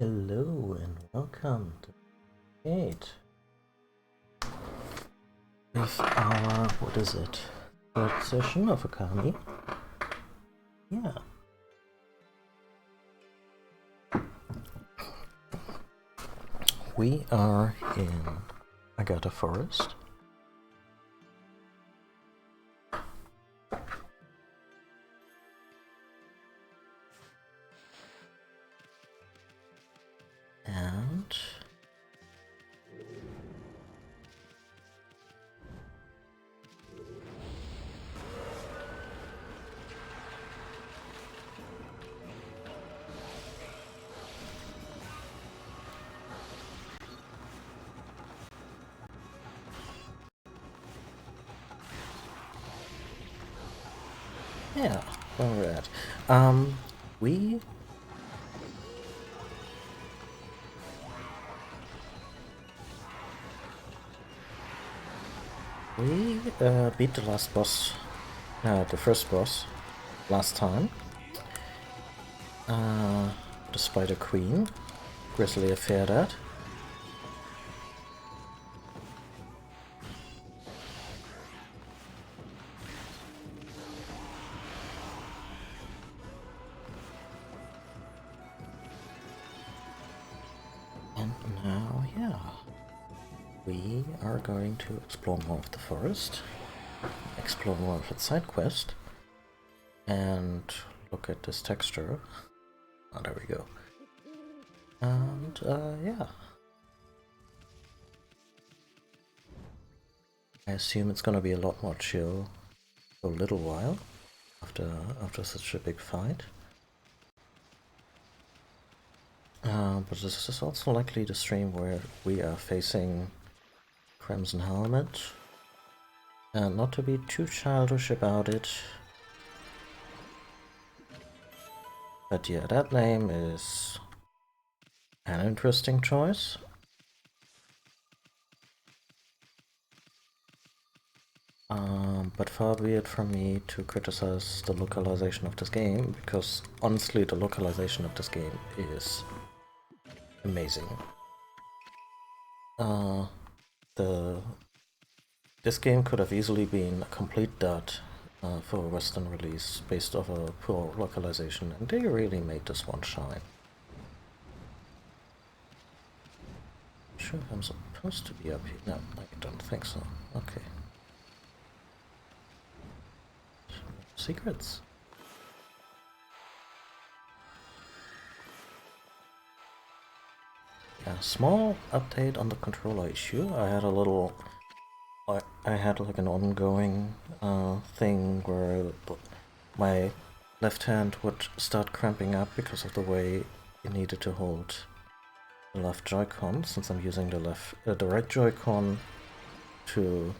Hello and welcome to 8 with our, what is it, third session of Akami. Yeah. We are in Agata Forest. And yeah, where we're at. We beat the last boss, the first boss, last time. The Spider Queen, Grizzly Affair that. And now, yeah, we are going to explore more of the forest, explore more of its side quest, and look at this texture. Oh, there we go. And yeah, I assume it's gonna be a lot more chill for a little while after such a big fight. But this is also likely the stream where we are facing Crimson Helmet. And not to be too childish about it, but yeah, that name is an interesting choice. But far be it from me to criticize the localization of this game, because honestly the localization of this game is amazing. This game could have easily been a complete dud for a Western release based off a poor localization, and they really made this one shine. Not sure if I'm supposed to be up here. No, I don't think so. Okay. Secrets. Yeah, small update on the controller issue. I had like an ongoing thing where my left hand would start cramping up because of the way you needed to hold the left Joy-Con, since I'm using the right Joy-Con to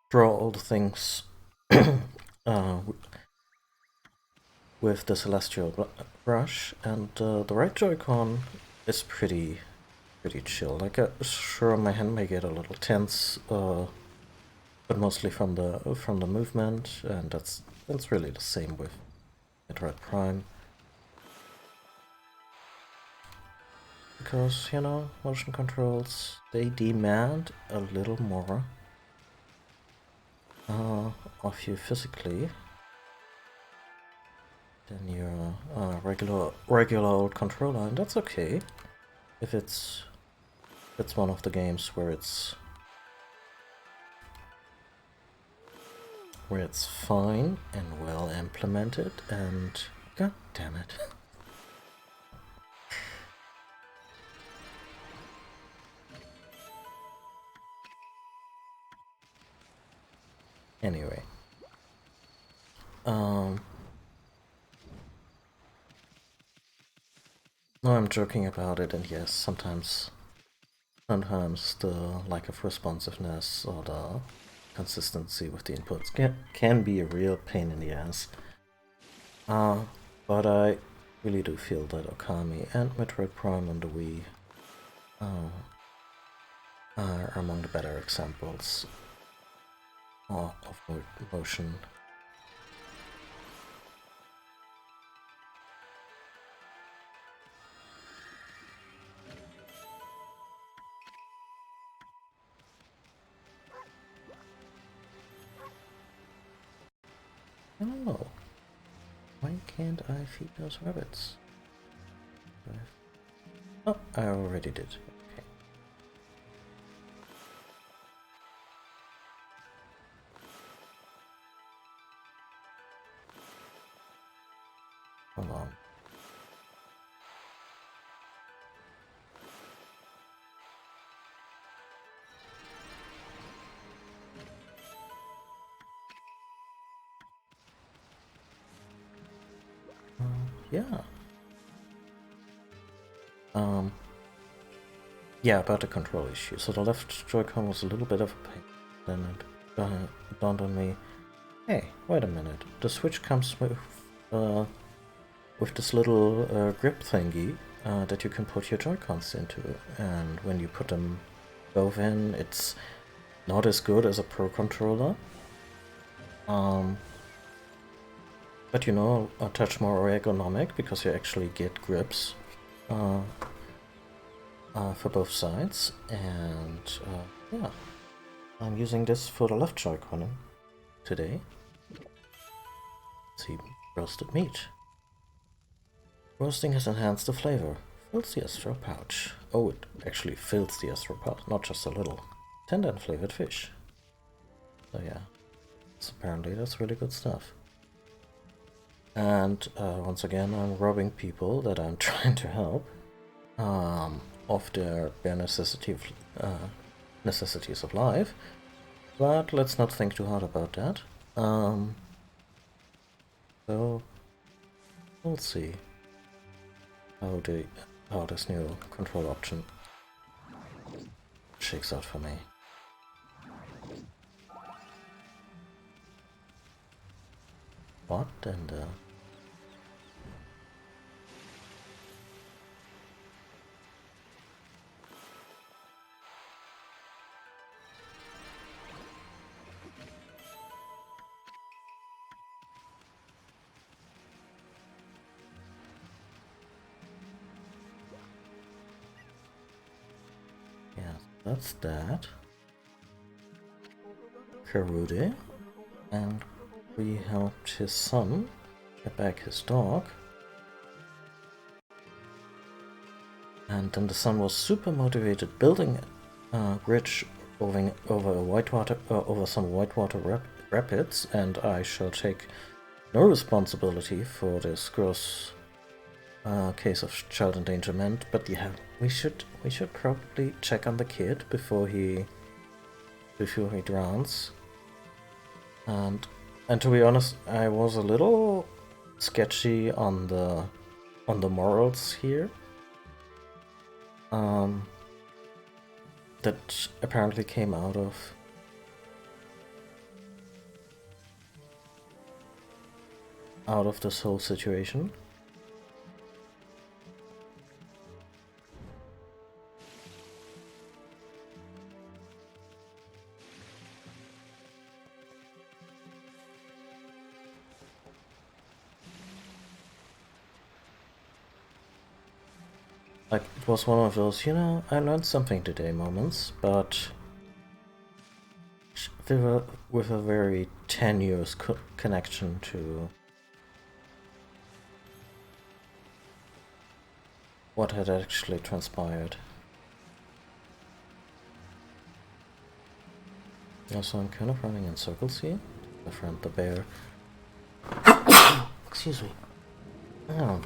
draw all the things with the Celestial brush, and the right Joy-Con is pretty chill. Like, sure, my hand may get a little tense, but mostly from the movement, and that's really the same with Metroid Prime. Because, you know, motion controls, they demand a little more of you physically than your regular old controller, and that's okay if it's one of the games where it's fine and well implemented, and god damn it. Anyway, no, I'm joking about it, and yes, sometimes the lack of responsiveness or the consistency with the inputs can be a real pain in the ass. But I really do feel that Okami and Metroid Prime on the Wii are among the better examples of motion. Oh, why can't I feed those rabbits? Oh, I already did. Okay. Hold on. Yeah. Yeah, about the control issue. So the left Joy-Con was a little bit of a pain. Then it dawned on me, hey, wait a minute. The Switch comes with this little grip thingy that you can put your Joy-Cons into. And when you put them both in, it's not as good as a Pro controller. But you know, a touch more ergonomic because you actually get grips for both sides. And yeah, I'm using this for the left Joy-Con today. See, roasted meat. Roasting has enhanced the flavor. Fills the Astro pouch. Oh, it actually fills the Astro pouch, not just a little. Tender and flavored fish. So yeah, so apparently that's really good stuff. And once again, I'm robbing people that I'm trying to help of their bare necessities of life. But let's not think too hard about that. So we'll see how this new control option shakes out for me. What and yeah, that's that. Karude, and we helped his son get back his dog. And then the son was super motivated building a bridge over some whitewater rapids, and I shall take no responsibility for this gross case of child endangerment. But yeah, we should probably check on the kid before he drowns. And to be honest, I was a little sketchy on the morals here. That apparently came out of this whole situation. Like, it was one of those, you know, I learned something today moments, but they were with a very tenuous connection to what had actually transpired. Also, I'm kind of running in circles here. My friend the bear. Excuse me. Oh.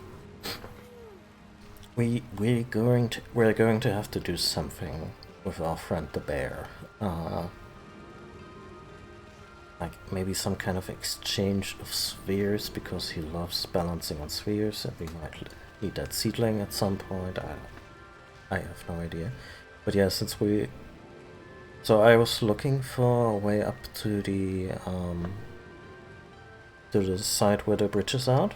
We're going to have to do something with our friend the bear. Like maybe some kind of exchange of spheres, because he loves balancing on spheres, and we might need that seedling at some point. I have no idea. But yeah, so I was looking for a way up to the side where the bridge is out.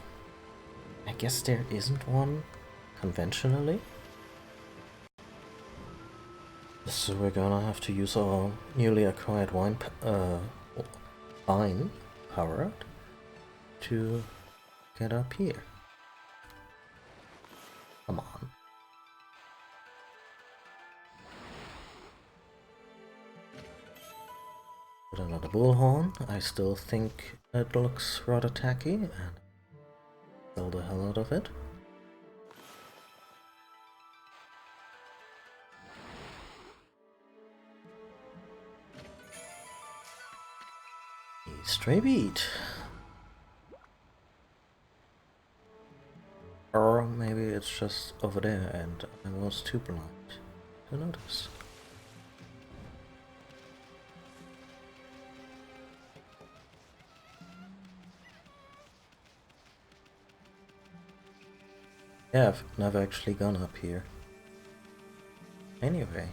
I guess there isn't one conventionally. So we're gonna have to use our newly acquired vine power to get up here. Come on. Put another bullhorn. I still think it looks rather tacky, and sell the hell out of it. A stray bead. Or maybe it's just over there and I was too blind to notice. Yeah, I've never actually gone up here. Anyway.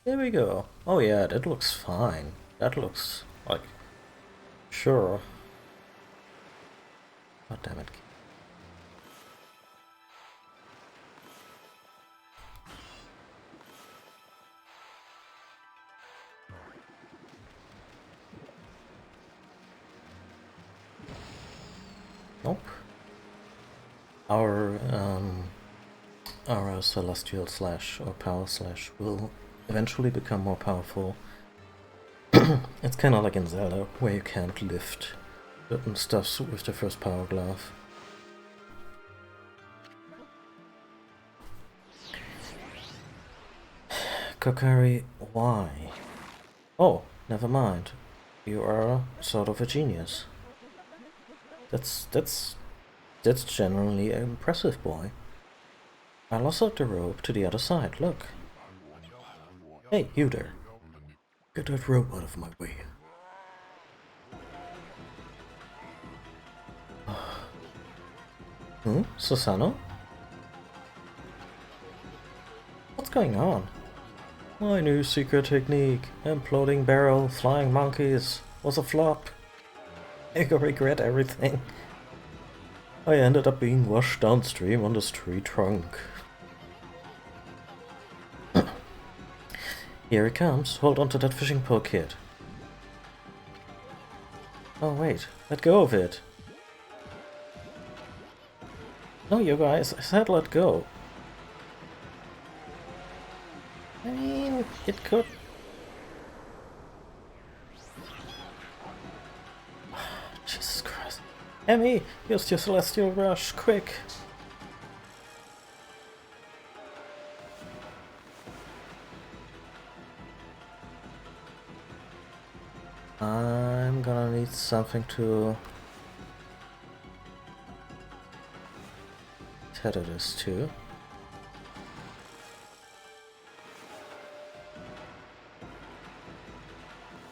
There we go. Oh yeah, that looks fine. That looks like... Sure. God damn it. Nope. Our celestial slash or power slash will eventually become more powerful. It's kind of like in Zelda, where you can't lift certain stuffs with the first power glove. Kokari, why? Oh, never mind. You are sort of a genius. That's genuinely impressive, boy. I lost out the rope to the other side, look. Hey, you there. Get that rope out of my way. Susano? What's going on? My new secret technique, imploding barrel, flying monkeys, was a flop. I regret everything. I ended up being washed downstream on this tree trunk. Here it comes. Hold on to that fishing pole, kid. Oh wait, let go of it. No, you guys, I said let go. I mean, it could... Jesus Christ. Emmy, use your celestial rush, quick! I'm gonna need something to tether this to.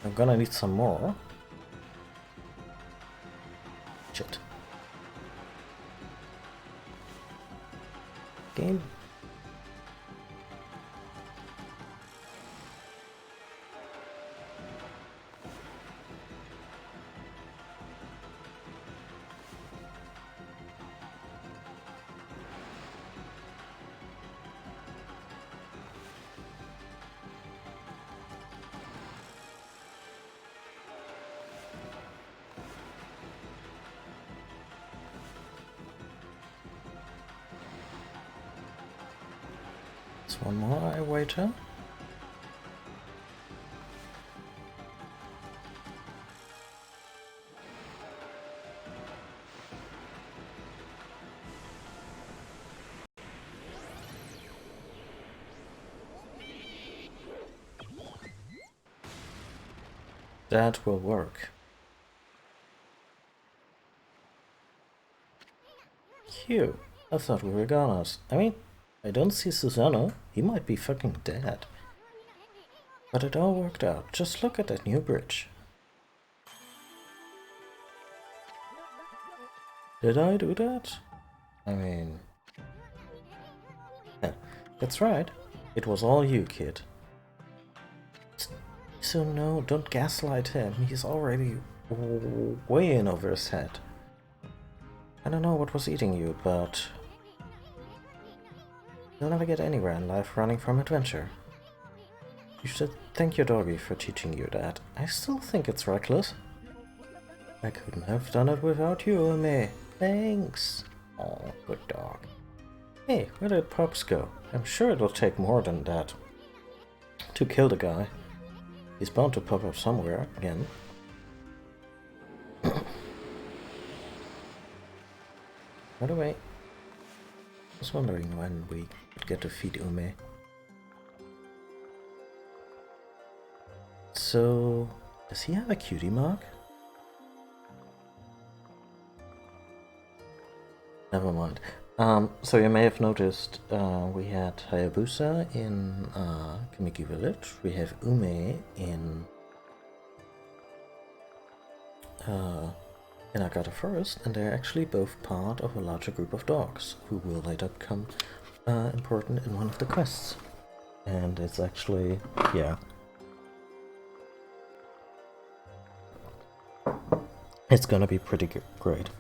I'm gonna need some more. Shit. Game. One more, I wager. That will work. Phew, I thought we were goners. I mean, I don't see Susano. He might be fucking dead. But it all worked out. Just look at that new bridge. Did I do that? I mean... Yeah, that's right. It was all you, kid. So no, don't gaslight him. He's already way in over his head. I don't know what was eating you, but... You'll never get anywhere in life running from adventure. You should thank your doggy for teaching you that. I still think it's reckless. I couldn't have done it without you and me. Thanks. Oh, good dog. Hey, where did Pops go? I'm sure it'll take more than that to kill the guy. He's bound to pop up somewhere again. By the way, I was wondering when we would get to feed Ume. So, does he have a cutie mark? Never mind. So you may have noticed we had Hayabusa in Kamiki Village. We have Ume in Agata Forest, and they're actually both part of a larger group of dogs who will later become important in one of the quests. And it's actually, yeah. It's gonna be pretty great.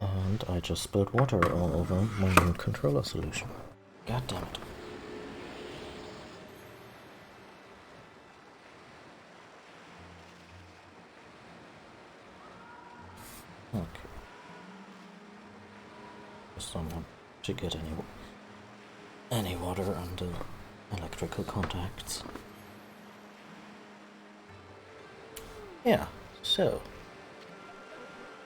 And I just spilled water all over my new controller solution. God damn it. Okay. Just don't want to get any water under electrical contacts. Yeah, so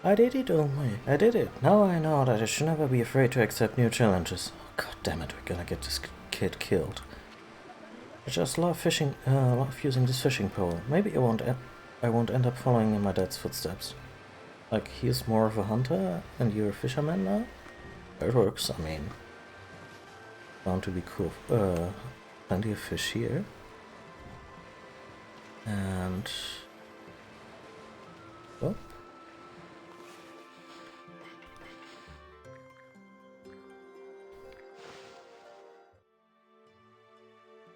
I did it, Omei. I did it. Now I know that I should never be afraid to accept new challenges. Oh, God damn it, we're gonna get this kid killed. I just love fishing, love using this fishing pole. Maybe I won't end up following in my dad's footsteps. Like, he's more of a hunter, and you're a fisherman now? It works, I mean. Bound to be cool. Plenty of fish here. And... oh.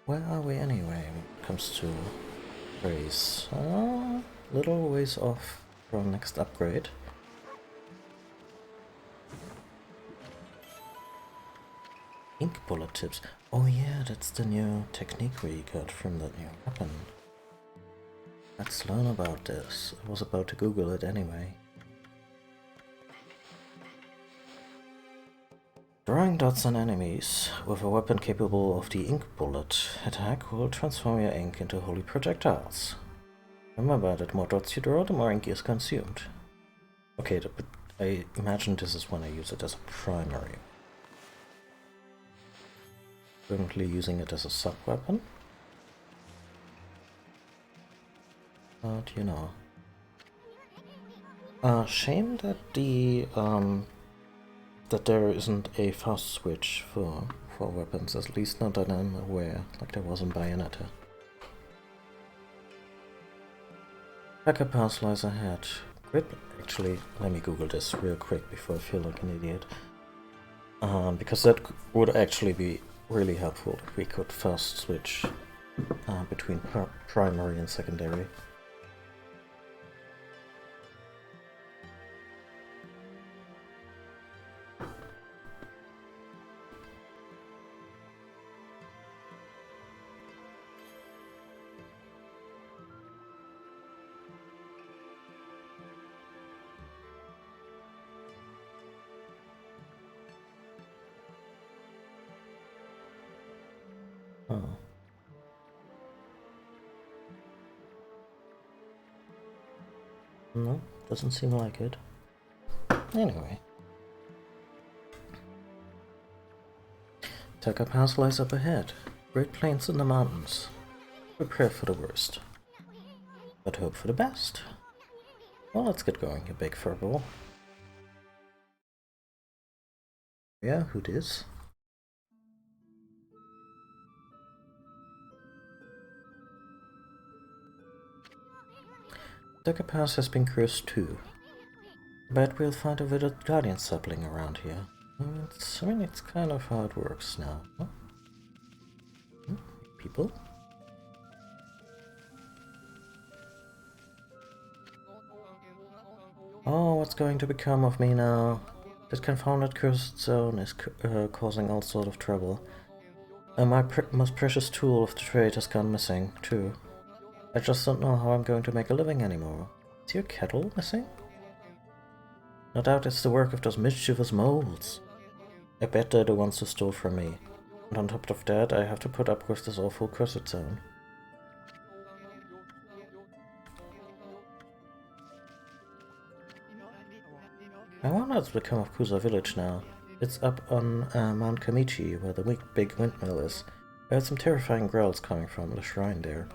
Where are we anyway when it comes to race? Little ways off for our next upgrade. Ink bullet tips. Oh yeah, that's the new technique we got from that new weapon. Let's learn about this. I was about to Google it anyway. Drawing dots on enemies with a weapon capable of the ink bullet attack will transform your ink into holy projectiles. Remember that the more dots you draw, the more ink is consumed. Okay, but I imagine this is when I use it as a primary. Currently using it as a sub-weapon. But, you know. Shame that that there isn't a fast switch for weapons, at least not that I'm aware, like there was in Bayonetta. Hacker pass lies ahead. Great. Actually, let me Google this real quick before I feel like an idiot. Because that would actually be really helpful if we could fast switch between primary and secondary. Oh. No, doesn't seem like it. Anyway. Taka Pass lies up ahead. Great plains in the mountains. Prepare for the worst, but hope for the best. Well, let's get going, you big furball. Yeah, who dis? Taka Pass has been cursed too. Bet we'll find a withered guardian sapling around here. I mean, it's kind of how it works now. Huh? People? Oh, what's going to become of me now? That confounded cursed zone is causing all sort of trouble. And my most precious tool of the trade has gone missing, too. I just don't know how I'm going to make a living anymore. Is your kettle missing? No doubt it's the work of those mischievous moles. I bet they're the ones who stole from me. And on top of that, I have to put up with this awful cursed zone. I wonder what's become of Kusa village now. It's up on Mount Kamichi, where the big windmill is. I heard some terrifying growls coming from the shrine there.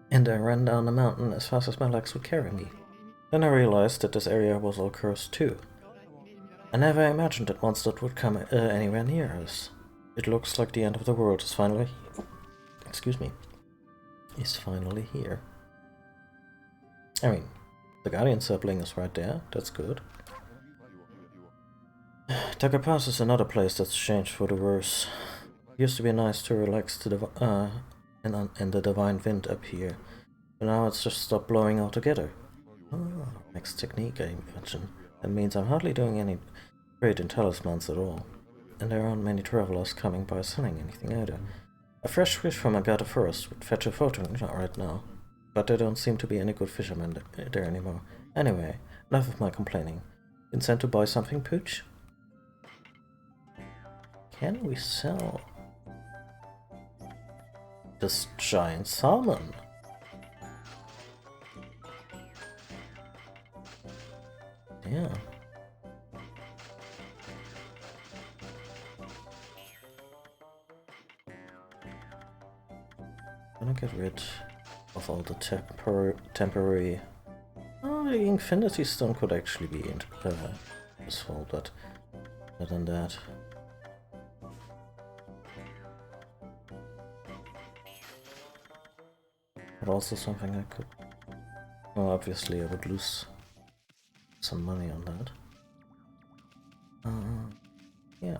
And I ran down the mountain as fast as my legs would carry me. Then I realized that this area was all cursed too. I never imagined that monsters would come anywhere near us. It looks like the end of the world is finally... Excuse me. Is finally here. I mean, the Guardian sapling is right there, that's good. Taka Pass is another place that's changed for the worse. It used to be nice to relax to in the divine wind up here, but now it's just stopped blowing altogether. Oh, next technique, I imagine. That means I'm hardly doing any trade in talismans at all, and there aren't many travelers coming by selling anything either. A fresh fish from Agata Forest would fetch a fortune right now, but there don't seem to be any good fishermen there anymore. Anyway, enough of my complaining. Intend to buy something, Pooch? Can we sell this giant salmon? Yeah. I'm gonna get rid of all the temporary... Oh, the Infinity Stone could actually be useful, but other than that... But also something I could... Well, obviously I would lose some money on that. Yeah.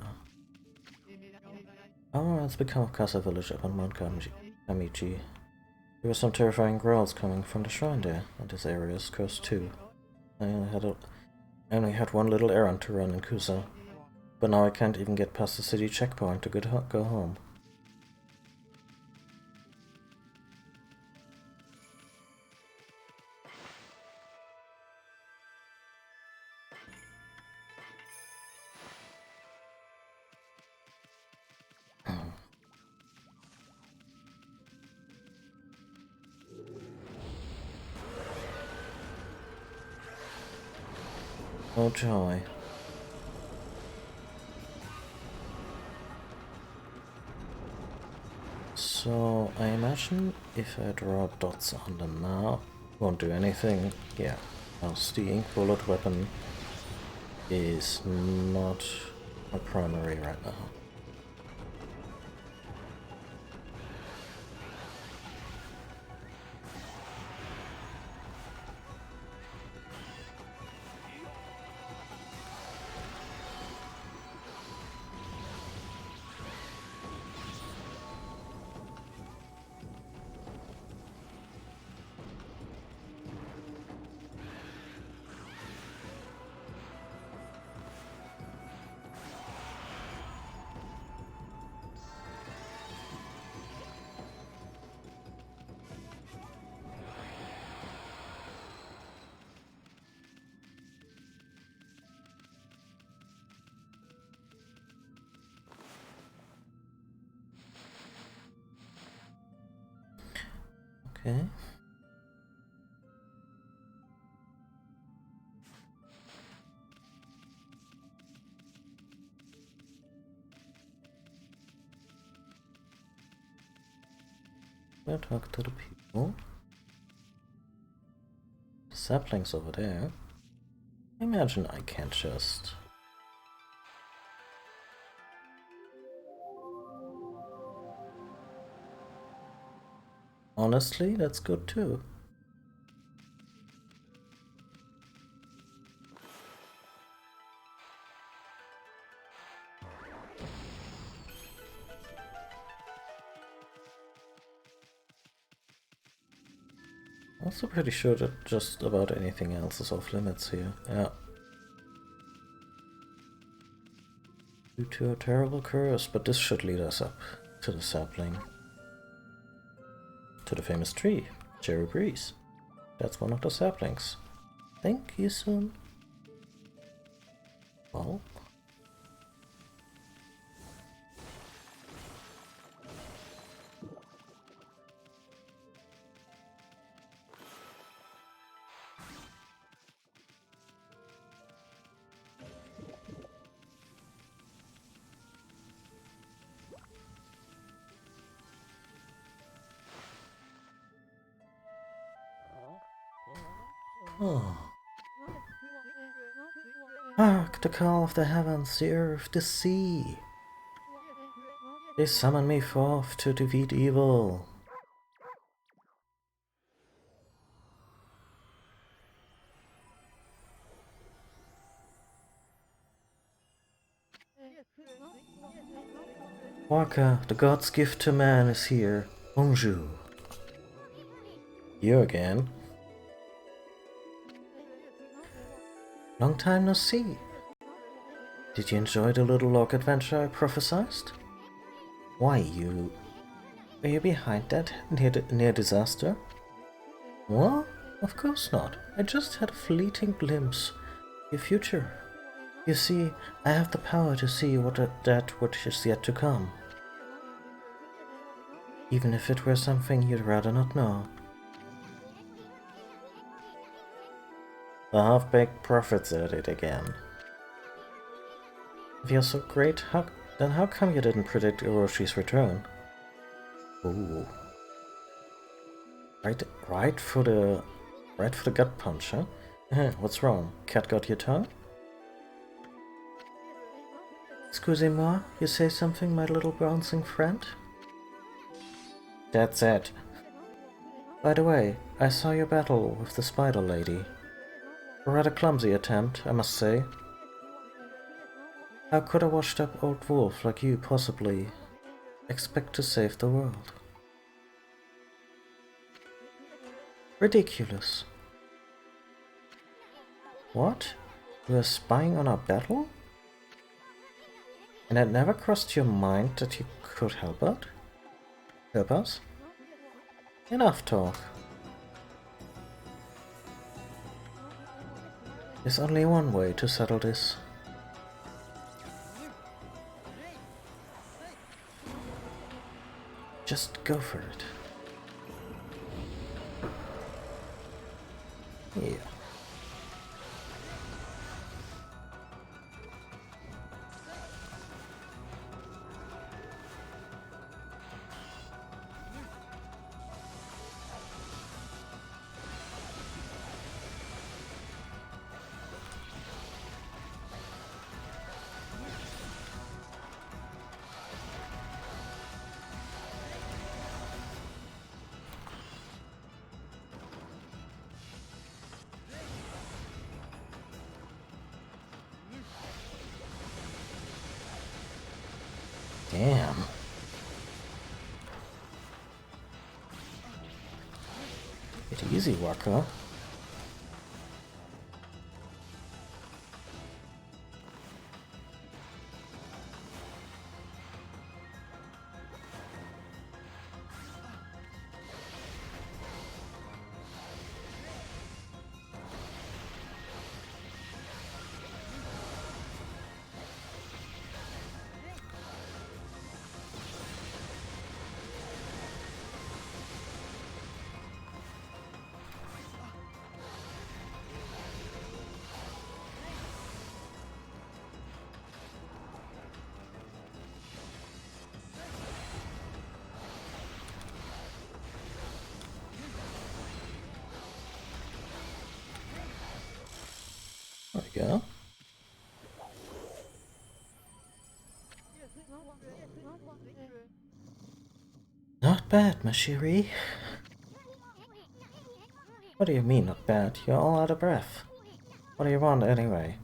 Oh, it's become a Casa village up on Mount Kamichi. There were some terrifying growls coming from the shrine there, and this area is cursed too. I only had one little errand to run in Kusa, but now I can't even get past the city checkpoint to go home. Oh joy. So I imagine if I draw dots on them now, won't do anything. Yeah, because the ink bullet weapon is not a primary right now. Okay. We'll talk to the people. Saplings over there. Imagine I can't just... Honestly, that's good too. Also pretty sure that just about anything else is off limits here. Yeah. Due to a terrible curse, but this should lead us up to the sapling. To the famous tree, Cherry Breeze. That's one of the saplings. Thank you, son. Well. Oh. Hark, the call of the heavens, the earth, the sea! They summon me forth to defeat evil. Waka, the god's gift to man, is here. Bonjour. You again? Long time no see. Did you enjoy the little log adventure I prophesied? Why, you... Are you behind that near disaster? What? Of course not. I just had a fleeting glimpse of your future. You see, I have the power to see that which is yet to come. Even if it were something you'd rather not know. The half-baked prophet's at it again. If you're so great, then how come you didn't predict Oroshi's return? Ooh. Right for the gut punch, huh? What's wrong? Cat got your tongue? Excusez-moi, you say something, my little bouncing friend? That's it. By the way, I saw your battle with the spider lady. A rather clumsy attempt, I must say. How could a washed-up old wolf like you possibly expect to save the world? Ridiculous. What? You were spying on our battle? And it never crossed your mind that you could help out? Help us? Enough talk. There's only one way to settle this. Just go for it. Yeah. Damn. Get easy, Waka. There we go. Not bad, ma chérie. What do you mean, not bad? You're all out of breath. What do you want, anyway?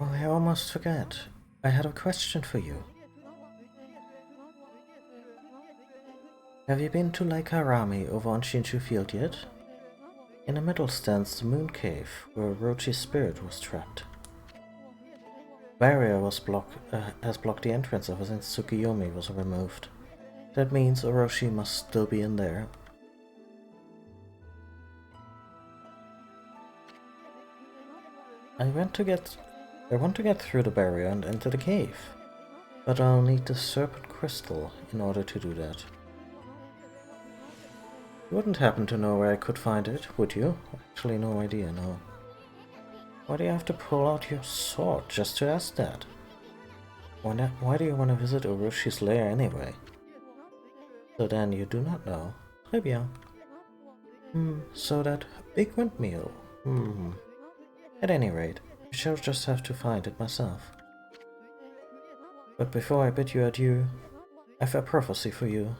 Oh, I almost forgot. I had a question for you. Have you been to Lake Harami over on Shinshu Field yet? In the middle stands the Moon Cave, where Orochi's spirit was trapped. Barrier has blocked the entrance ever since Tsukiyomi was removed. That means Orochi must still be in there. I want to get through the barrier and enter the cave, but I'll need the serpent crystal in order to do that. You wouldn't happen to know where I could find it, would you? Actually, no idea, no. Why do you have to pull out your sword just to ask that? Why do you want to visit Oroshi's lair anyway? So then you do not know. très bien. So that big windmill. At any rate, I shall just have to find it myself. But before I bid you adieu, I have a prophecy for you.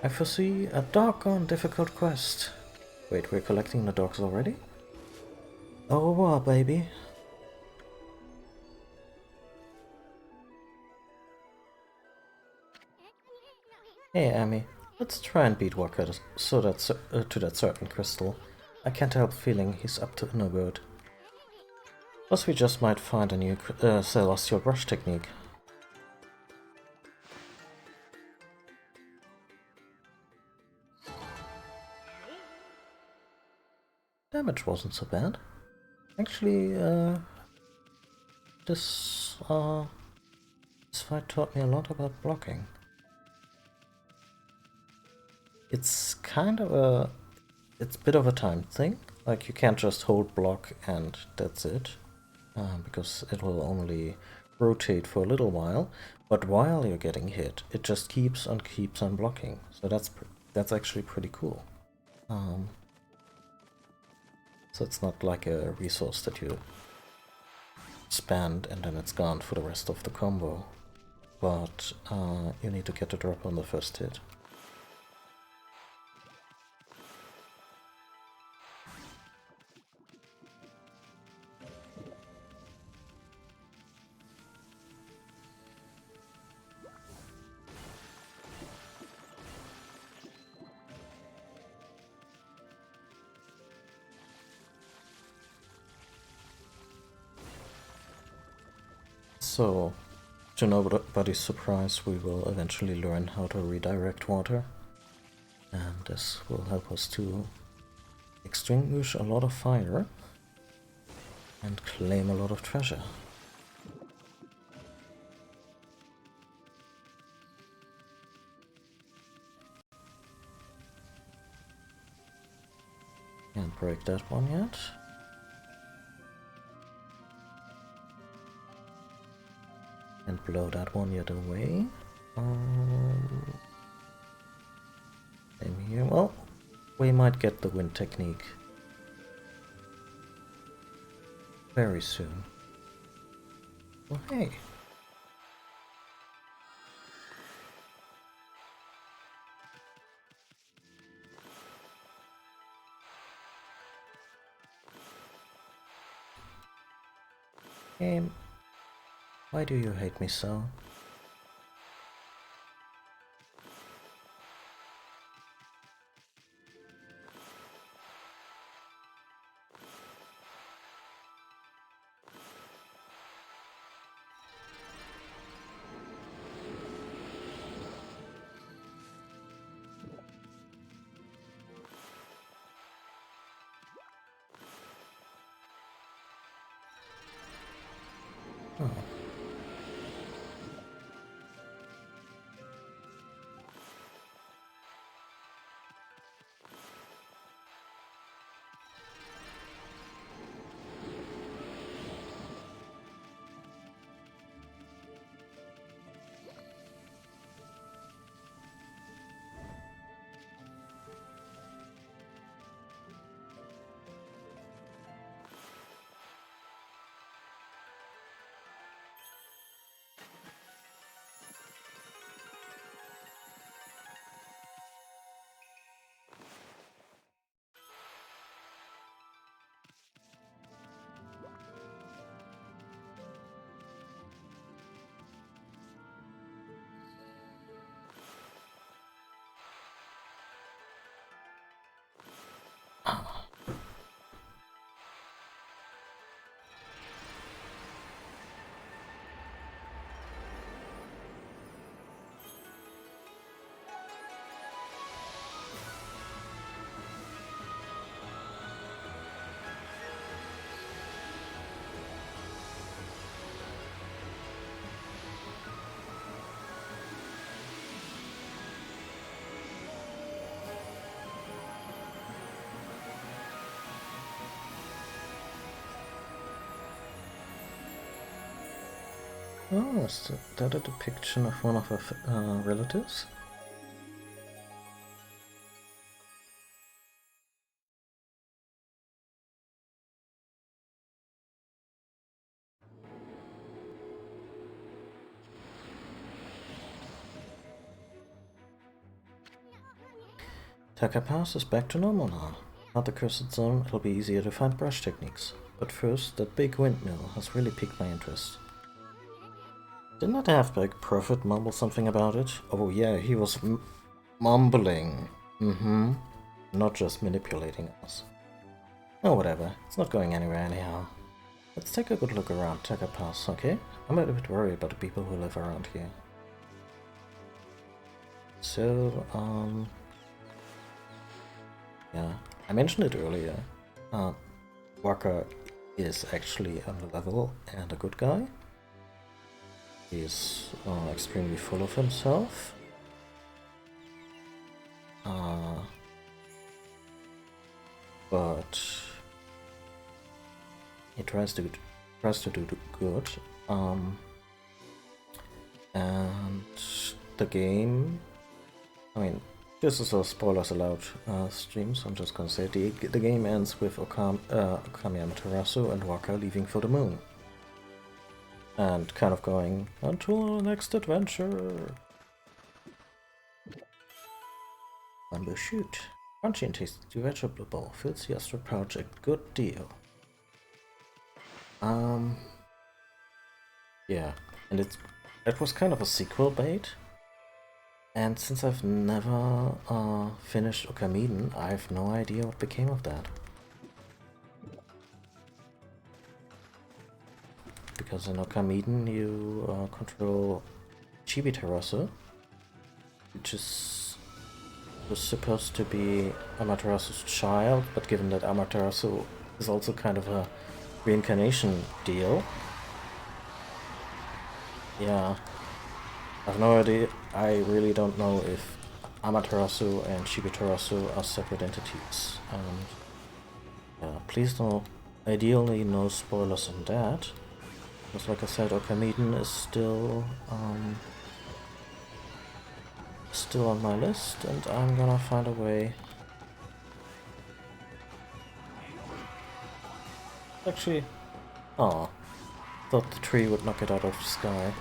I foresee a doggone difficult quest. Wait, we're collecting the dogs already? Au revoir, baby. Hey, Amy. Let's try and beat Walker so to that certain crystal. I can't help feeling he's up to no good. Plus, we just might find a new celestial brush technique. Damage wasn't so bad. Actually, this fight taught me a lot about blocking. It's kind of it's a bit of a time thing. Like, you can't just hold block and that's it, because it will only rotate for a little while. But while you're getting hit, it just keeps on blocking. So that's actually pretty cool. So it's not like a resource that you spend and then it's gone for the rest of the combo. But you need to get the drop on the first hit. So, to nobody's surprise, we will eventually learn how to redirect water. And this will help us to extinguish a lot of fire and claim a lot of treasure. Can't break that one yet. And blow that one yet away. Same here. Well, we might get the wind technique very soon. Well, hey. Game, why do you hate me so? Oh. Oh, is that a depiction of one of her relatives? Taka Pass is back to normal now. Not the cursed zone, it'll be easier to find brush techniques. But first, that big windmill has really piqued my interest. Didn't that half-baked prophet mumble something about it? Oh yeah, he was mumbling. Mm-hmm. Not just manipulating us. Oh, whatever. It's not going anywhere anyhow. Let's take a good look around Taka Pass, okay? I'm a bit worried about the people who live around here. So, yeah, I mentioned it earlier. Waka is actually on the level and a good guy. He's extremely full of himself. But he tries to do good. And the game, I mean, this is a spoilers allowed stream, so I'm just gonna say the game ends with Okami Amaterasu and Waka leaving for the moon. And kind of going, until our next adventure. Bamboo shoot. Crunchy and tasty vegetable bowl. Fits the Astro Project. Good deal. Yeah. And it was kind of a sequel bait. And since I've never finished Okamiden, I have no idea what became of that. Because in Okamiden you control Chibi-Terasu, which was supposed to be Amaterasu's child, but given that Amaterasu is also kind of a reincarnation deal, yeah, I have no idea. I really don't know if Amaterasu and Chibi-Terasu are separate entities. And yeah, please don't. Ideally, no spoilers on that. Because, like I said, Okamiden is still on my list, and I'm gonna find a way. Actually, oh, thought the tree would knock it out of the sky.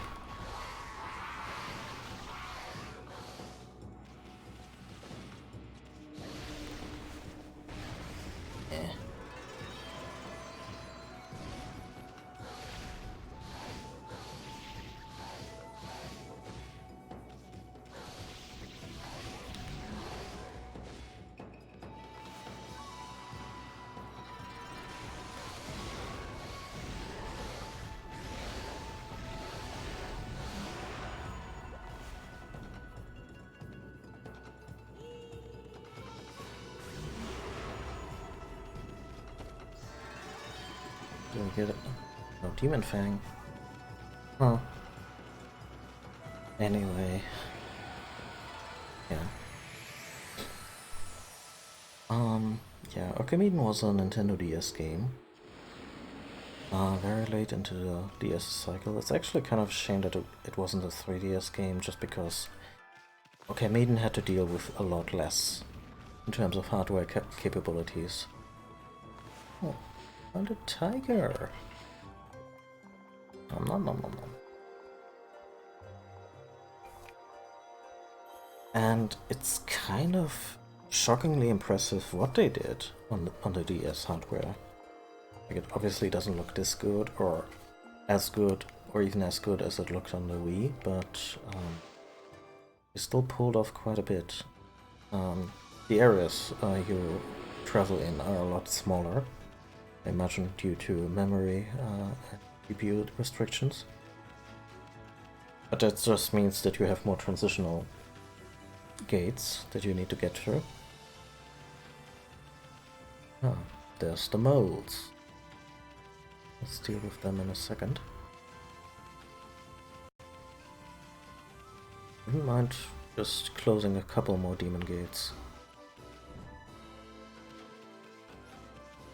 Eh. Didn't get it. No Demon Fang. Huh. Anyway. Yeah. Yeah, Okamiden was a Nintendo DS game. Very late into the DS cycle. It's actually kind of a shame that it wasn't a 3DS game, just because Okamiden had to deal with a lot less in terms of hardware capabilities. Oh, and a tiger! Nom nom nom nom nom. And it's kind of shockingly impressive what they did on the DS hardware. Like, it obviously doesn't look this good, or as good, or even as good as it looked on the Wii, but they still pulled off quite a bit. The areas you travel in are a lot smaller, I imagine due to memory and GPU restrictions. But that just means that you have more transitional gates that you need to get through. Ah, there's the moles. Let's deal with them in a second. Wouldn't mind just closing a couple more demon gates.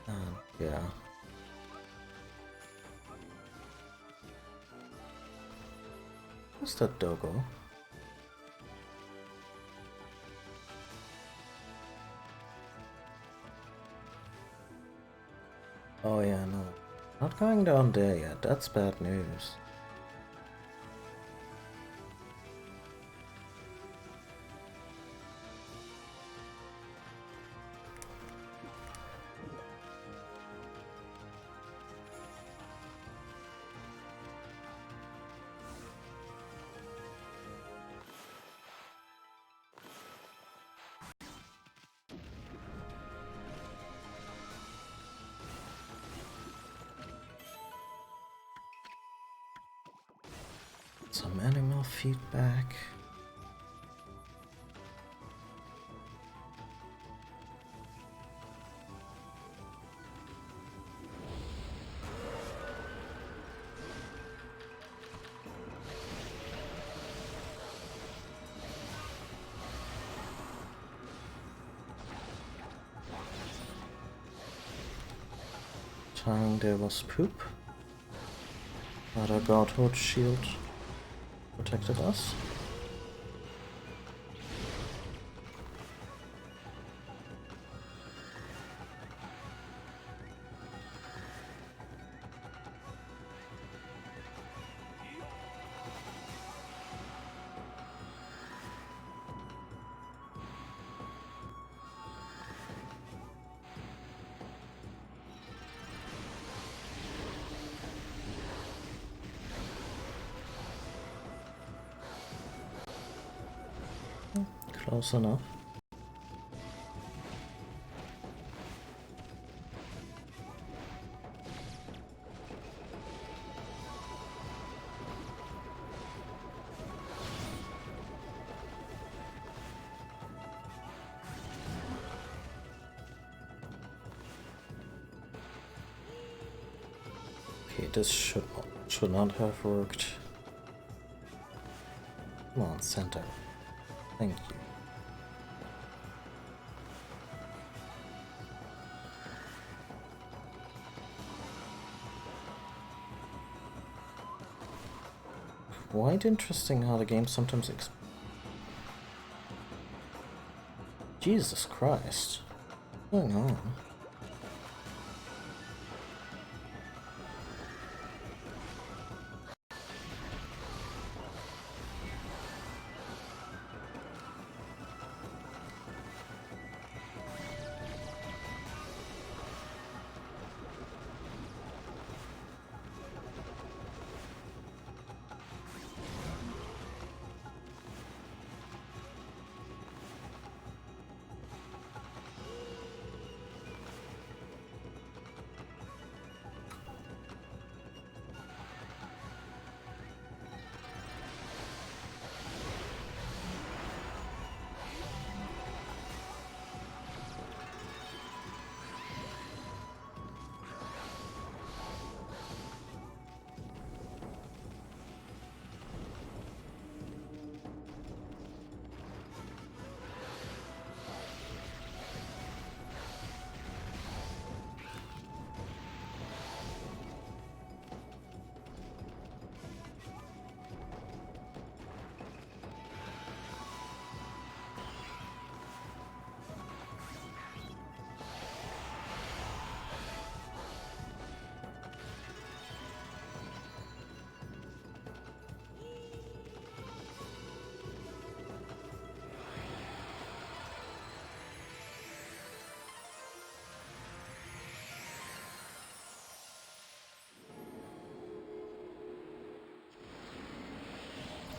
And yeah. Who's that doggo? Oh yeah, no. Not going down there yet, that's bad news. Some animal feedback. Time there was poop. But our godhood shield protected us. Close enough. Okay, this should not have worked. Come on, center. Thank you. Quite interesting how the game sometimes Jesus Christ. What's going on?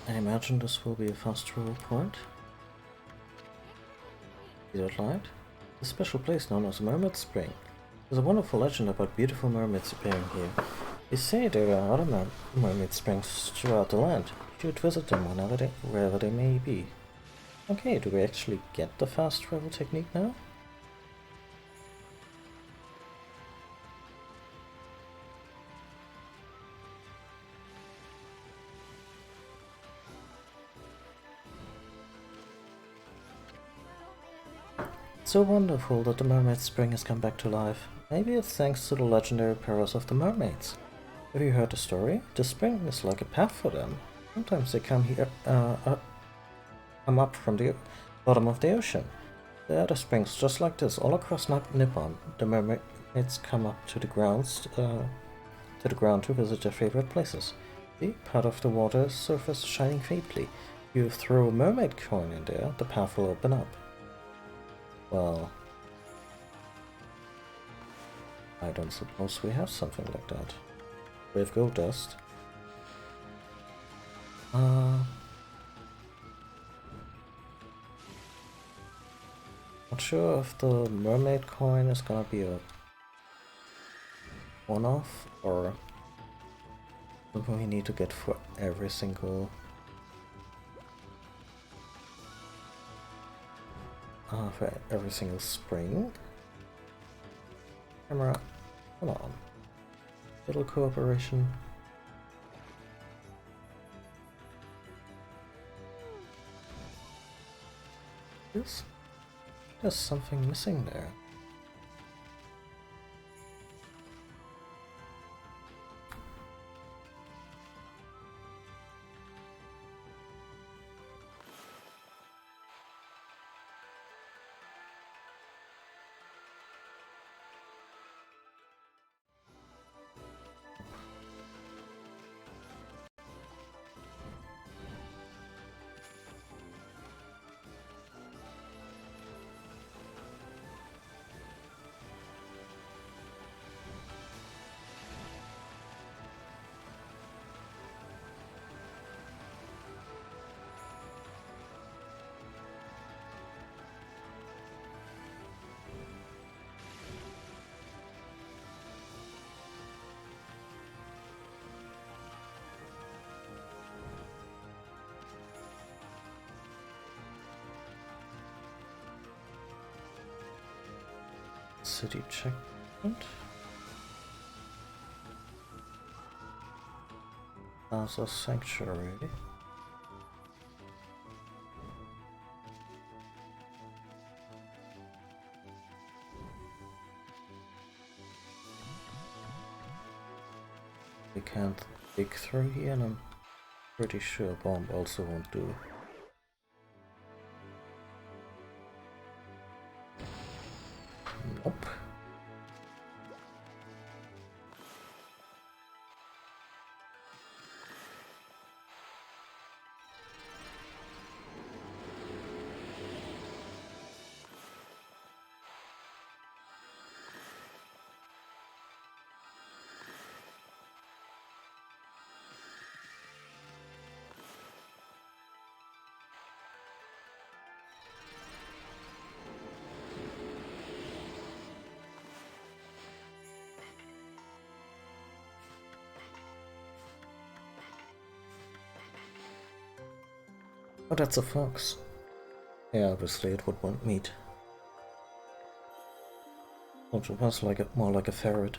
I imagine this will be a fast travel point. Is that right? A special place known as Mermaid Spring. There's a wonderful legend about beautiful mermaids appearing here. They say there are other mermaid springs throughout the land. You should visit them wherever they may be. Okay, do we actually get the fast travel technique now? It's so wonderful that the mermaid spring has come back to life. Maybe it's thanks to the legendary powers of the mermaids. Have you heard the story? The spring is like a path for them. Sometimes they come here, come up from the bottom of the ocean. There are springs just like this all across Nippon. The mermaids come up to the ground to visit their favorite places. See, part of the water surface shining faintly. You throw a mermaid coin in there, the path will open up. Well, I don't suppose we have something like that. We have gold dust. Not sure if the mermaid coin is gonna be a one-off or something we need to get for every single spring. Camera, come on. Little cooperation. There's something missing there. City checkpoint. Plaza Sanctuary. We can't dig through here, and I'm pretty sure a bomb also won't do. Nope. Oh, that's a fox. Yeah, obviously it would want meat. Which was more like a ferret.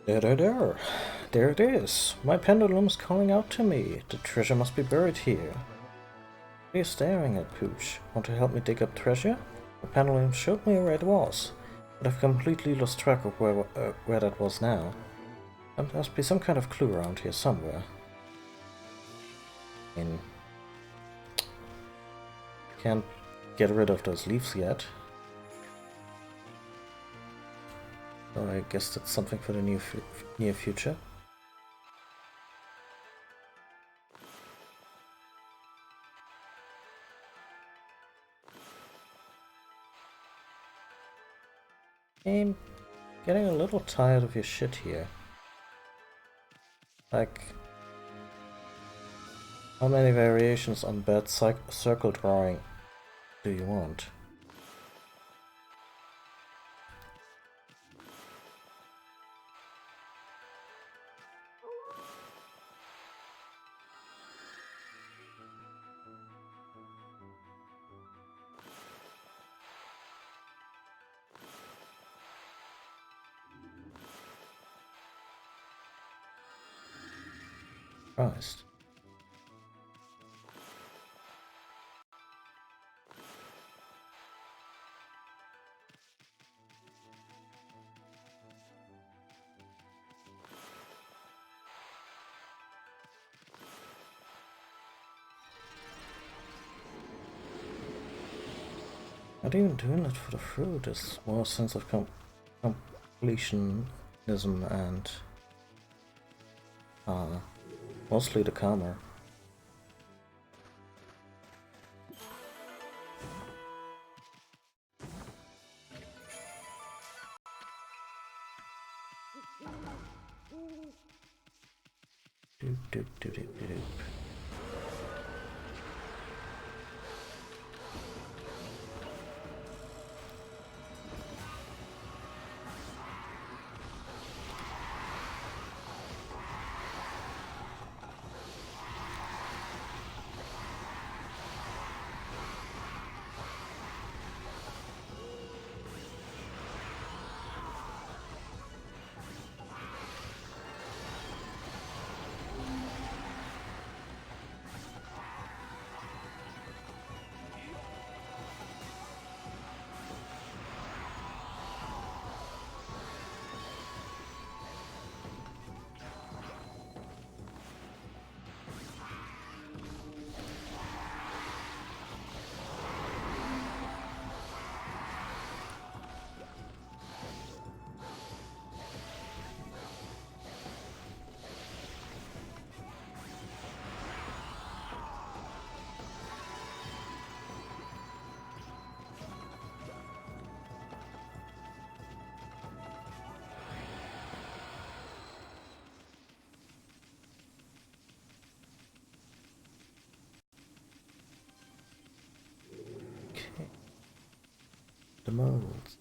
There. There it is. My pendulum's calling out to me. The treasure must be buried here. What are you staring at, Pooch? Want to help me dig up treasure? The pendulum showed me where it was, but I've completely lost track of where that was now. There must be some kind of clue around here somewhere. I mean, can't get rid of those leaves yet. So I guess that's something for the near future. I'm getting a little tired of your shit here. Like, how many variations on bad circle drawing do you want? Christ. Not even doing it for the fruit, it's more a sense of completionism and mostly the karma. Doop, doop, doop, doop, doop. Okay. The molds.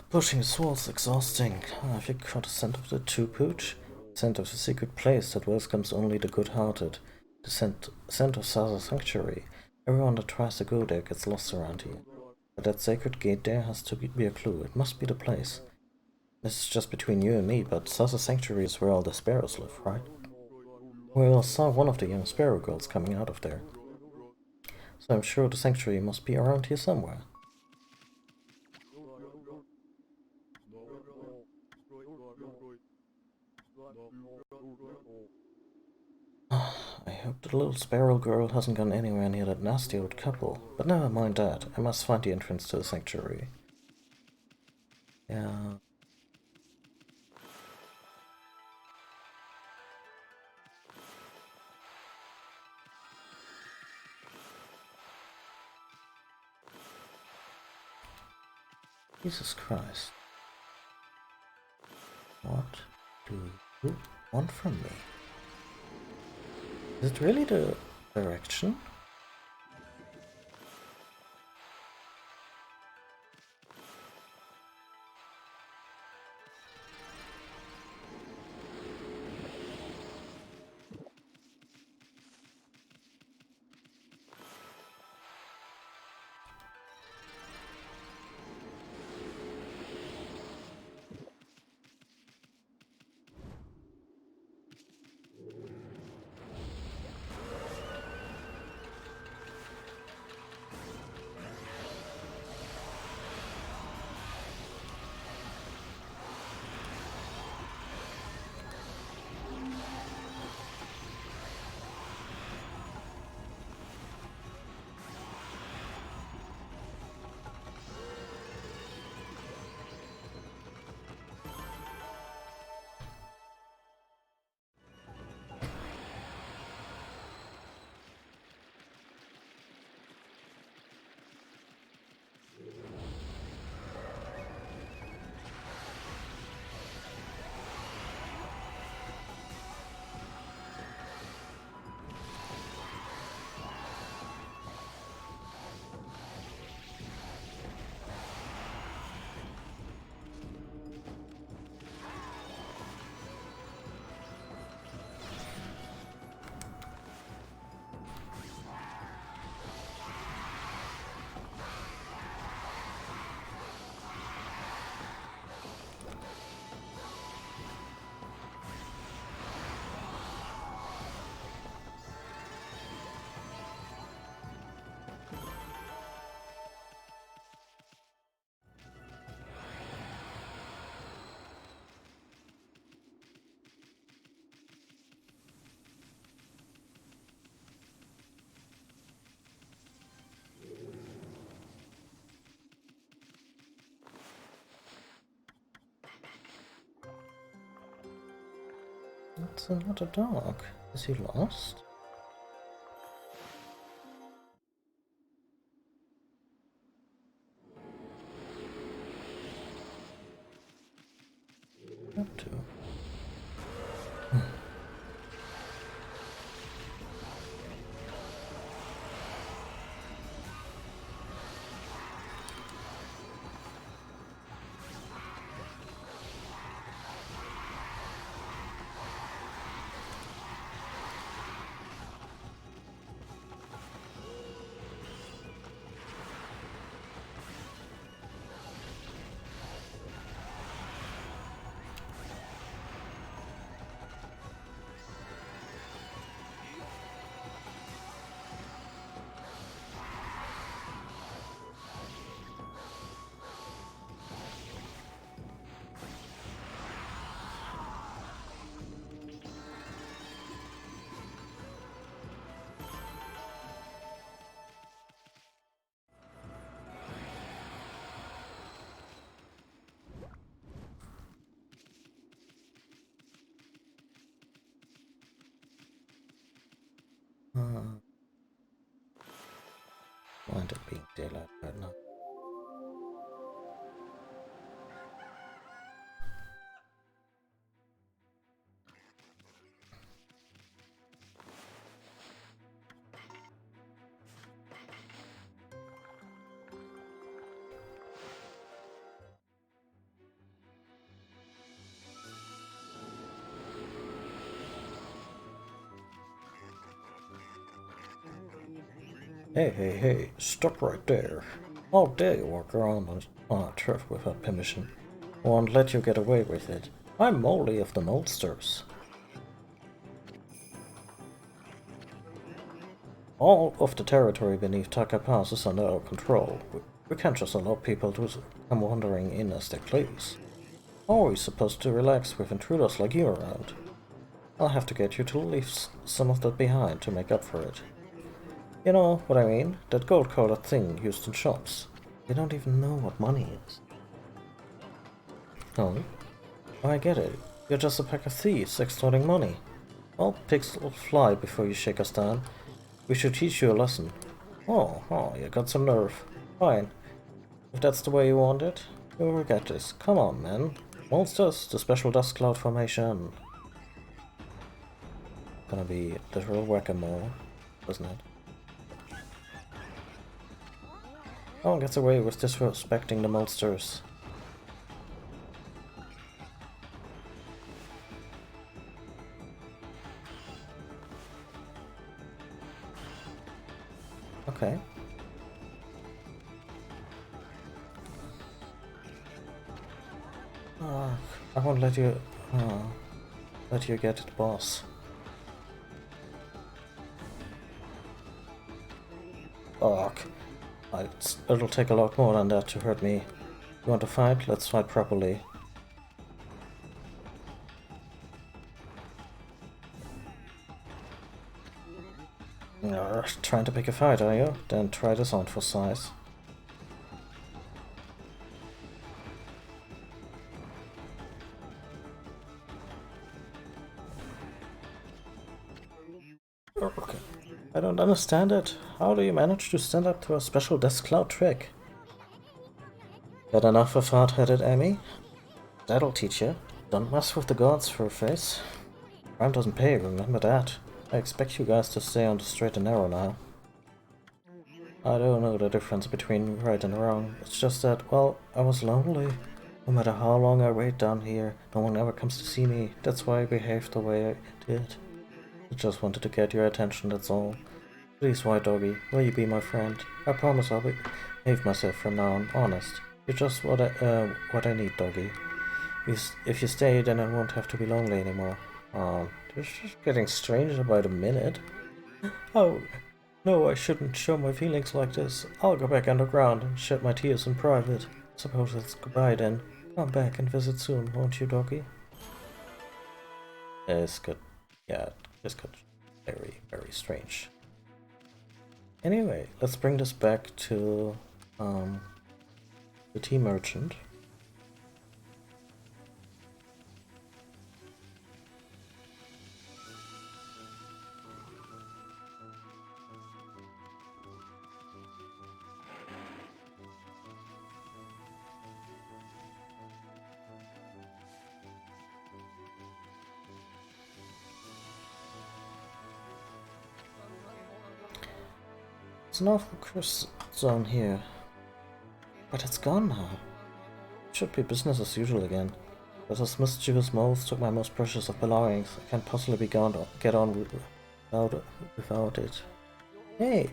Pushing swords exhausting. Have you caught a scent of the two-pooch? Scent of a secret place that welcomes only the good-hearted. The scent of Saza's sanctuary. Everyone that tries to go there gets lost around here. But that sacred gate there has to be a clue. It must be the place. This is just between you and me, but Saza's sanctuary is where all the sparrows live, right? Well, I saw one of the young sparrow girls coming out of there. So I'm sure the sanctuary must be around here somewhere. I hope the little sparrow girl hasn't gone anywhere near that nasty old couple. But never mind that. I must find the entrance to the sanctuary. Yeah. Jesus Christ. What do you want from me? Is it really the direction? That's another dog. Is he lost? Up to. Mind it being daylight right now. Hey, stop right there. How dare you walk around on our turf without permission? I won't let you get away with it. I'm Molly of the Molsters. All of the territory beneath Taka Pass is under our control. We can't just allow people to come wandering in as they please. How are we supposed to relax with intruders like you around? I'll have to get you to leave some of that behind to make up for it. You know what I mean? That gold-colored thing used in shops. They don't even know what money is. Oh? Oh, I get it. You're just a pack of thieves extorting money. Well, pigs will fly before you shake us down. We should teach you a lesson. Oh, you got some nerve. Fine. If that's the way you want it, you'll regret this. Come on, man. Monsters, the special dust cloud formation. Gonna be literal whack-a-mole, isn't it? No one gets away with disrespecting the monsters. Okay. I won't let you get it, boss. Ugh. It'll take a lot more than that to hurt me. You want to fight? Let's fight properly. Trying to pick a fight, are you? Then try this on for size. Okay. I don't understand it. How do you manage to stand up to a special death cloud trick? Got enough of hard-headed Amy? That'll teach you. Don't mess with the gods, Furface. Crime doesn't pay, remember that. I expect you guys to stay on the straight and narrow now. I don't know the difference between right and wrong. It's just that, well, I was lonely. No matter how long I wait down here, no one ever comes to see me. That's why I behaved the way I did. I just wanted to get your attention, that's all. Please, white doggy, will you be my friend? I promise I'll behave myself from now on, honest. You're just what I need, doggy. If you stay, then I won't have to be lonely anymore. It's just getting stranger by the minute. Oh, no, I shouldn't show my feelings like this. I'll go back underground and shed my tears in private. Suppose it's goodbye then. Come back and visit soon, won't you, doggy? It's good. Yeah, it's good. Very, very strange. Anyway, let's bring this back to the tea merchant. It's an awful curse zone here. But it's gone now. It should be business as usual again. But those mischievous moles took my most precious of belongings. I can't possibly get on without it. Hey!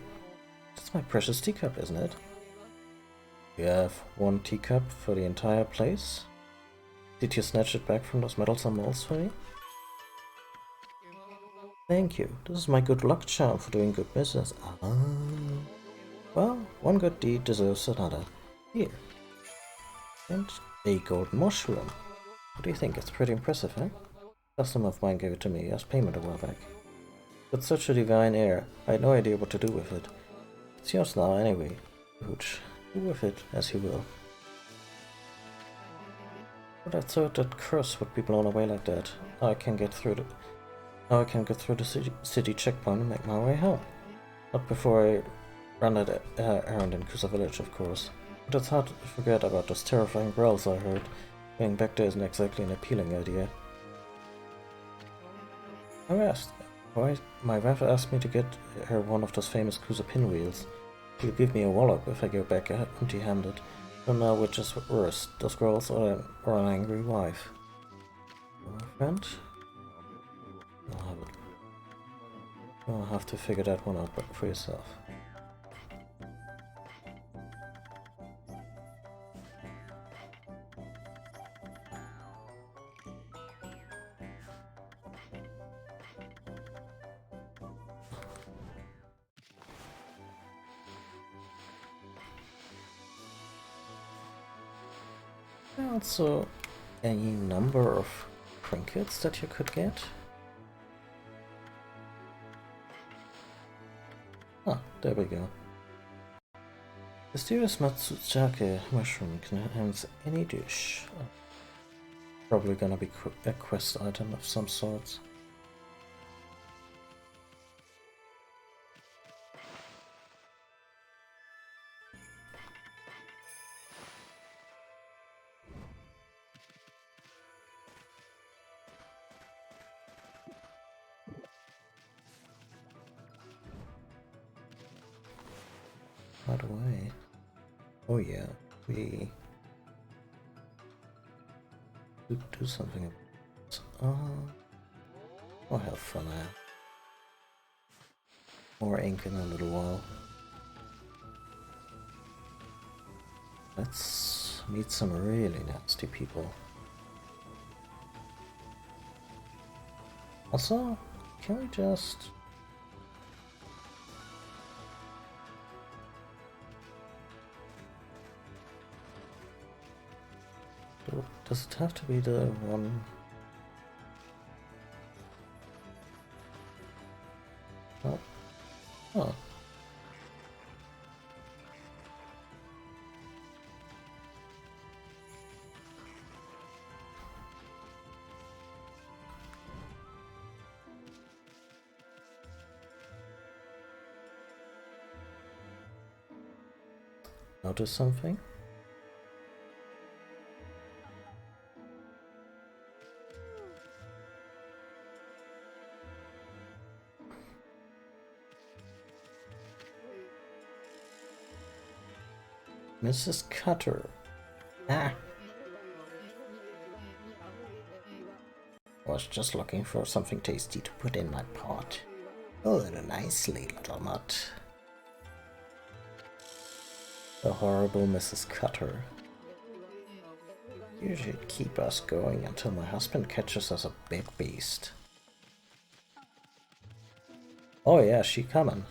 That's my precious teacup, isn't it? You have one teacup for the entire place? Did you snatch it back from those meddlesome moles for me? Thank you. This is my good luck charm for doing good business. Ah. Well, one good deed deserves another. Here. And a golden mushroom. What do you think? It's pretty impressive, eh? A customer of mine gave it to me as payment a while back. With such a divine air, I had no idea what to do with it. It's yours now, anyway. Hooch. Do with it as you will. But I thought that curse would be blown away like that. Now I can get through the city checkpoint and make my way home. Not before I run that errand in Kusa village, of course. But it's hard to forget about those terrifying growls I heard. Going back there isn't exactly an appealing idea. My wife asked me to get her one of those famous Kusa pinwheels. She'll give me a wallop if I go back empty-handed. Don't know which is worse, those growls or an angry wife. My friend? You'll have to figure that one out for yourself. Also, a number of trinkets that you could get. Ah, there we go. The mysterious Matsuzake mushroom can enhance any dish. Probably gonna be a quest item of some sorts. By the way, oh yeah, we could do something about it. I'll have fun now. More ink in a little while. Let's meet some really nasty people. Also, can we just... Does it have to be the one? Oh. Oh. Notice something? Mrs. Cutter. Ah! I was just looking for something tasty to put in my pot. Oh, nicely, little nut. The horrible Mrs. Cutter. You should keep us going until my husband catches us a big beast. Oh yeah, she coming.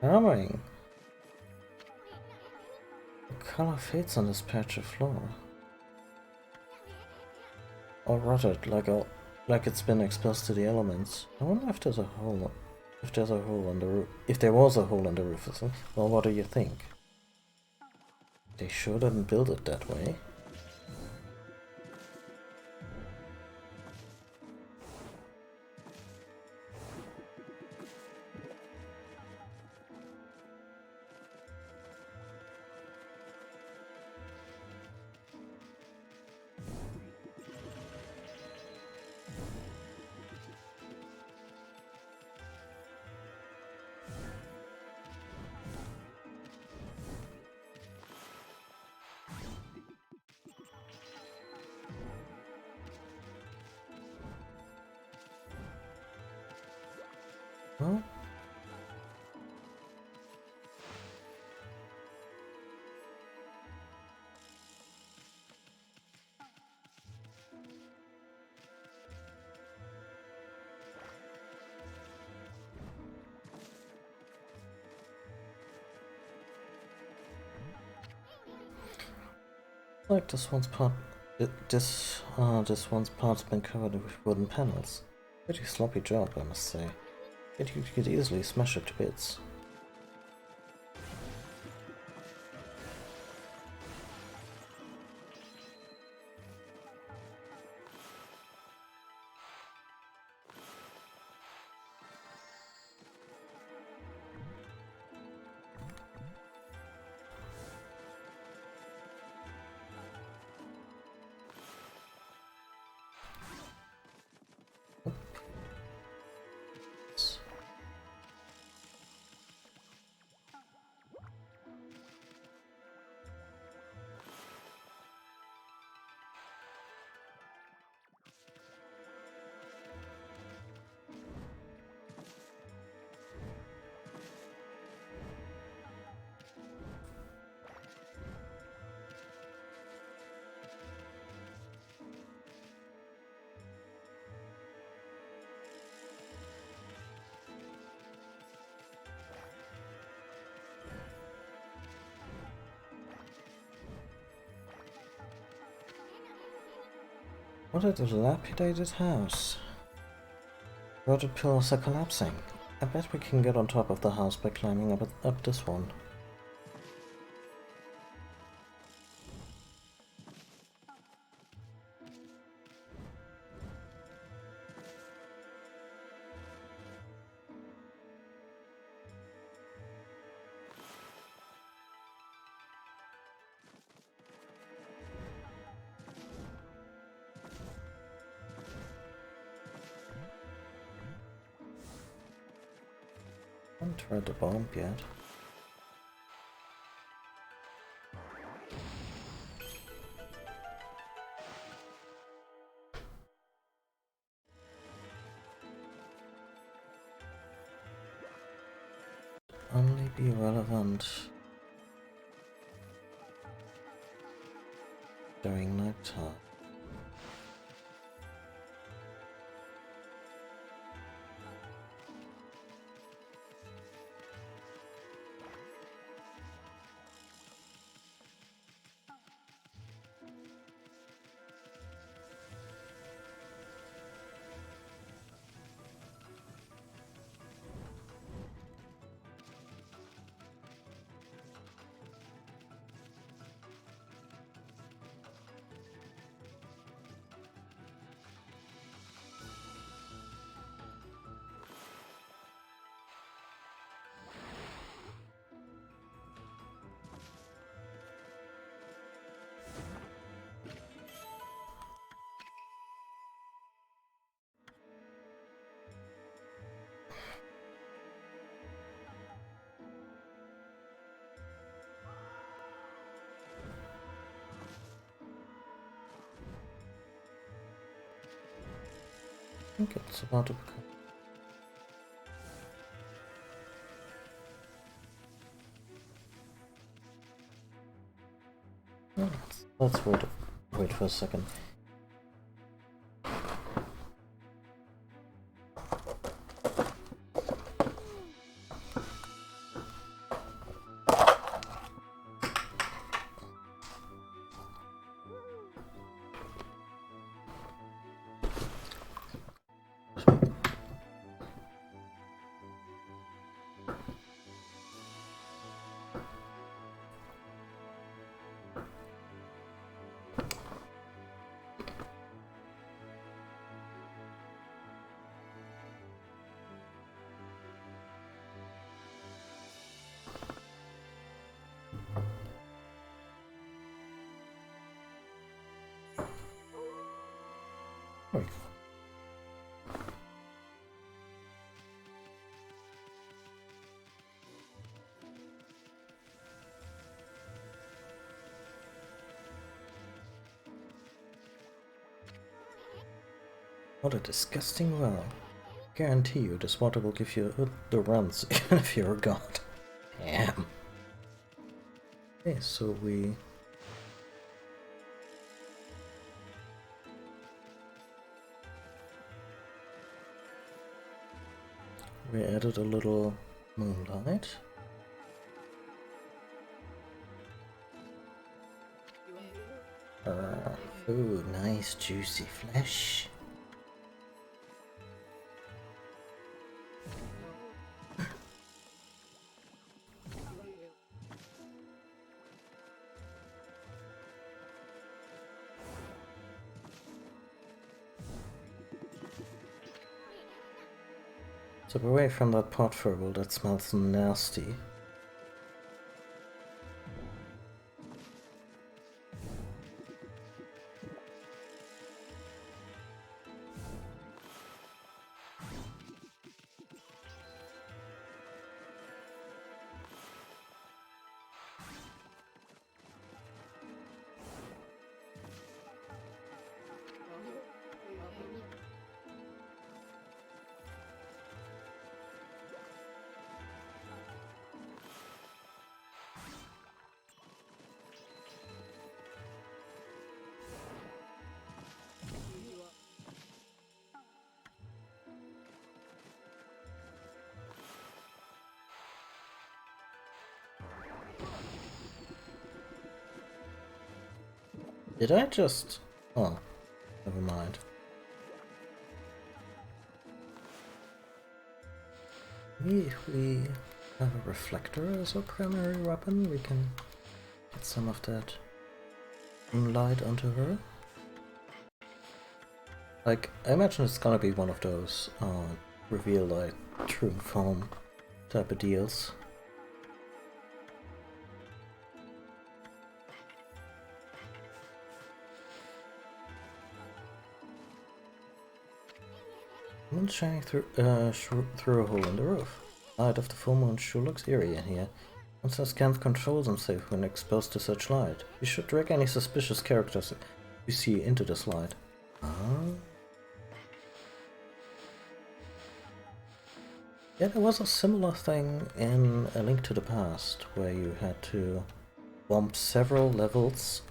Charming. The color fades on this patch of floor. All rotted, like it's been exposed to the elements. I wonder if there's a hole. If there was a hole in the roof or something. Well, what do you think? They sure didn't build it that way. Well, like this one's part. This one's part's been covered with wooden panels. Pretty sloppy job, I must say. But you could easily smash it to bits. What a dilapidated house. Rotted pillars are collapsing. I bet we can get on top of the house by climbing up this one. I haven't tried the bomb yet. Only be relevant during night time. I think it's about to become. Oh, let's wait for a second. There we go. What a disgusting well. Guarantee you this water will give you the runs even if you're a god. Damn. Okay, so we added a little moonlight. Ooh, nice juicy flesh. Step away from that pot furball, that smells nasty. Did I just... Oh, never mind. If we have a reflector as our primary weapon, we can get some of that light onto her. Like, I imagine it's gonna be one of those reveal light true foam type of deals. Moon shining through through a hole in the roof. Light of the full moon sure looks eerie in here. Monsters can't control themselves when exposed to such light. You should drag any suspicious characters you see into this light. Yeah, there was a similar thing in A Link to the Past, where you had to bump several levels,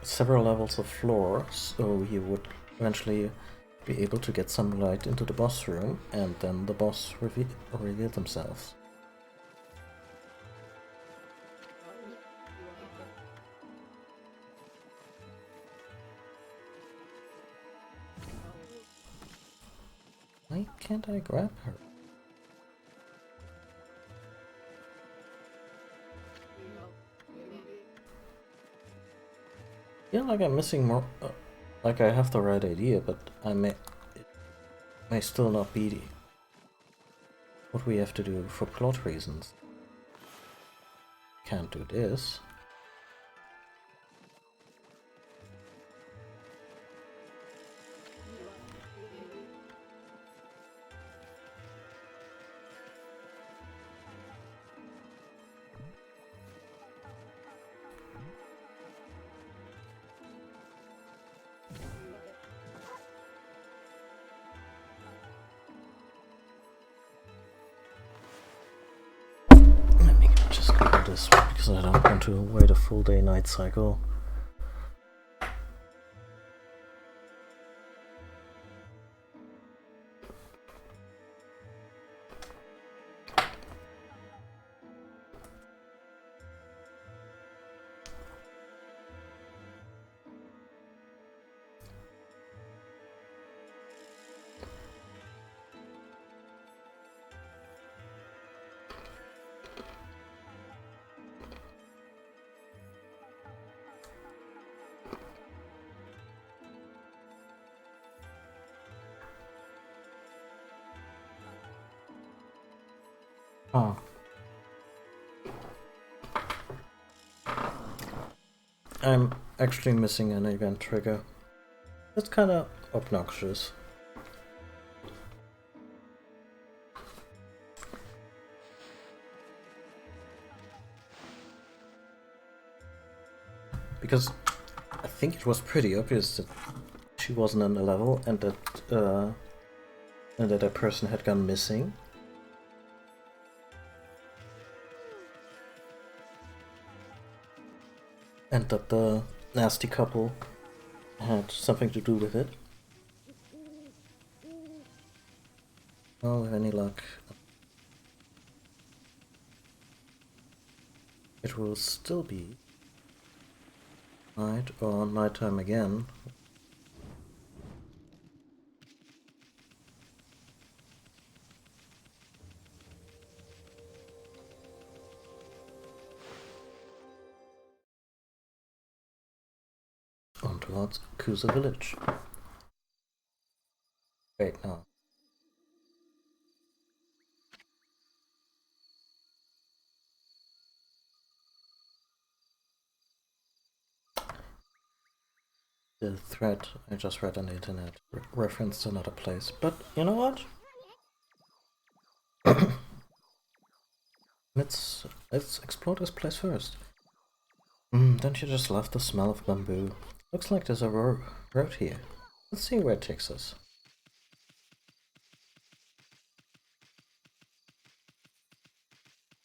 several levels of floor, so you would eventually be able to get some light into the boss room, and then the boss reveal themselves. Why can't I grab her? I feel like I'm missing more. Like I have the right idea, but it may still not be what we have to do for plot reasons. Can't do this. Because I don't want to wait a full day night cycle. Oh. I'm actually missing an event trigger. That's kind of obnoxious. Because I think it was pretty obvious that she wasn't on the level and that a person had gone missing. And that the nasty couple had something to do with it. Oh, with any luck, it will still be night or nighttime again. On towards Kusa village. Wait, no. The thread I just read on the internet referenced another place, but you know what? let's explore this place first. Don't you just love the smell of bamboo? Looks like there's a road here. Let's see where it takes us.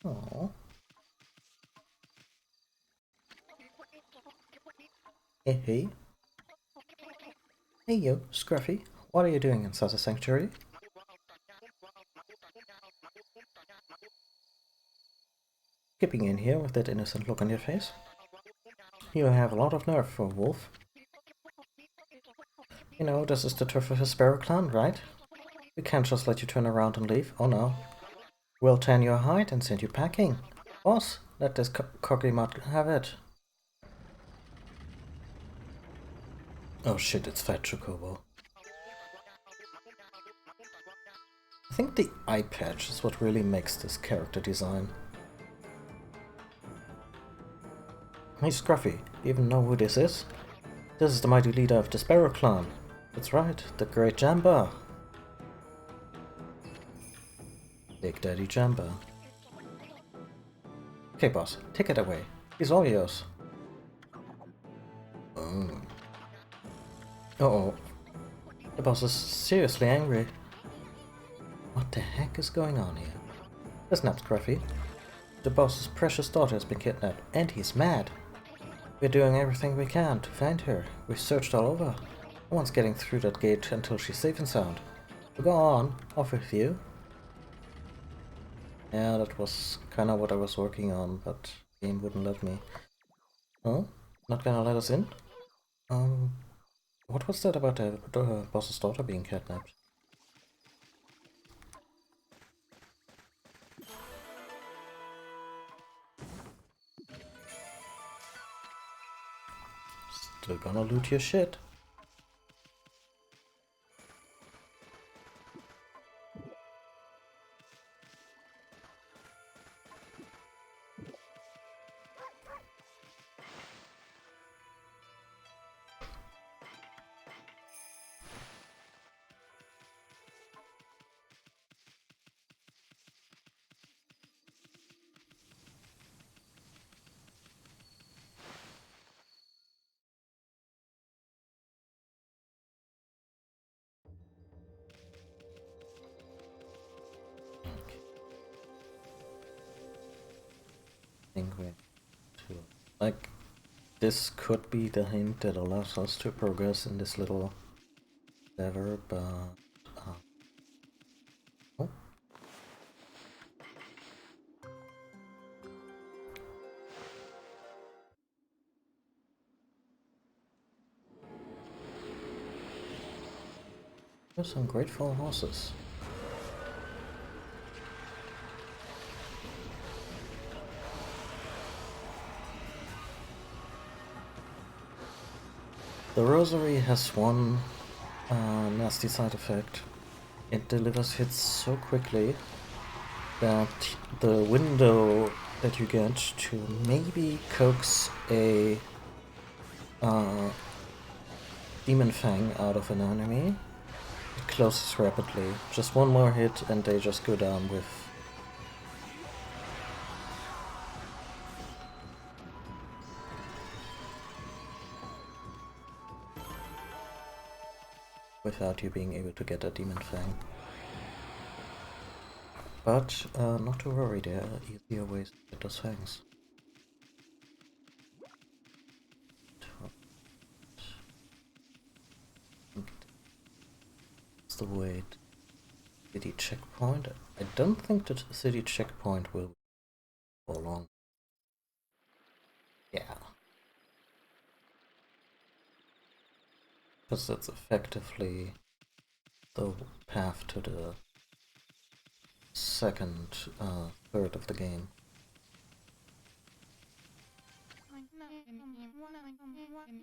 Aww. Hey, hey. Hey, yo, Scruffy. What are you doing inside the sanctuary? Skipping in here with that innocent look on your face? You have a lot of nerve for a wolf. You know, this is the turf of the Sparrow clan, right? We can't just let you turn around and leave. Oh no. We'll tan your hide and send you packing. Boss, let this cocky mutt have it. Oh shit, it's Fat Chocobo. I think the eye patch is what really makes this character design. Hey Scruffy, do you even know who this is? This is the mighty leader of the Sparrow clan. That's right, the Great Jamba. Big Daddy Jamba. Okay boss, take it away. He's all yours. Uh-oh. The boss is seriously angry. What the heck is going on here? Listen up, Scruffy. The boss's precious daughter has been kidnapped, and he's mad. We're doing everything we can to find her. We've searched all over. No one's getting through that gate until she's safe and sound. So go on, off with you. Yeah, that was kinda what I was working on, but the game wouldn't let me. Oh? Not gonna let us in? What was that about the boss's daughter being kidnapped? Still gonna loot your shit. Like, this could be the hint that allows us to progress in this little lever, but oh. There's some grateful horses. The rosary has one nasty side effect. It delivers hits so quickly that the window that you get to maybe coax a Demon Fang out of an enemy. It closes rapidly. Just one more hit and they just go down without you being able to get a Demon Fang. But not to worry, there are easier ways to get those fangs. It's the way to city checkpoint. I don't think the city checkpoint will be for long. Yeah. Because that's effectively the path to the second third of the game.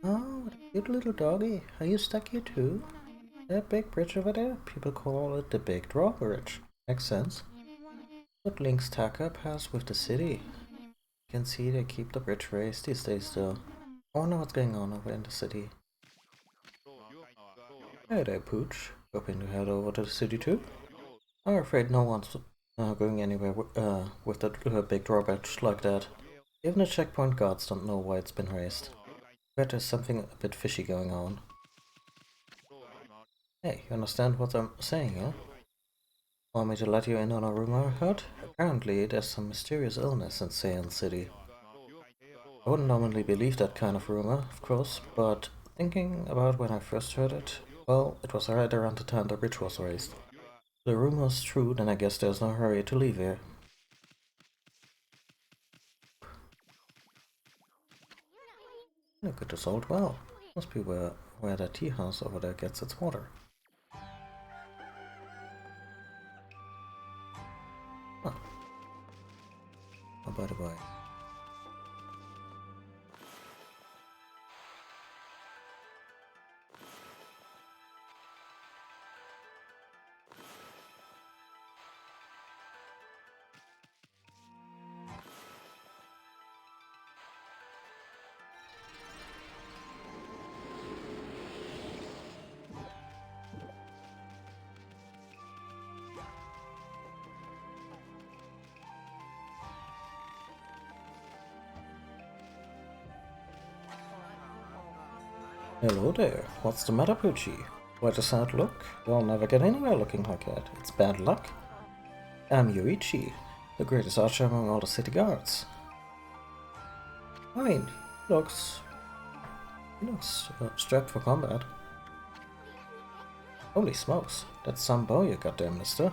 Oh, cute little doggy. Are you stuck here too? That big bridge over there? People call it the Big Drawbridge. Makes sense. What links Taka pass with the city? You can see they keep the bridge raised these days though. I wonder what's going on over in the city. Hey there, Pooch. Hoping to head over to the city too? I'm afraid no one's going anywhere with the big drawbridge like that. Even the checkpoint guards don't know why it's been raised. Bet there's something a bit fishy going on. Hey, you understand what I'm saying, huh? Want me to let you in on a rumor I heard? Apparently, there's some mysterious illness in Saiyan City. I wouldn't normally believe that kind of rumor, of course, but thinking about when I first heard it, well, it was right around the time the bridge was raised. If the rumor's true, then I guess there's no hurry to leave here. Look at this old well. Must be where that tea house over there gets its water. Huh. Oh, by the way. Hello there. What's the matter, Poochie? Why the sad look? You'll never get anywhere looking like that. It's bad luck. I'm Yoichi, the greatest archer among all the city guards. I mean, he looks strapped for combat. Holy smokes, that's some bow you got there, mister.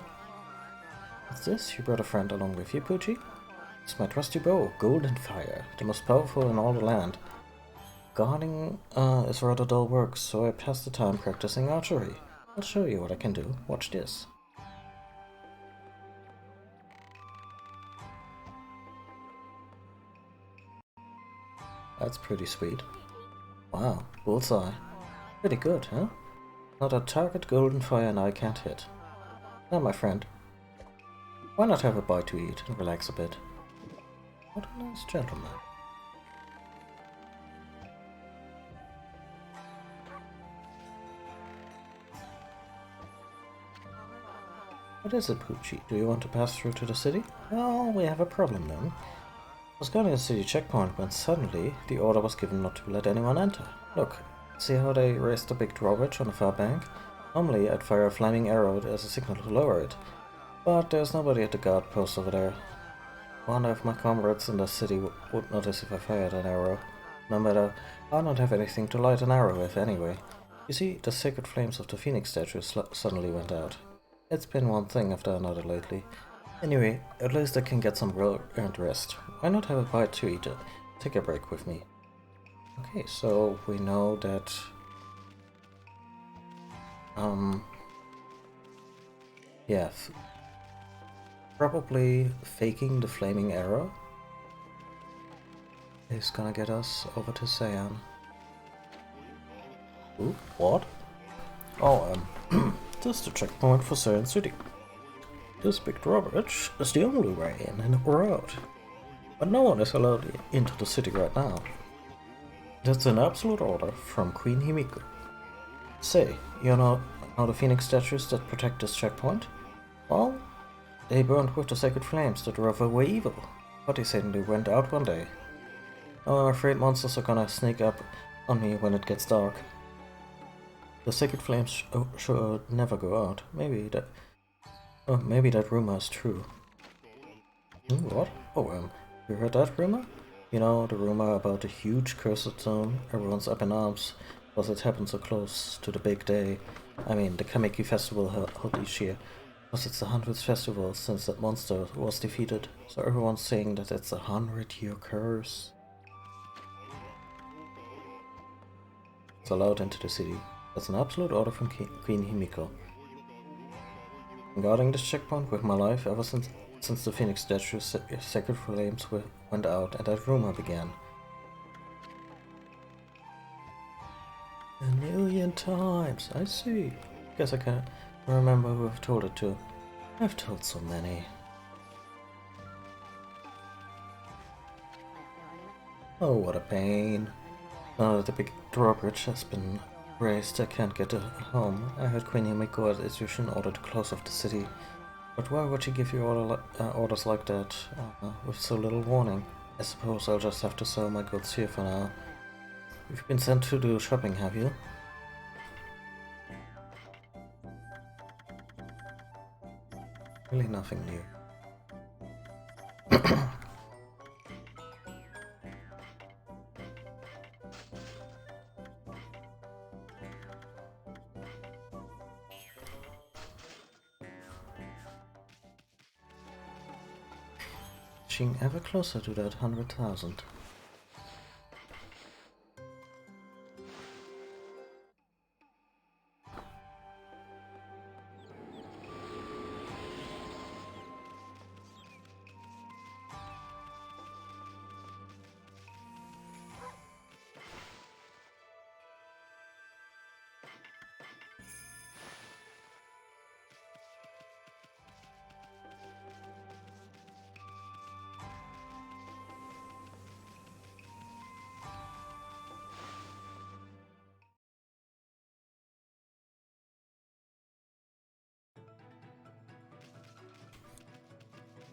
What's this? You brought a friend along with you, Poochie? It's my trusty bow, Golden Fire, the most powerful in all the land. Guarding is rather dull work, so I passed the time practicing archery. I'll show you what I can do. Watch this. That's pretty sweet. Wow, bullseye. Pretty good, huh? Not a target Golden Fire and I can't hit. Now, my friend, why not have a bite to eat and relax a bit? What a nice gentleman. What is it, Poochie? Do you want to pass through to the city? Well, we have a problem then. I was going to the city checkpoint when suddenly the order was given not to let anyone enter. Look, see how they raised the big drawbridge on the far bank? Normally I'd fire a flaming arrow as a signal to lower it, but there's nobody at the guard post over there. I wonder if my comrades in the city would notice if I fired an arrow. No matter, I don't have anything to light an arrow with anyway. You see, the sacred flames of the phoenix statue suddenly went out. It's been one thing after another lately. Anyway, at least I can get some well-earned rest. Why not have a bite to eat? Take a break with me. Okay, so we know that... yeah, probably faking the flaming arrow is gonna get us over to Saiyan. Ooh, what? Oh, this is the checkpoint for Saiyan City. This big drawbridge is the only way in and out, but no one is allowed into the city right now. That's an absolute order from Queen Himiko. Say, you know the phoenix statues that protect this checkpoint? Well, they burned with the sacred flames that drove away evil, but they suddenly went out one day. Oh, I'm afraid monsters are gonna sneak up on me when it gets dark. The sacred flames should never go out. Maybe that rumor is true. What? Oh, you heard that rumor? You know, the rumor about the huge cursed zone? Everyone's up in arms because it happened so close to the big day. I mean, the Kameki festival held each year. Because it's the 100th festival since that monster was defeated. So everyone's saying that it's a 100-year curse. It's allowed into the city. That's an absolute order from Queen Himiko. I'm guarding this checkpoint with my life ever since the Phoenix statue's sacred flames went out and that rumor began. 1,000,000 times, I see. Guess I can't remember who I've told it to. I've told so many. Oh, what a pain. Now that the big drawbridge has been raised, I can't get home. I heard Queen Himiko had issued an order to close off the city. But why would she give you orders like that with so little warning? I suppose I'll just have to sell my goods here for now. You've been sent to do shopping, have you? Really nothing new. Inching ever closer to that 100,000.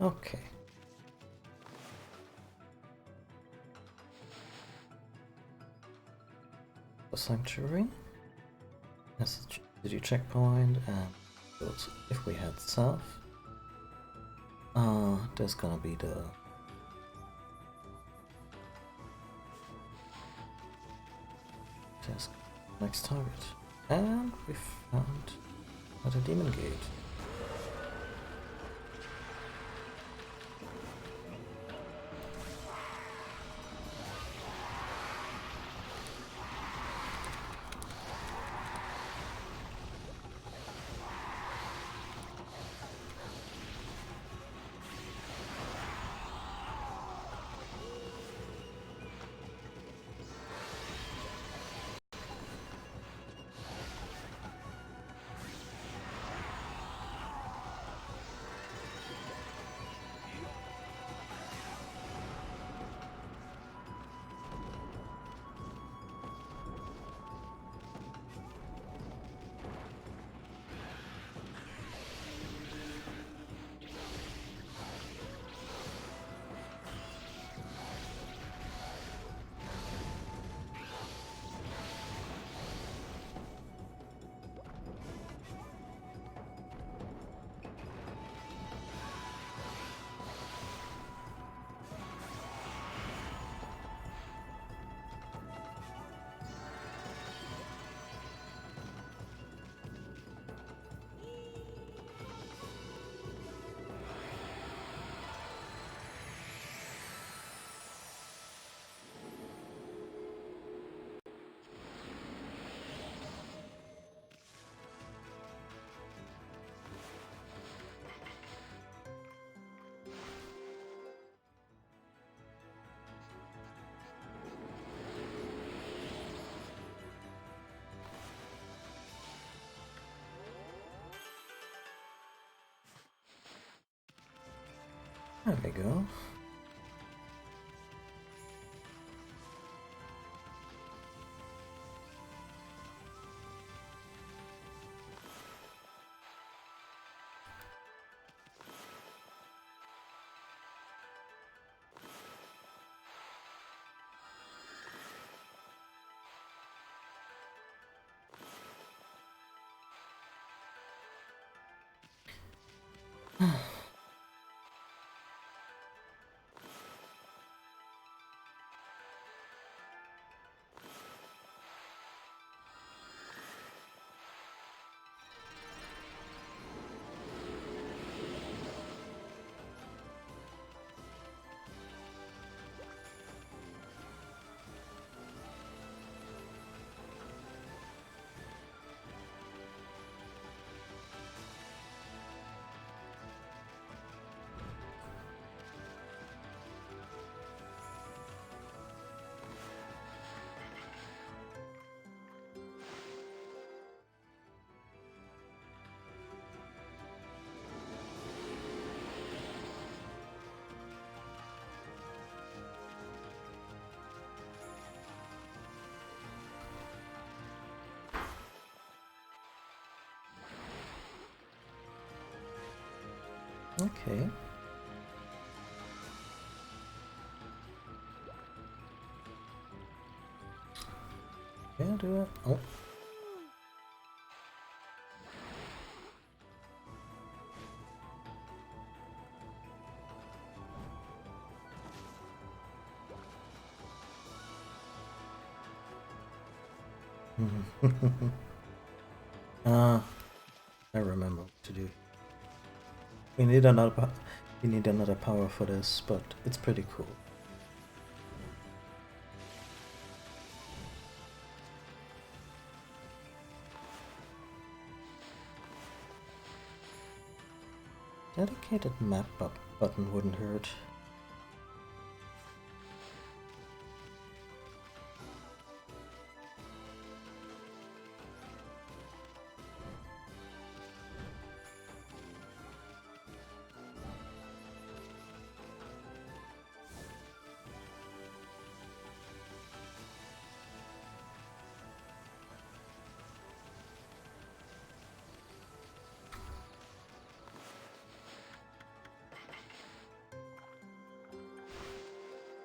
Okay. The sanctuary. That's the city checkpoint, and if we head south, there's gonna be the next target. And we found another demon gate. There we go. Okay. Yeah, do it. Oh. Ah, I remember what to do. We need another power for this, but it's pretty cool. Dedicated map button wouldn't hurt.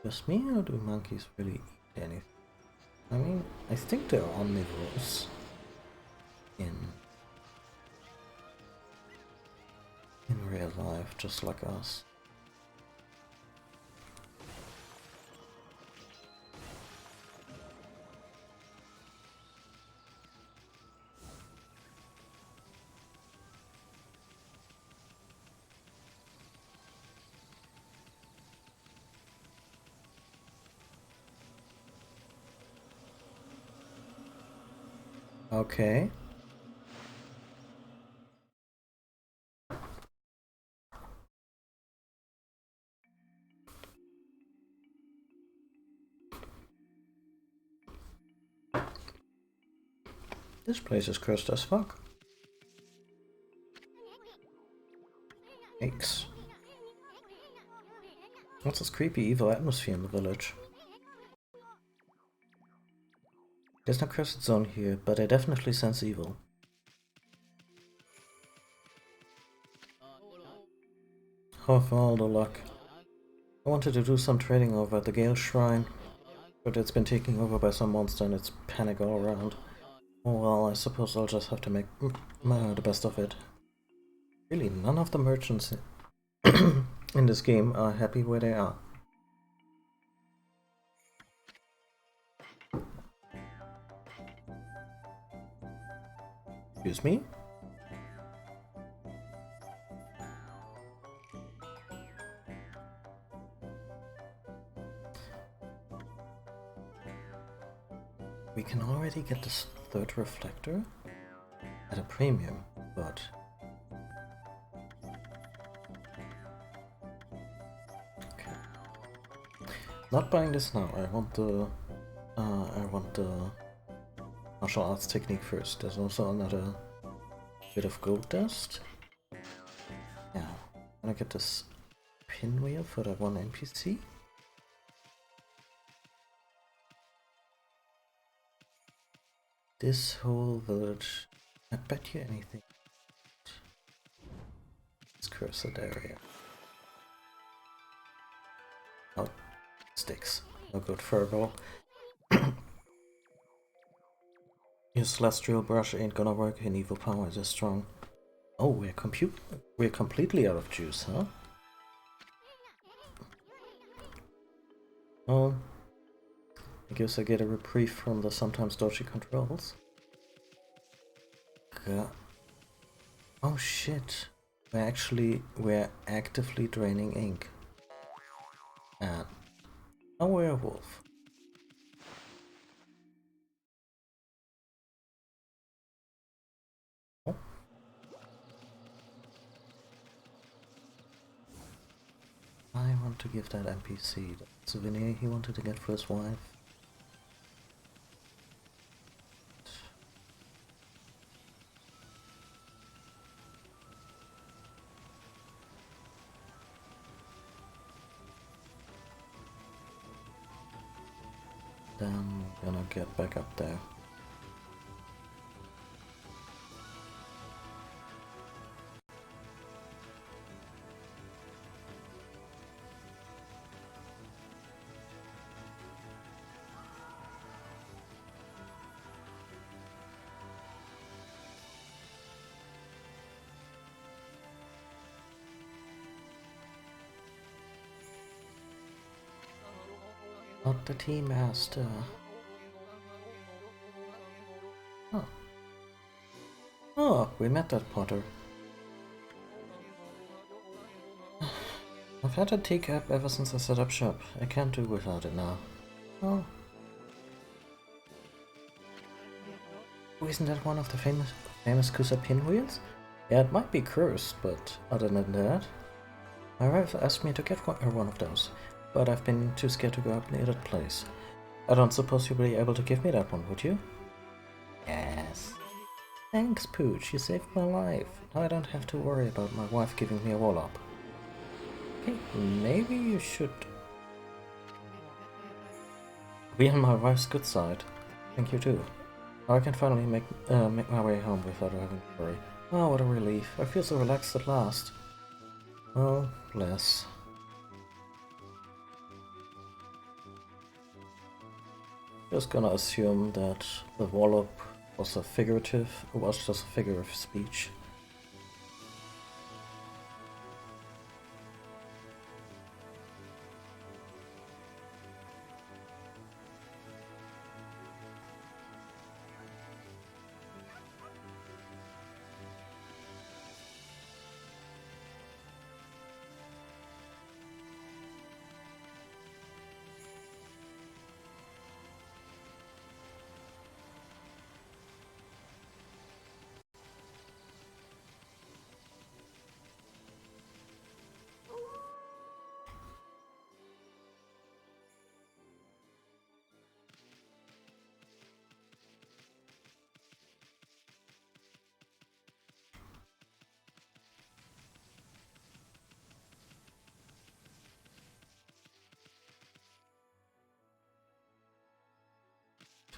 Just me, or do monkeys really eat anything? I mean, I think they're omnivores in real life, just like us. Okay. This place is cursed as fuck. Yikes. What's this creepy evil atmosphere in the village? There's no cursed zone here, but I definitely sense evil. Oh, for all the luck. I wanted to do some trading over at the Gale Shrine, but it's been taken over by some monster and it's panic all around. Oh well, I suppose I'll just have to make the best of it. Really, none of the merchants in this game are happy where they are. Excuse me? We can already get this third reflector at a premium, but... Okay. Not buying this now, I want the martial arts technique first. There's also another bit of gold dust. Yeah, can I get this pinwheel for that one NPC? This whole village, I bet you anything. This cursed area. Oh, sticks. No good furball. Your celestial brush ain't gonna work, and evil power is strong. Oh, we're completely out of juice, huh? Oh, I guess I get a reprieve from the sometimes dodgy controls. God. Oh shit. We're actively draining ink. And a werewolf. Oh. I want to give that NPC the souvenir he wanted to get for his wife. Then I'm gonna get back up there. Not the tea master. Oh. Oh, we met that potter. I've had a teacup ever since I set up shop. I can't do without it now. Oh. Isn't that one of the famous Kusa pinwheels? Yeah, it might be cursed, but other than that... My wife asked me to get her one of those, but I've been too scared to go up near that place. I don't suppose you'll be able to give me that one, would you? Yes. Thanks, Pooch, you saved my life. Now I don't have to worry about my wife giving me a wall-up. Okay, maybe you should be on my wife's good side. Thank you too. Now I can finally make my way home without having to worry. Oh, what a relief. I feel so relaxed at last. Oh, bless. Just gonna assume that the wallop was just a figure of speech.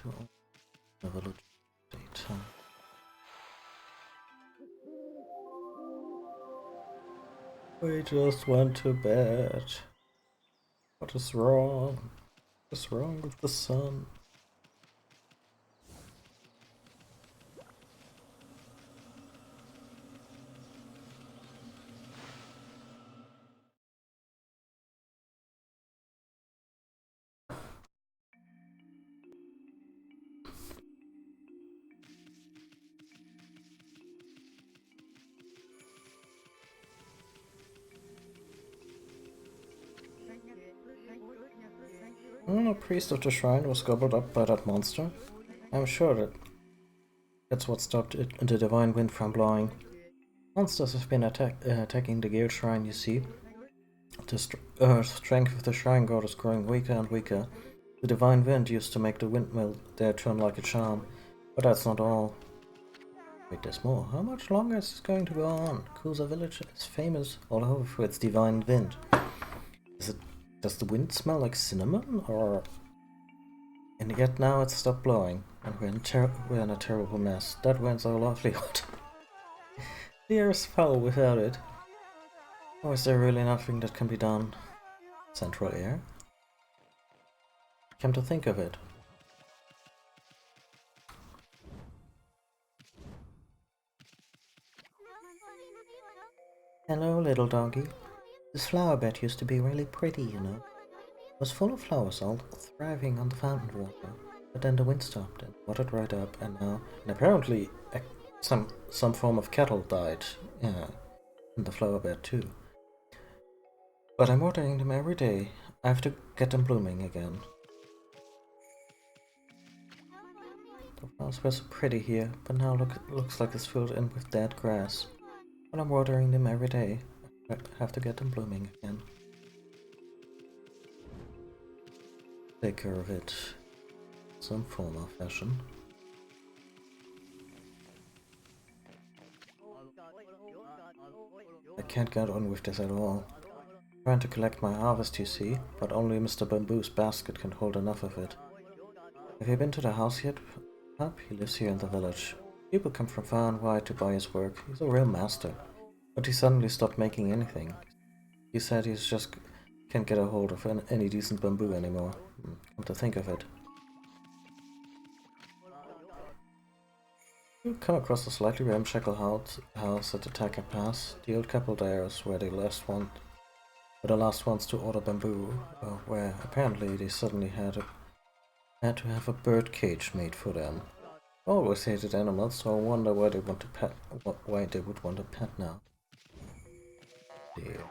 To the village data. We just went to bed. What is wrong? What's wrong with the sun? A priest of the shrine was gobbled up by that monster. I'm sure that's what stopped the divine wind from blowing. Monsters have been attacking the Gale Shrine, you see. The strength of the shrine god is growing weaker and weaker. The divine wind used to make the windmill there turn like a charm, but that's not all. Wait, there's more. How much longer is this going to go on? Kusa village is famous all over for its divine wind. Does the wind smell like cinnamon, or... And yet now it's stopped blowing, and we're in a terrible mess. That wind's our livelihood. The air is foul without it. Or is there really nothing that can be done? Central air? Come to think of it. Hello, little doggy. This flower bed used to be really pretty, you know. It was full of flowers all thriving on the fountain water. But then the wind stopped and water dried up, and apparently some form of cattle died in the flower bed too. But I'm watering them every day. I have to get them blooming again. The flowers were so pretty here, but now looks like it's filled in with dead grass. But I'm watering them every day. I have to get them blooming again. Take care of it. Some form of fashion. I can't get on with this at all. I'm trying to collect my harvest, you see, but only Mr. Bamboo's basket can hold enough of it. Have you been to the house yet, pup? He lives here in the village. People come from far and wide to buy his work. He's a real master. But he suddenly stopped making anything. He said he just can't get a hold of any decent bamboo anymore. Come to think of it. You come across a slightly ramshackle house at the Taka Pass. The old couple there is where they were the last ones to order bamboo, where apparently they suddenly had to have a bird cage made for them. I always hated animals, so I wonder why they want to pet. Why they would want a pet now. Dear.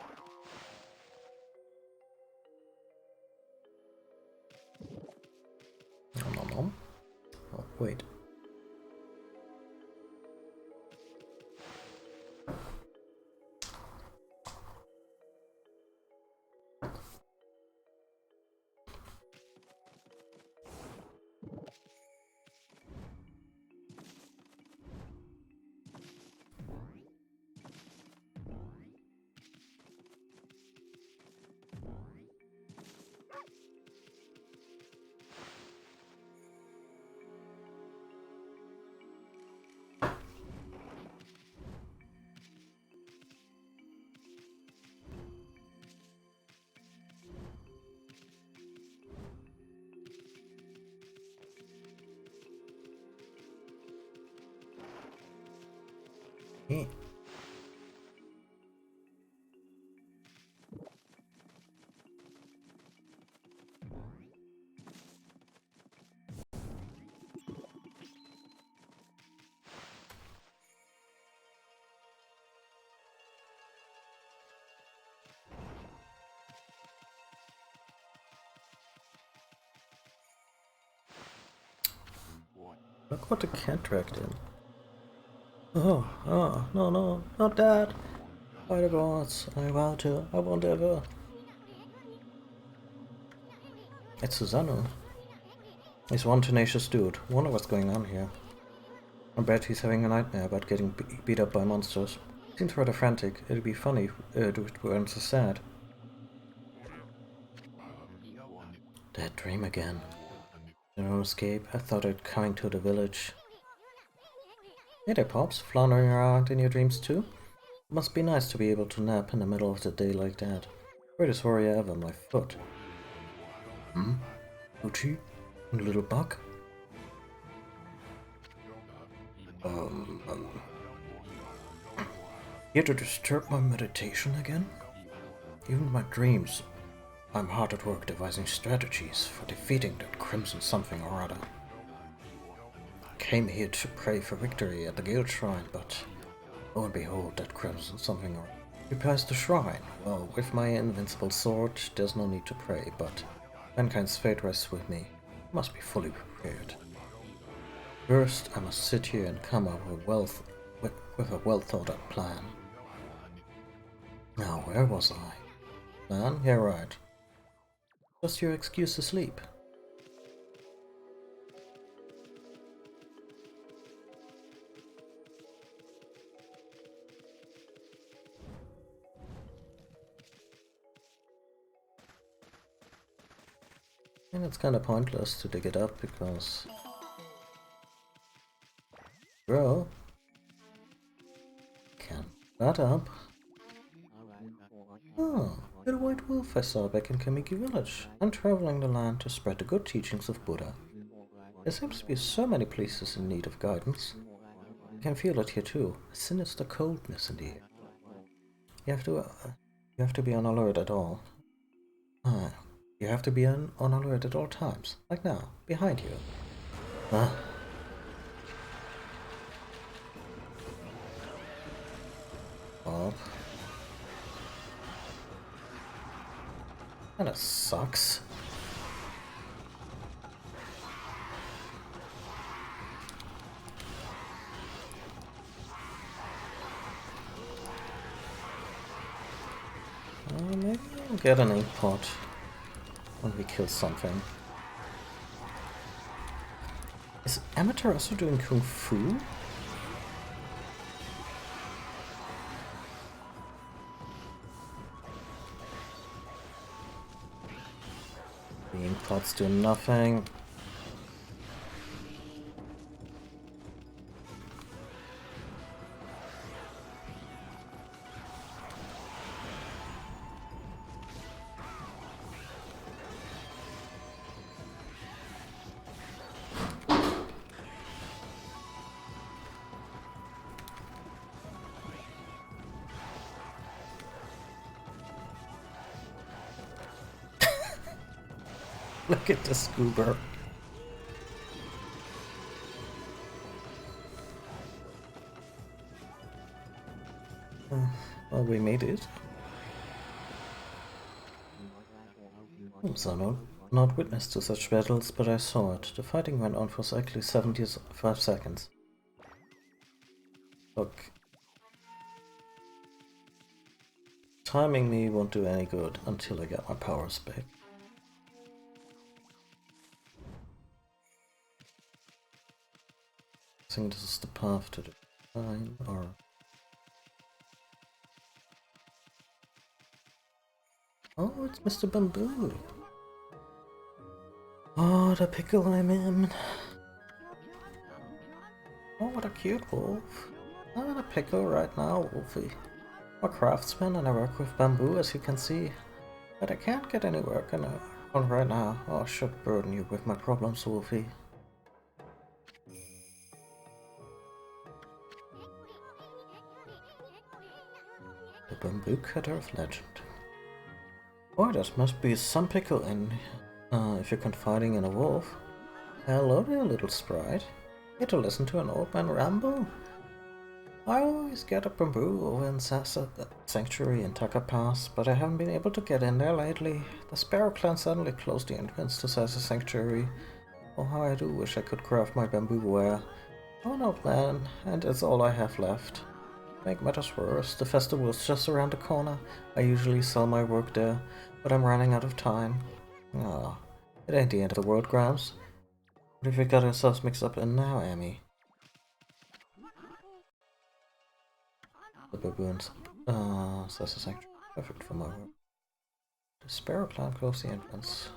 Nom nom nom. Oh wait. Hey. Look what the cat dragged in. No, not that. By the gods, I won't ever. It's Susanoo. He's one tenacious dude. Wonder what's going on here. I bet he's having a nightmare about getting beat up by monsters. Seems rather frantic. It'd be funny if it weren't so sad. That dream again. No escape. I thought I'd coming to the village. Hey there, Pops. Floundering around in your dreams too? Must be nice to be able to nap in the middle of the day like that. Greatest worry ever, my foot. Uchi? Little bug? Here to disturb my meditation again? Even my dreams, I'm hard at work devising strategies for defeating that crimson something or other. I came here to pray for victory at the guild shrine, but lo and behold, that crimson something or other occupies the shrine. Well, with my invincible sword, there's no need to pray, but mankind's fate rests with me. I must be fully prepared. First, I must sit here and come up with a well-thought-out plan. Now, where was I? Man, yeah, right. Just your excuse to sleep. And it's kind of pointless to dig it up because... Bro, can't that up. Oh, you're the white wolf I saw back in Kamiki village. I'm traveling the land to spread the good teachings of Buddha. There seems to be so many places in need of guidance. I can feel it here too, a sinister coldness in the air. you have to be on alert at all. Ah, you have to be on alert at all times, like now, behind you. Ah. Well, kinda sucks. Maybe I'll get an ink pot when we kill something. Is Amateur also doing Kung Fu? The ink pots do nothing. Look at the scuba. Well, we made it. I'm not witness to such battles, but I saw it. The fighting went on for exactly 75 seconds. Look. Timing me won't do any good until I get my powers back. I think this is the path to the shrine, or... Oh, it's Mr. Bamboo! Oh, the pickle I'm in! Oh, what a cute wolf! I'm in a pickle right now, Wolfie. I'm a craftsman and I work with bamboo, as you can see. But I can't get any work on right now. Oh, I should burden you with my problems, Wolfie. The bamboo cutter of legend. Boy, there must be some pickle in if you're confiding in a wolf. Hello there, little sprite. Here to listen to an old man ramble? I always get a bamboo over in Sasa Sanctuary in Taka Pass, but I haven't been able to get in there lately. The Sparrow clan suddenly closed the entrance to Sasa Sanctuary. Oh, how I do wish I could craft my bamboo ware. I'm an old man, and it's all I have left. To make matters worse, the festival is just around the corner. I usually sell my work there, but I'm running out of time. Ah, it ain't the end of the world, Grams. What have we got ourselves mixed up in now, Amy? The baboons. Sasa Sanctuary. Perfect for my work. The Sparrow clan closed the entrance.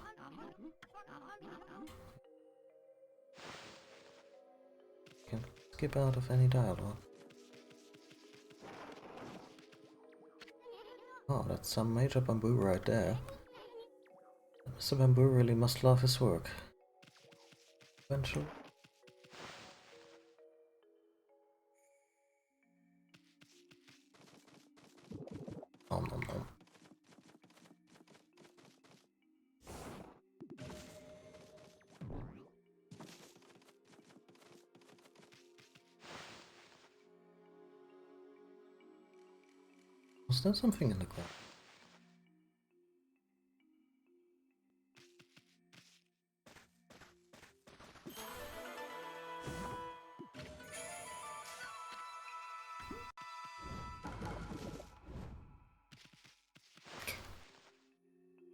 Can skip out of any dialogue. Oh, that's some major bamboo right there. Mr. Bamboo really must love his work. Eventually. Nom nom nom. Was there something in the ground?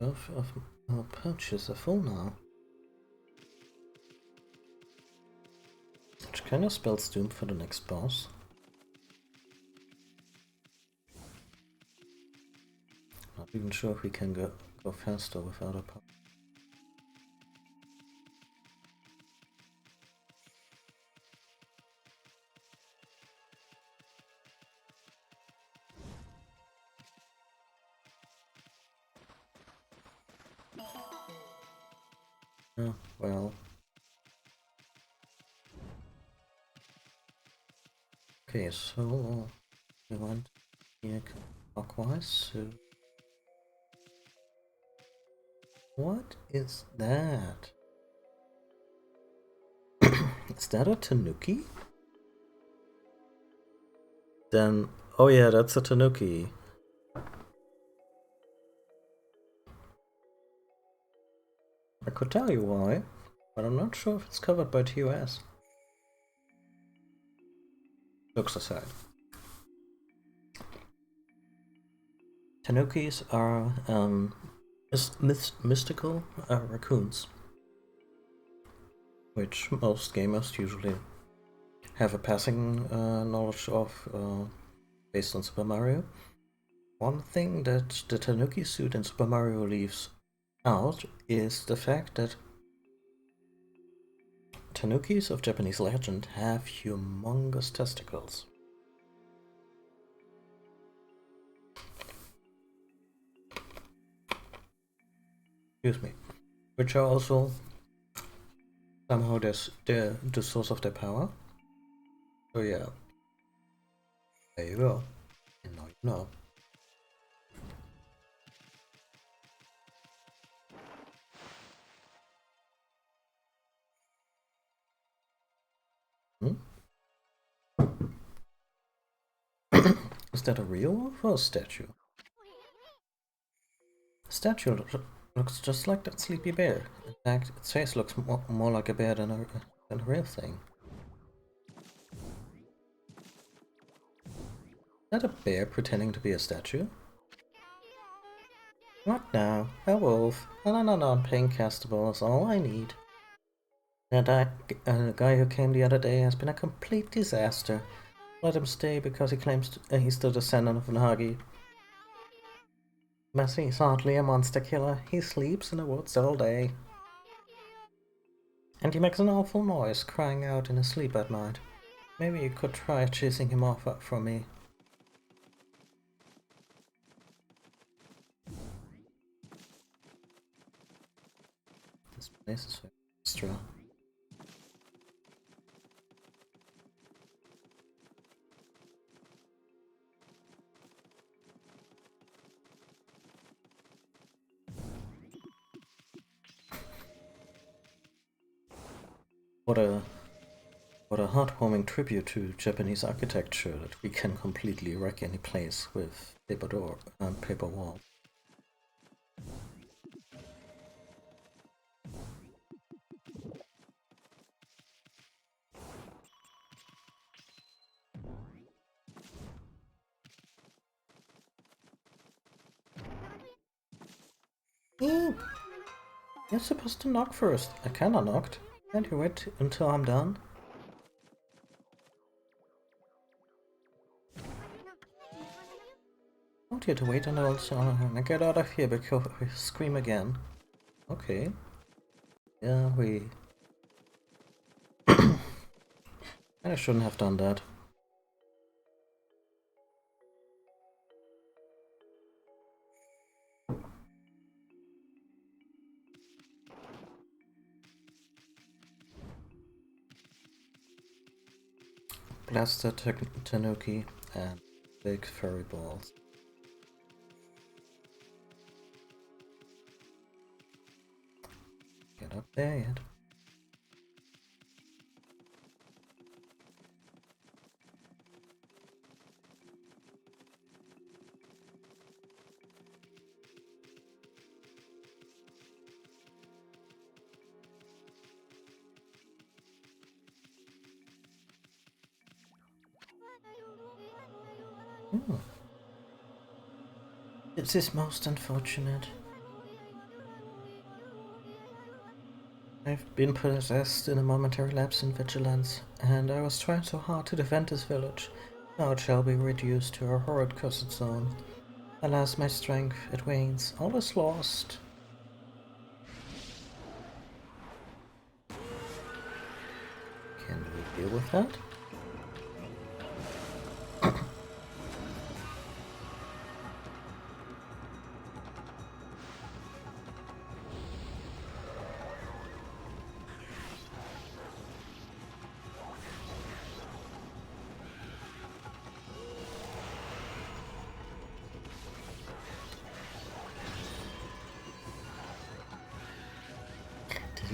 Both of our pouches are full now. Which kind of spells doom for the next boss. Not even sure if we can go faster without a pouch. Oh, well. Okay, so we went here. clockwise, so... What is that? Is that a tanuki? Then... Oh yeah, that's a tanuki. I could tell you why, but I'm not sure if it's covered by TOS. Looks aside. Tanukis are mystical raccoons, which most gamers usually have a passing knowledge of based on Super Mario. One thing that the Tanuki suit in Super Mario leaves out is the fact that Tanukis of Japanese legend have humongous testicles. Excuse me. Which are also somehow the source of their power. So yeah. There you go. And now you know. Is that a real wolf or a statue? The statue looks just like that sleepy bear. In fact, its face looks more like a bear than a real thing. Is that a bear pretending to be a statue? What now? A wolf and an non-paying castable is all I need. That guy who came the other day has been a complete disaster. Let him stay because he claims he's the descendant of Nagi. He's hardly a monster killer. He sleeps in the woods all day. And he makes an awful noise, crying out in his sleep at night. Maybe you could try chasing him off from me. This place is very extra. What a heartwarming tribute to Japanese architecture that we can completely wreck any place with paper door and paper wall. You're supposed to knock first. I kinda knocked. Can't you wait until I'm done? I want you to wait until I get out of here before I scream again. Okay. Yeah, I shouldn't have done that. Blaster Tanuki and big furry balls. Get up there yet? Oh. This is most unfortunate. I've been possessed in a momentary lapse in vigilance, and I was trying so hard to defend this village. Now it shall be reduced to a horrid cursed zone. Alas, my strength, it wanes. All is lost. Can we deal with that?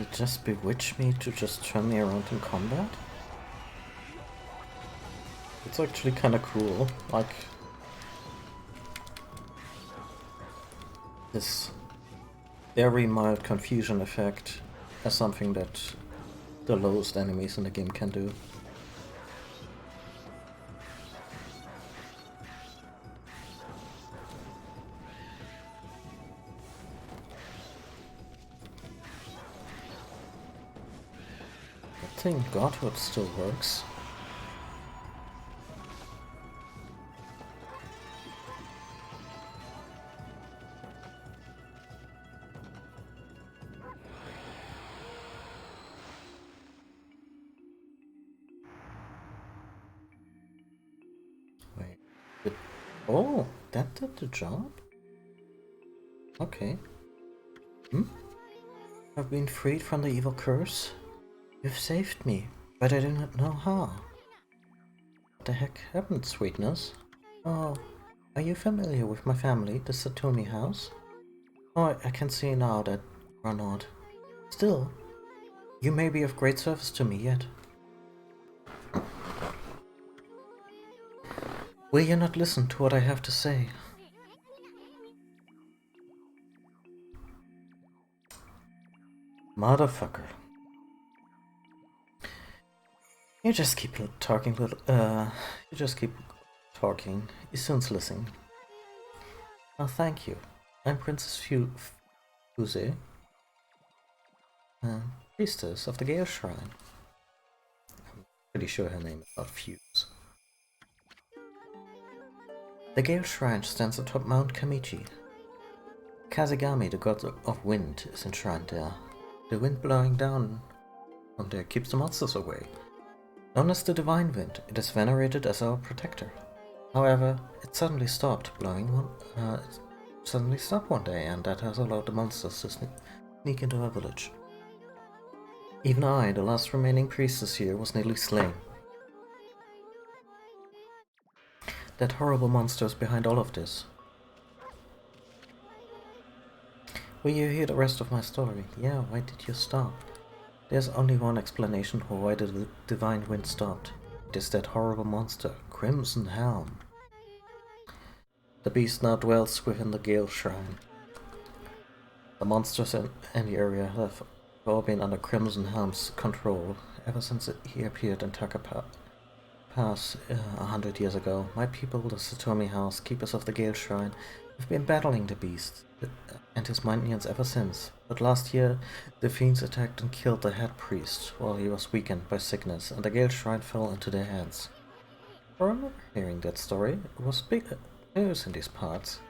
it just bewitch me to just turn me around in combat? It's actually kinda cool, like this very mild confusion effect as something that the lowest enemies in the game can do. I think Godhood still works. Wait. Oh, that did the job? Okay. I've been freed from the evil curse. You've saved me, but I do not know how. What the heck happened, sweetness? Oh, are you familiar with my family, the Satomi house? Oh, I can see now that you're not. Still, you may be of great service to me yet. Will you not listen to what I have to say? Motherfucker. You just keep talking, you just keep talking. You soon's listening. Oh, thank you. I'm Princess Fuse, priestess of the Gale Shrine. I'm pretty sure her name is not Fuse. The Gale Shrine stands atop Mount Kamichi. Kazegami, the god of wind, is enshrined there. The wind blowing down from there keeps the monsters away. Known as the Divine Wind, it is venerated as our protector. However, it suddenly stopped blowing one day, and that has allowed the monsters to sneak into our village. Even I, the last remaining priestess here, was nearly slain. That horrible monster is behind all of this. Will you hear the rest of my story? Yeah, why did you stop? There's only one explanation for why the Divine Wind stopped. It is that horrible monster, Crimson Helm. The beast now dwells within the Gale Shrine. The monsters in the area have all been under Crimson Helm's control ever since he appeared in Taka Pass 100 years ago. My people, the Satomi House, keepers of the Gale Shrine, have been battling the beast and his minions ever since. But last year, the fiends attacked and killed the head priest while he was weakened by sickness, and the Gale Shrine fell into their hands. I remember hearing that story. It was big news in these parts.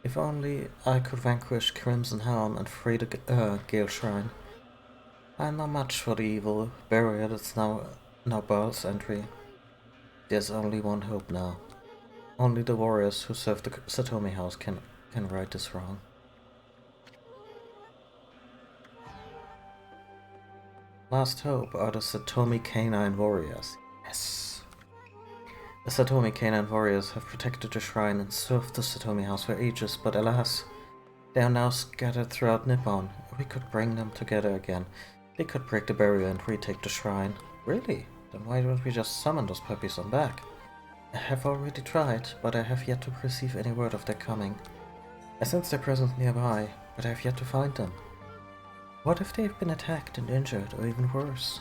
If only I could vanquish Crimson Helm and free the Gale Shrine. I'm not much for the evil barrier that's now bars entry. There's only one hope now. Only the warriors who serve the Satomi house can right this wrong. Last hope are the Satomi Canine Warriors. Yes! The Satomi Canine Warriors have protected the shrine and served the Satomi house for ages, but alas, they are now scattered throughout Nippon. We could bring them together again. They could break the barrier and retake the shrine. Really? Then why don't we just summon those puppies on back? I have already tried, but I have yet to receive any word of their coming. I sense their presence nearby, but I have yet to find them. What if they've been attacked and injured, or even worse?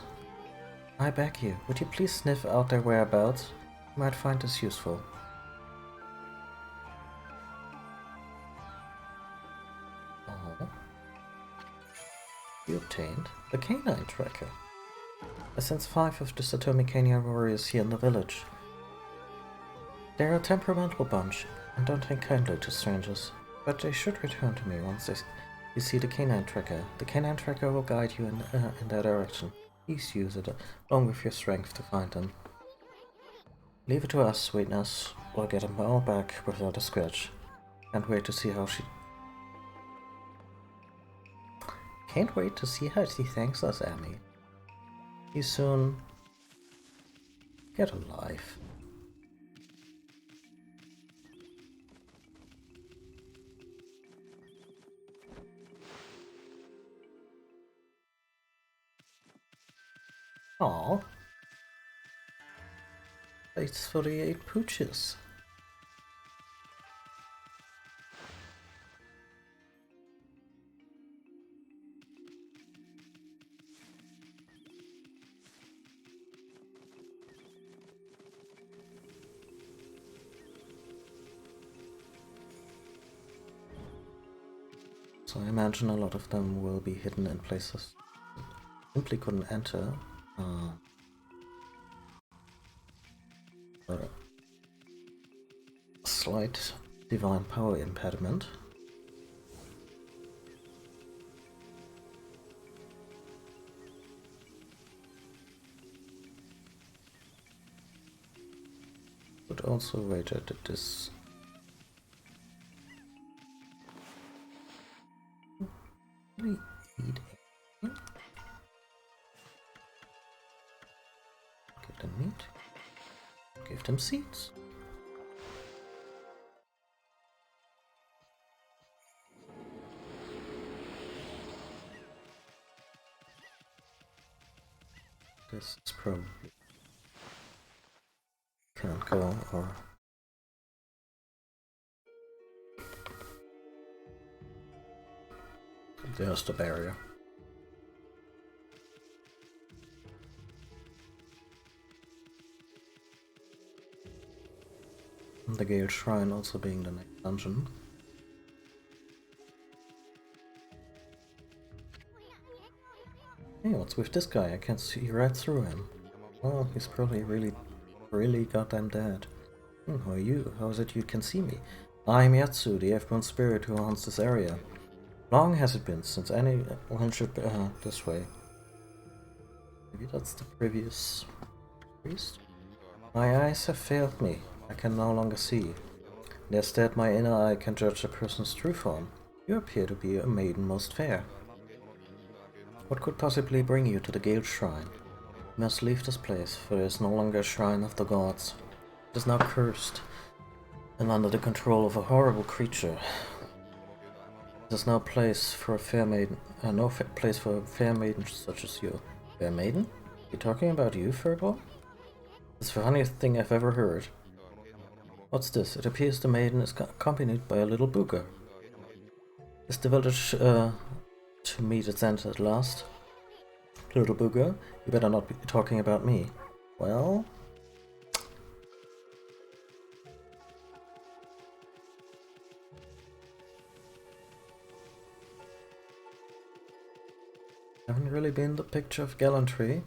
I beg you, would you please sniff out their whereabouts? You might find this useful. You obtained the Canine Tracker. I sense 5 of the Satomi Canine warriors here in the village. They're a temperamental bunch and don't take kindly to strangers, but they should return to me once you see the Canine Tracker. The Canine Tracker will guide you in that direction. Please use it along with your strength to find them. Leave it to us, sweetness. We'll get them all back without a scratch. Can't wait to see how she thanks us, Amy. You soon get a life. Aw. Thanks for the 8 pooches. So I imagine a lot of them will be hidden in places simply couldn't enter. A slight divine power impediment. But also wager that this really eat anything. Give them meat. Give them seeds. This is probably can't go, or there's the barrier. And the Gale Shrine also being the next dungeon. Hey, what's with this guy? I can't see right through him. Oh, he's probably really goddamn dead. Who are you? How is it you can see me? I'm Yatsu, the F-born spirit who haunts this area. Long has it been since anyone should this way. Maybe that's the previous priest? My eyes have failed me. I can no longer see. Instead, my inner eye can judge a person's true form. You appear to be a maiden most fair. What could possibly bring you to the Gale Shrine? You must leave this place, for there is no longer a shrine of the gods. It is now cursed, and under the control of a horrible creature. There's no place for a fair maiden, place for a fair maiden such as you. Fair maiden? You talking about you, Furball? It's the funniest thing I've ever heard. What's this? It appears the maiden is accompanied by a little booger. Is the village to meet its end at last? Little booger, you better not be talking about me. Well... haven't really been the picture of gallantry.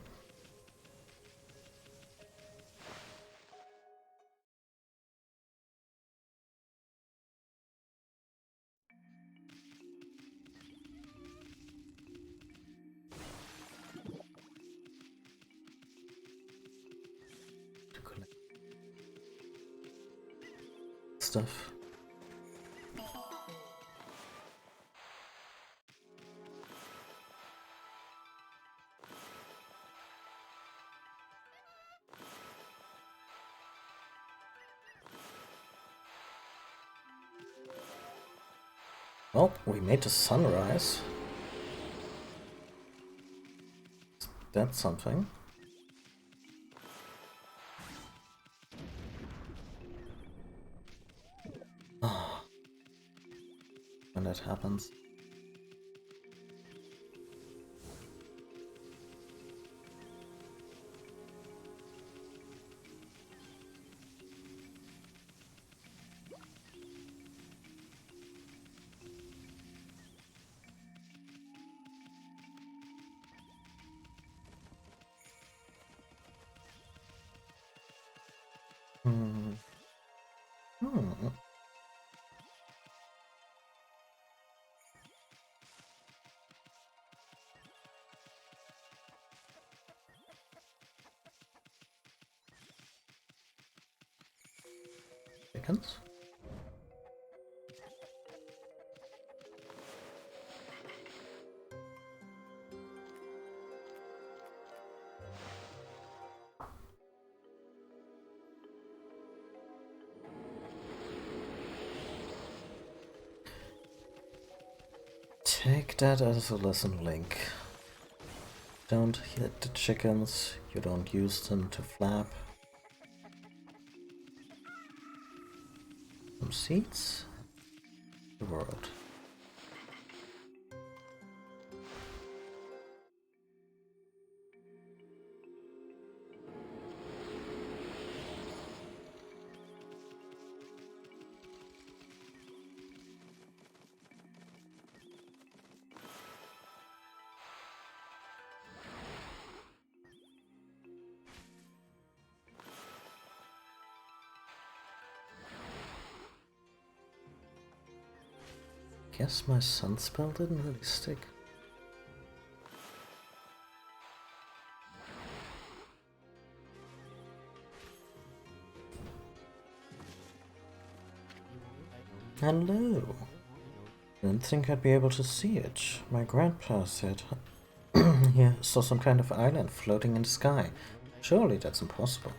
Stuff. Well, we made the sunrise. That's something. When that happens. Seconds. Take that as a lesson, Link. don't hit the chickens, you don't use them to flap. Some seeds? The world. Guess my sun spell didn't really stick. Hello! Didn't think I'd be able to see it. My grandpa said he saw some kind of island floating in the sky. Surely that's impossible.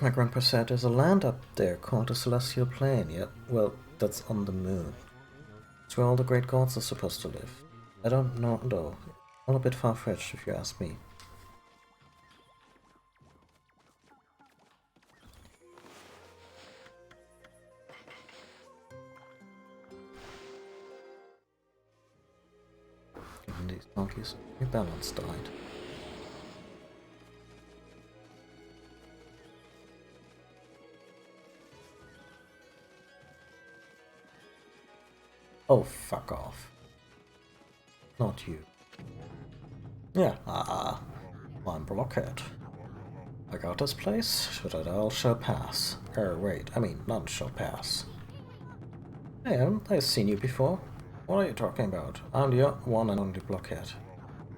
My grandpa said there's a land up there called the Celestial Plane. Yeah, well, that's on the moon. It's where all the great gods are supposed to live. I don't know, though. All a bit far-fetched, if you ask me. Given these donkeys, your balance died. Oh, fuck off. Not you. Yeah, I'm Blockhead. I got this place, so that all shall pass. Wait, I mean, none shall pass. Hey, I've seen you before. What are you talking about? I'm the one and only Blockhead.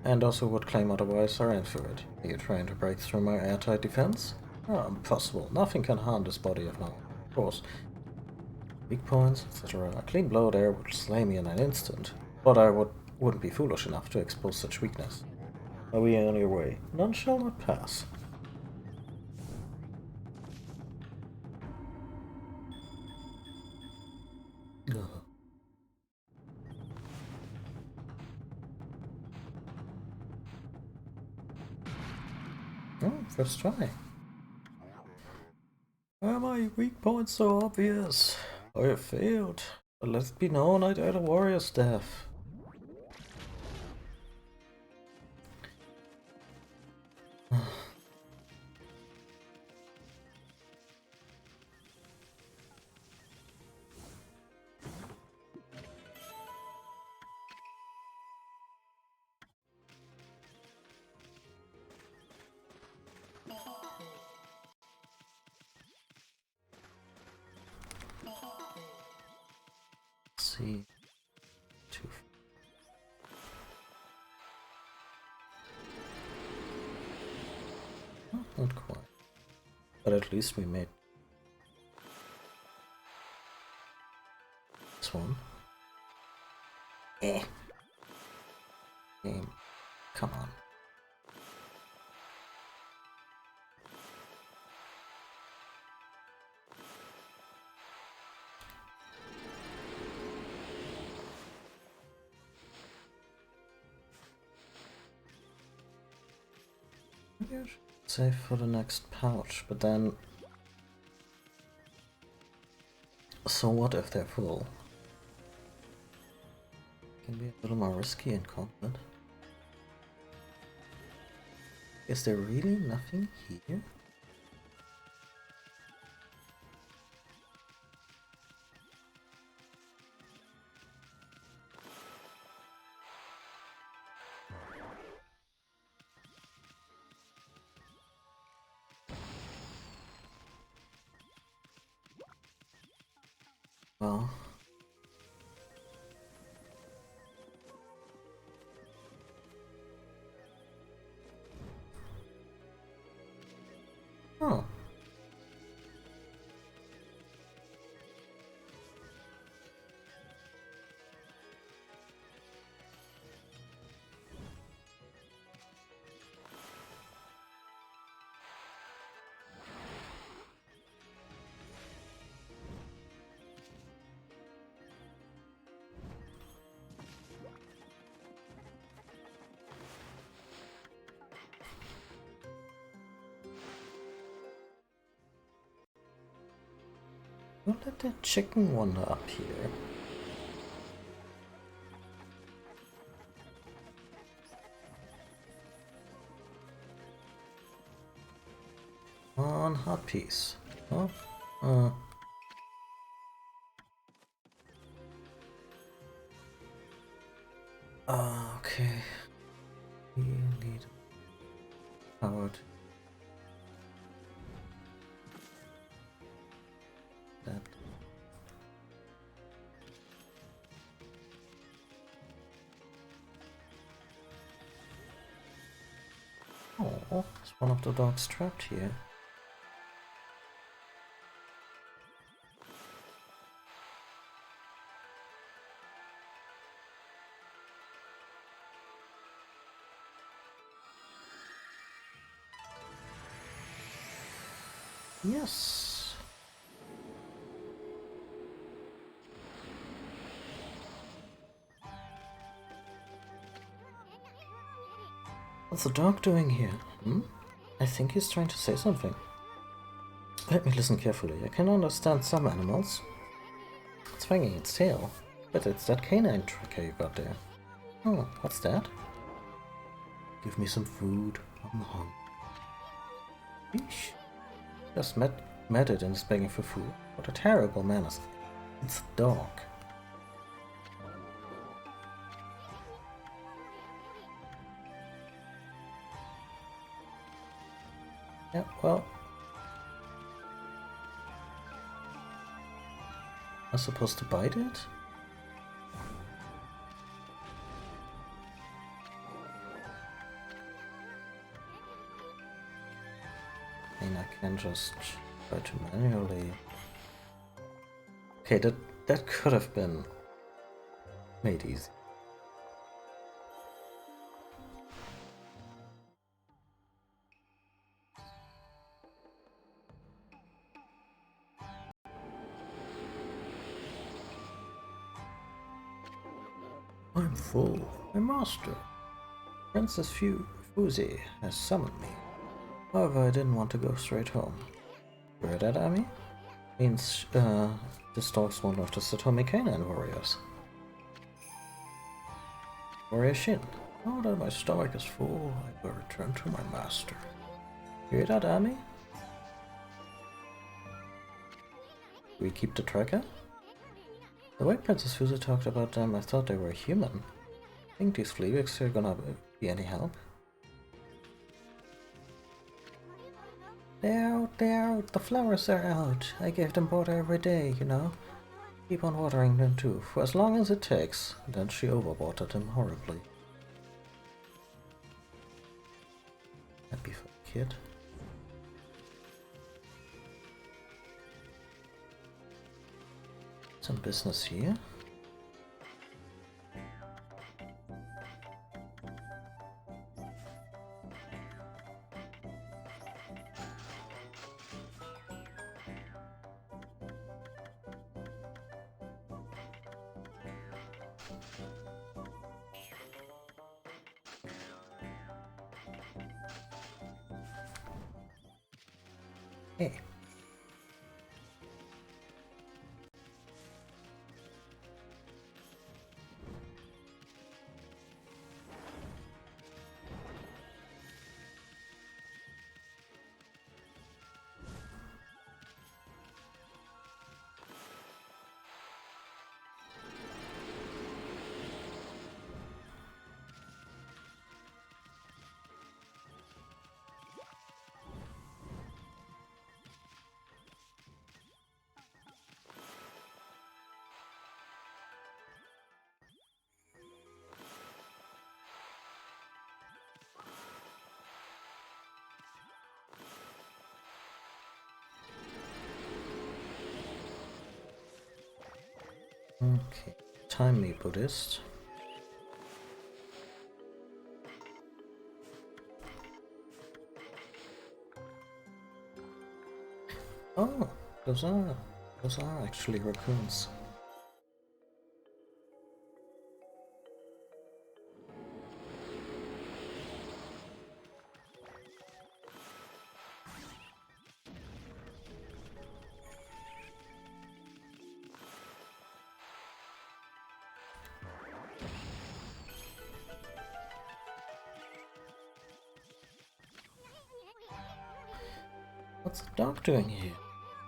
And those who would claim otherwise are in for it. Are you trying to break through my airtight defense? Oh, impossible. Nothing can harm this body of mine. Of course. Weak points, etc. A clean blow there would slay me in an instant. But I wouldn't be foolish enough to expose such weakness. Are we on your way? None shall not pass. Ugh. Oh, first try. Why are my weak points so obvious? I have failed. But let it be known I died a warrior's death. See. Two. Oh, not quite. But at least we made this one. Eh. Game. Come on. Maybe I should save for the next pouch, but then... So what if they're full? Can be a little more risky in combat. Is there really nothing here? Well... Oh. Don't let that chicken wander up here. On hot piece. Oh, okay. We need powered. That. Oh, is one of the dogs trapped here? Yes. What's the dog doing here? I think he's trying to say something. Let me listen carefully. I can understand some animals. It's wagging its tail. But it's that canine tracker you got there. Oh, what's that? Give me some food. I'm hungry. Yeesh. Just met it and is begging for food. What a terrible manners. It's a dog. Yeah, well. Am I supposed to bite it? I mean, I can just try to manually... Okay, that could have been made easy. I'm full. My master, Princess Fuzi, has summoned me. However, I didn't want to go straight home. You heard that, Ami? Means, this dog's one of the Satomi Canine warriors. Warrior Shin. Now that my stomach is full, I will return to my master. You hear that, Ami? Do we keep the tracker? The way Princess Fuzi talked about them, I thought they were human. Think these fleawigs are gonna be any help? They're out, they're out, the flowers are out. I give them water every day, you know. Keep on watering them too, for as long as it takes. Then she overwatered them horribly. Happy for the kid. Some business here. Hey. Okay, time me, Buddhist. Oh, those are actually raccoons. What's the dog doing here?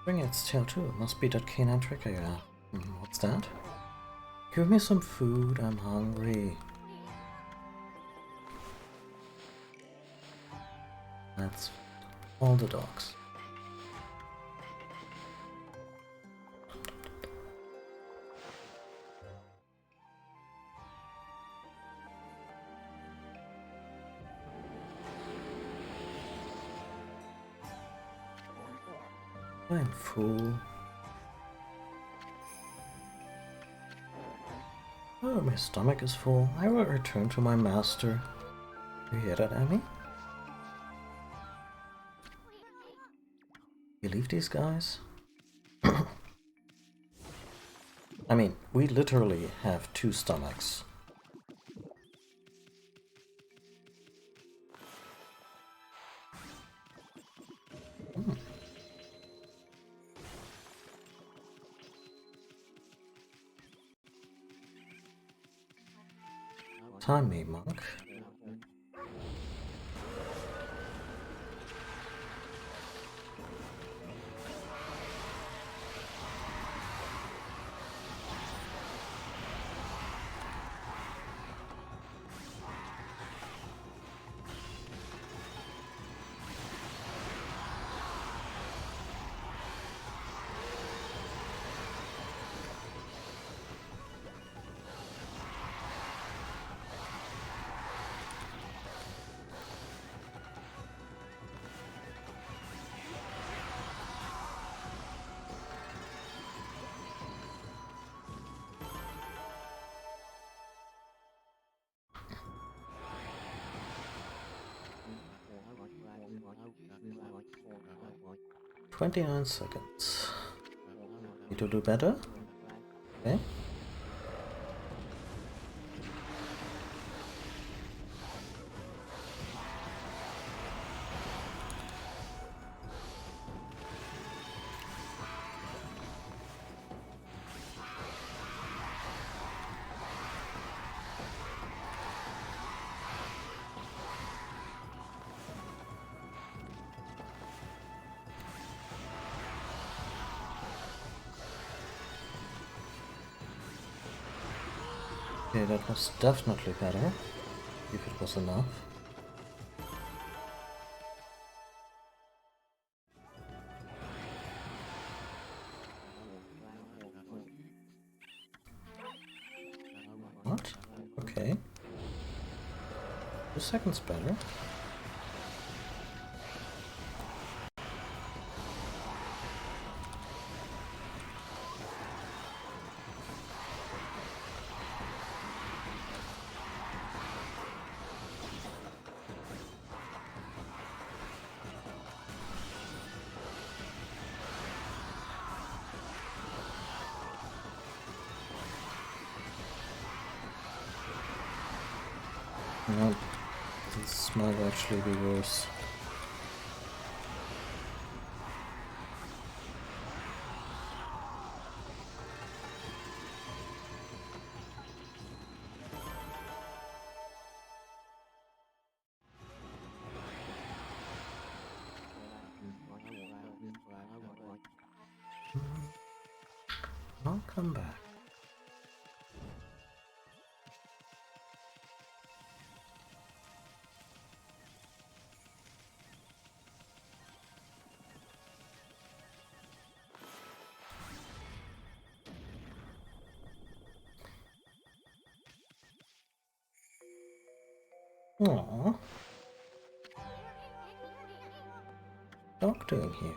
Bring its tail too. It must be that canine trick I got. What's that? Give me some food. I'm hungry. That's all the dogs. I'm full. Oh, my stomach is full. I will return to my master. You hear that, Emmy? You leave these guys? I mean, we literally have 2 stomachs. Time me, monk. "29 seconds. Need to do better? Okay. Okay, that was definitely better, if it was enough. What? Okay. 2 seconds better. No, this might actually be worse. I'll come back. Aww. Dog doing here?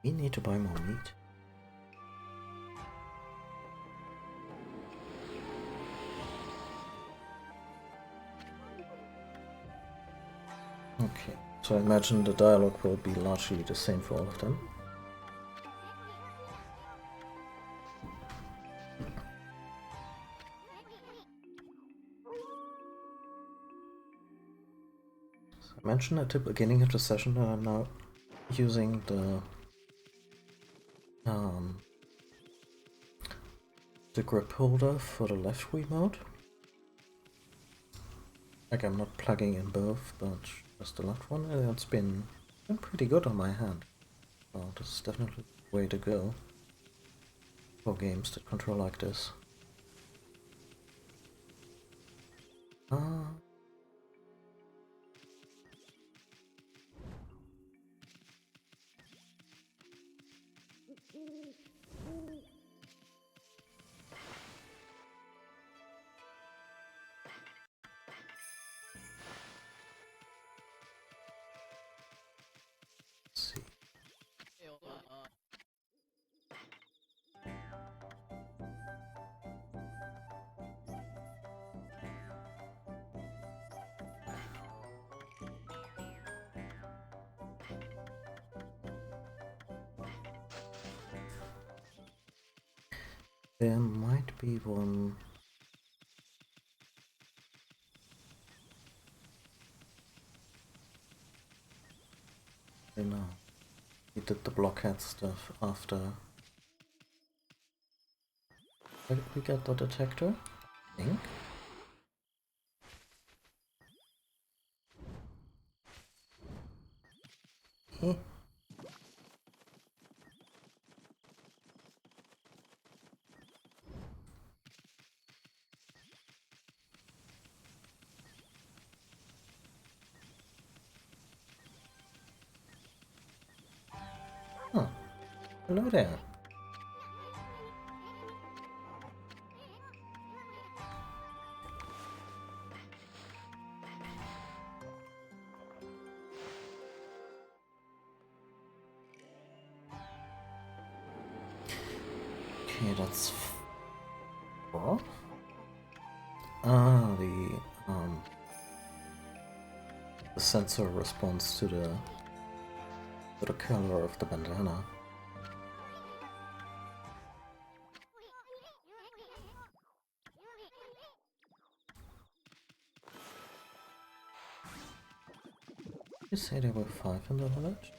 We need to buy more meat. Okay, so I imagine the dialogue will be largely the same for all of them. So I mentioned at the beginning of the session that I'm now using the um, the grip holder for the left Wiimote. Like I'm not plugging in both, but just the left one, and it's been pretty good on my hand. So this is definitely the way to go for games that control like this. Let's see. There might be one. I know. We did the blockhead stuff after. Where did we get the detector? I think. Eh. Huh. Hello there. Okay, that's 4. Ah, the sensor responds to the color of the bandana. You say there were 5 in the village?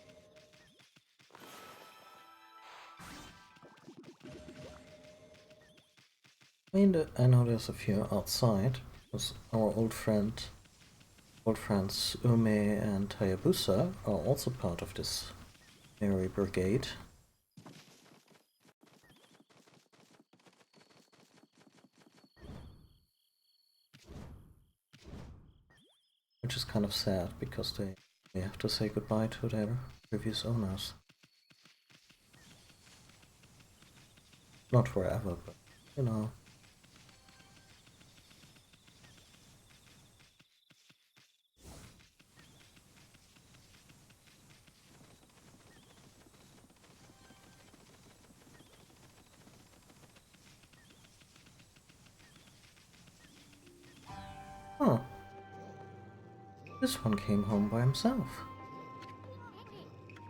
I mean, I know there's a few outside, because our old friends Ume and Hayabusa are also part of this merry brigade. Which is kind of sad, because they have to say goodbye to their previous owners. Not forever, but, you know. Huh. This one came home by himself.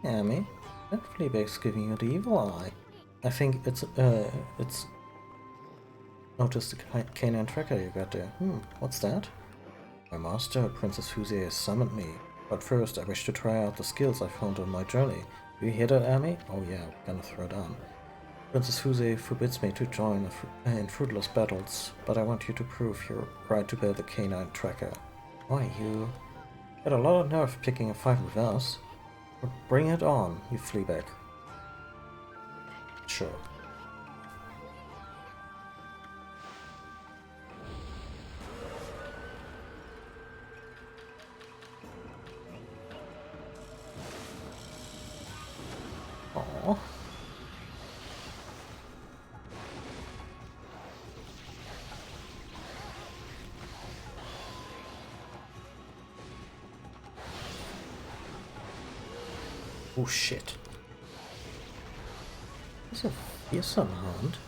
Amy, that Fleabag's giving you the evil eye. I think it's noticed the canine tracker you got there. What's that? My master, Princess Fusey, has summoned me. But first, I wish to try out the skills I found on my journey. Do you hear that, Amy? Oh yeah, we're gonna throw down. Princess Fusey forbids me to join in fruitless battles, but I want you to prove your right to bear the canine tracker. Why, you got a lot of nerve picking a fight with us. But bring it on, you Fleabag. Sure. Aww. Oh shit. He's a fearsome hound.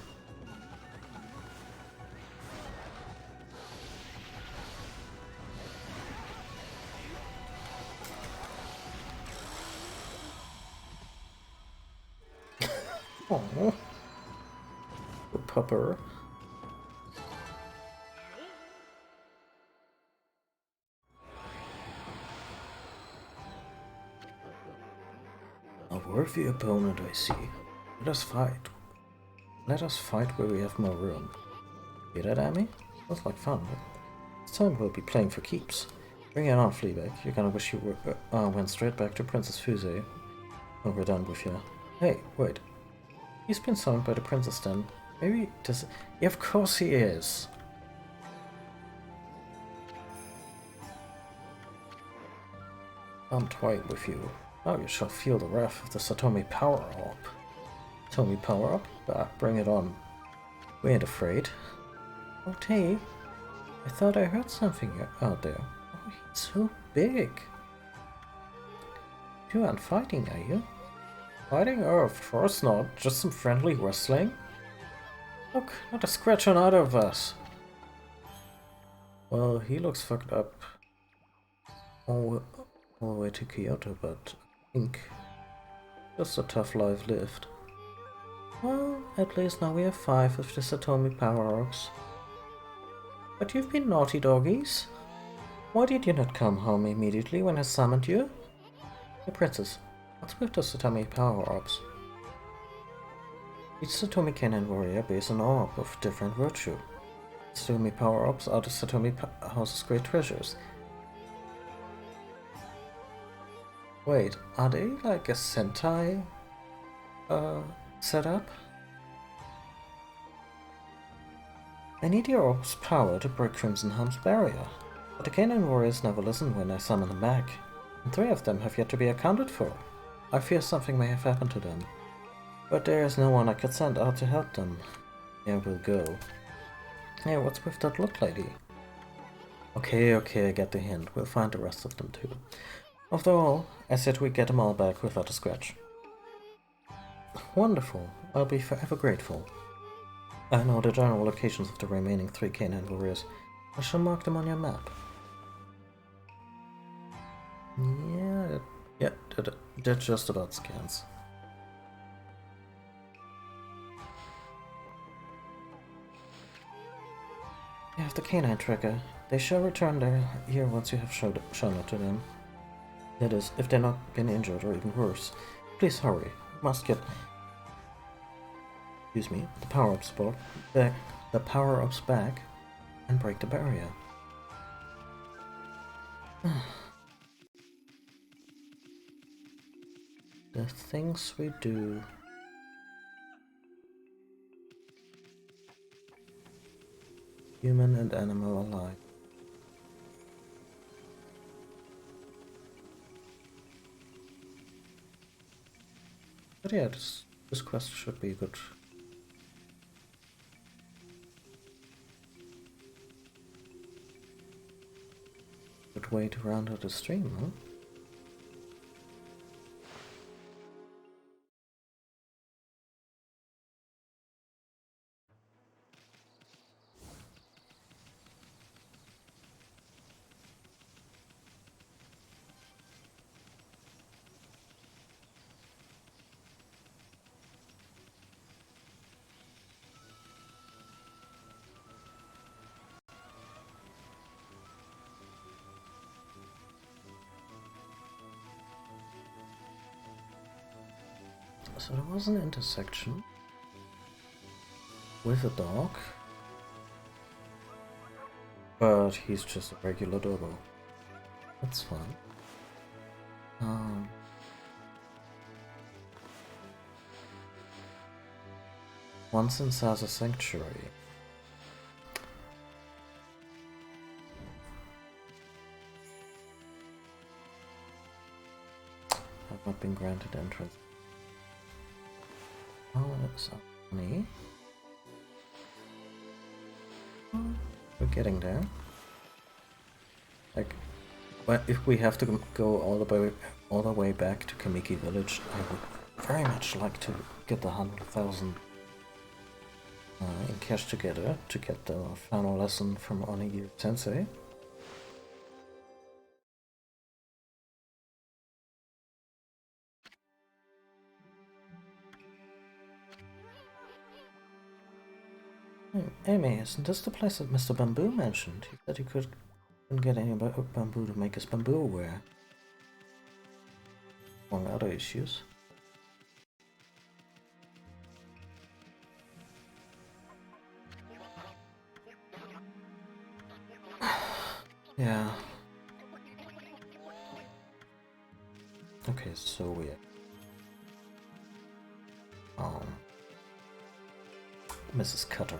Aww. The pupper. A worthy opponent, I see. Let us fight. Let us fight where we have more room. Hear that, Amy? Sounds like fun, but this time we'll be playing for keeps. Bring it on, Fleabag. You're gonna wish you went straight back to Princess Fusée when we're done with you. Hey, wait. He's been summoned by the princess then. Maybe does... Yeah, of course he is! I'm toying with you. Now you shall feel the wrath of the Satomi power orb. Satomi power up? Bah, bring it on. We ain't afraid. Oh, Tay, I thought I heard something out there. Oh, he's so big. You aren't fighting, are you? Fighting? Oh, of course not. Just some friendly wrestling. Look, not a scratch on either of us. Well, he looks fucked up all the way to Kyoto, but I think just a tough life lived. Well, at least now we have 5 of the Satomi power orbs. But you've been naughty doggies. Why did you not come home immediately when I summoned you? Hey, Princess, what's with the Satomi power orbs? Each Satomi Cannon warrior bears an orb of different virtue. Satomi power orbs are the Satomi House's great treasures. Wait, are they like a Sentai setup? I need your orb's power to break Crimson Helm's barrier, but the Cannon warriors never listen when I summon them back, and 3 of them have yet to be accounted for. I fear something may have happened to them, but there is no one I could send out to help them. Here we'll go. Hey, what's with that look lady? Okay, I get the hint. We'll find the rest of them too. After all, I said we'd get them all back without a scratch. Wonderful. I'll be forever grateful. I know the general locations of the remaining 3 Canine warriors. I shall mark them on your map. Yeah, that just about scans. You have the canine tracker. They shall return here once you have shown it to them. That is, if they've not been injured or even worse. Please hurry. We must get... Excuse me, the power-ups back and break the barrier. The things we do. Human and animal alike. But yeah, this quest should be good. Good way to round out the stream, huh? So there was an intersection with a dog, but he's just a regular doggo. That's fine. Once in Saza Sanctuary. I've not been granted entrance. Oh, that's me. We're getting there. Like, but if we have to go all the way back to Kamiki Village, I would very much like to get the 100,000 in cash together to get the final lesson from Onigiri Sensei. Amy, isn't this the place that Mr. Bamboo mentioned? He said he couldn't get any bamboo to make his bamboo wear. Among other issues. Yeah. Okay, so we um Mrs. Cutter.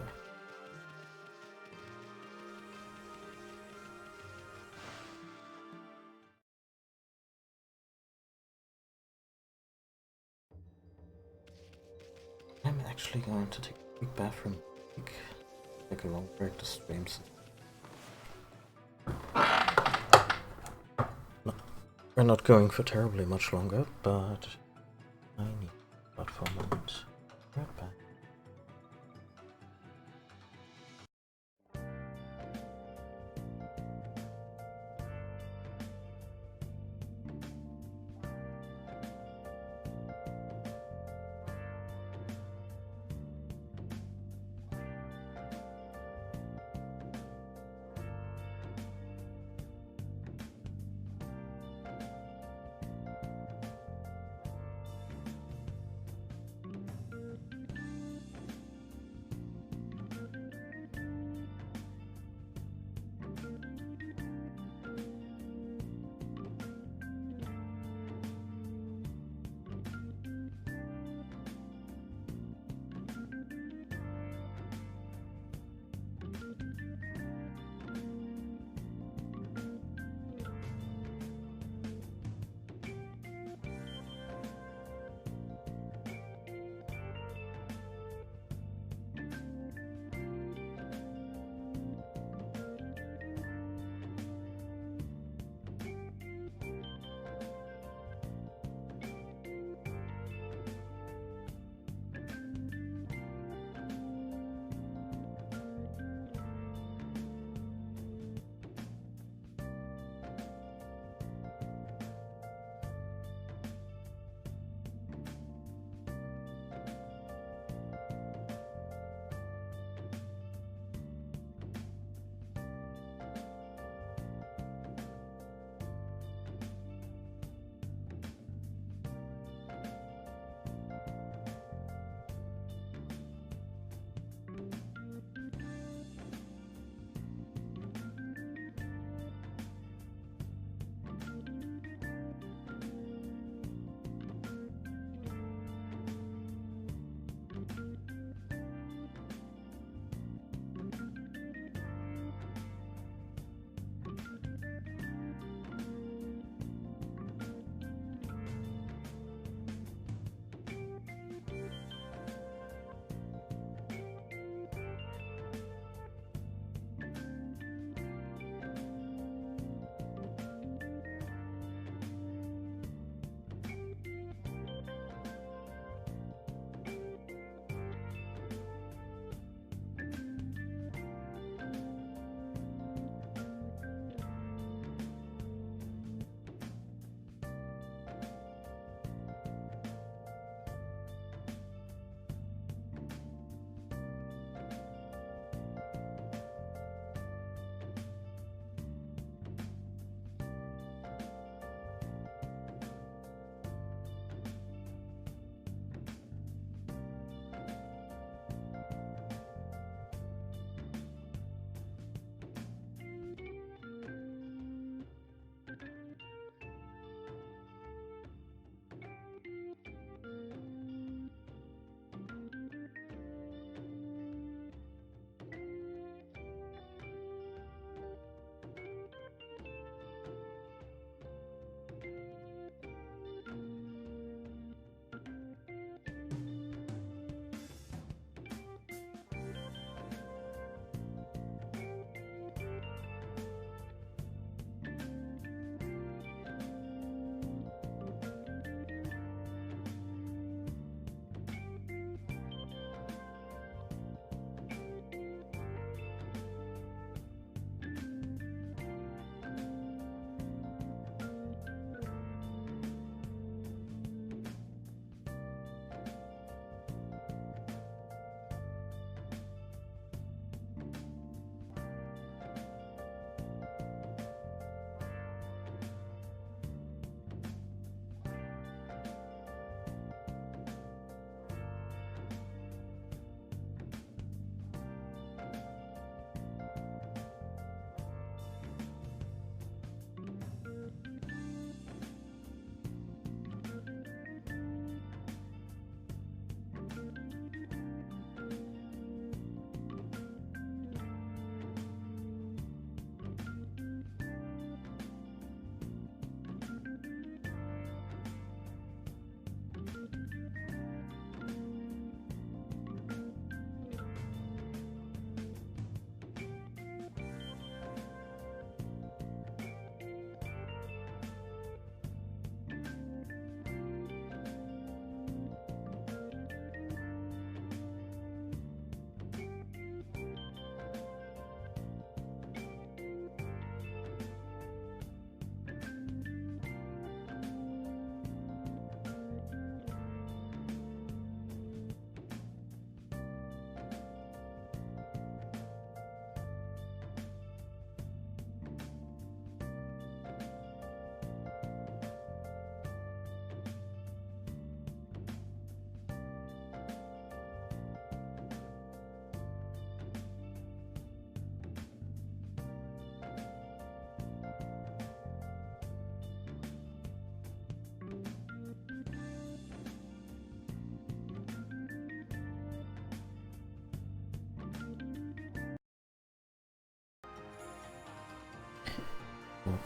I'm actually going to take a quick bathroom break. Take a long break to stream. No, we're not going for terribly much longer, but I need that for a moment. Right back.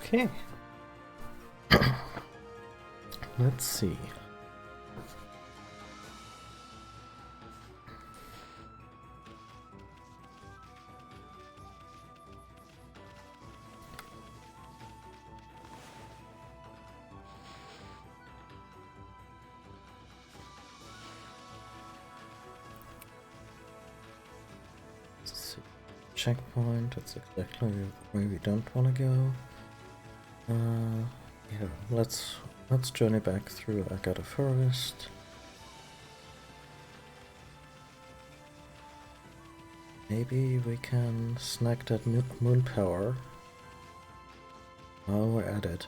Okay. Let's see. Checkpoint, that's exactly where we don't want to go. Yeah, let's journey back through Agata Forest. Maybe we can snag that moon power while we're at it.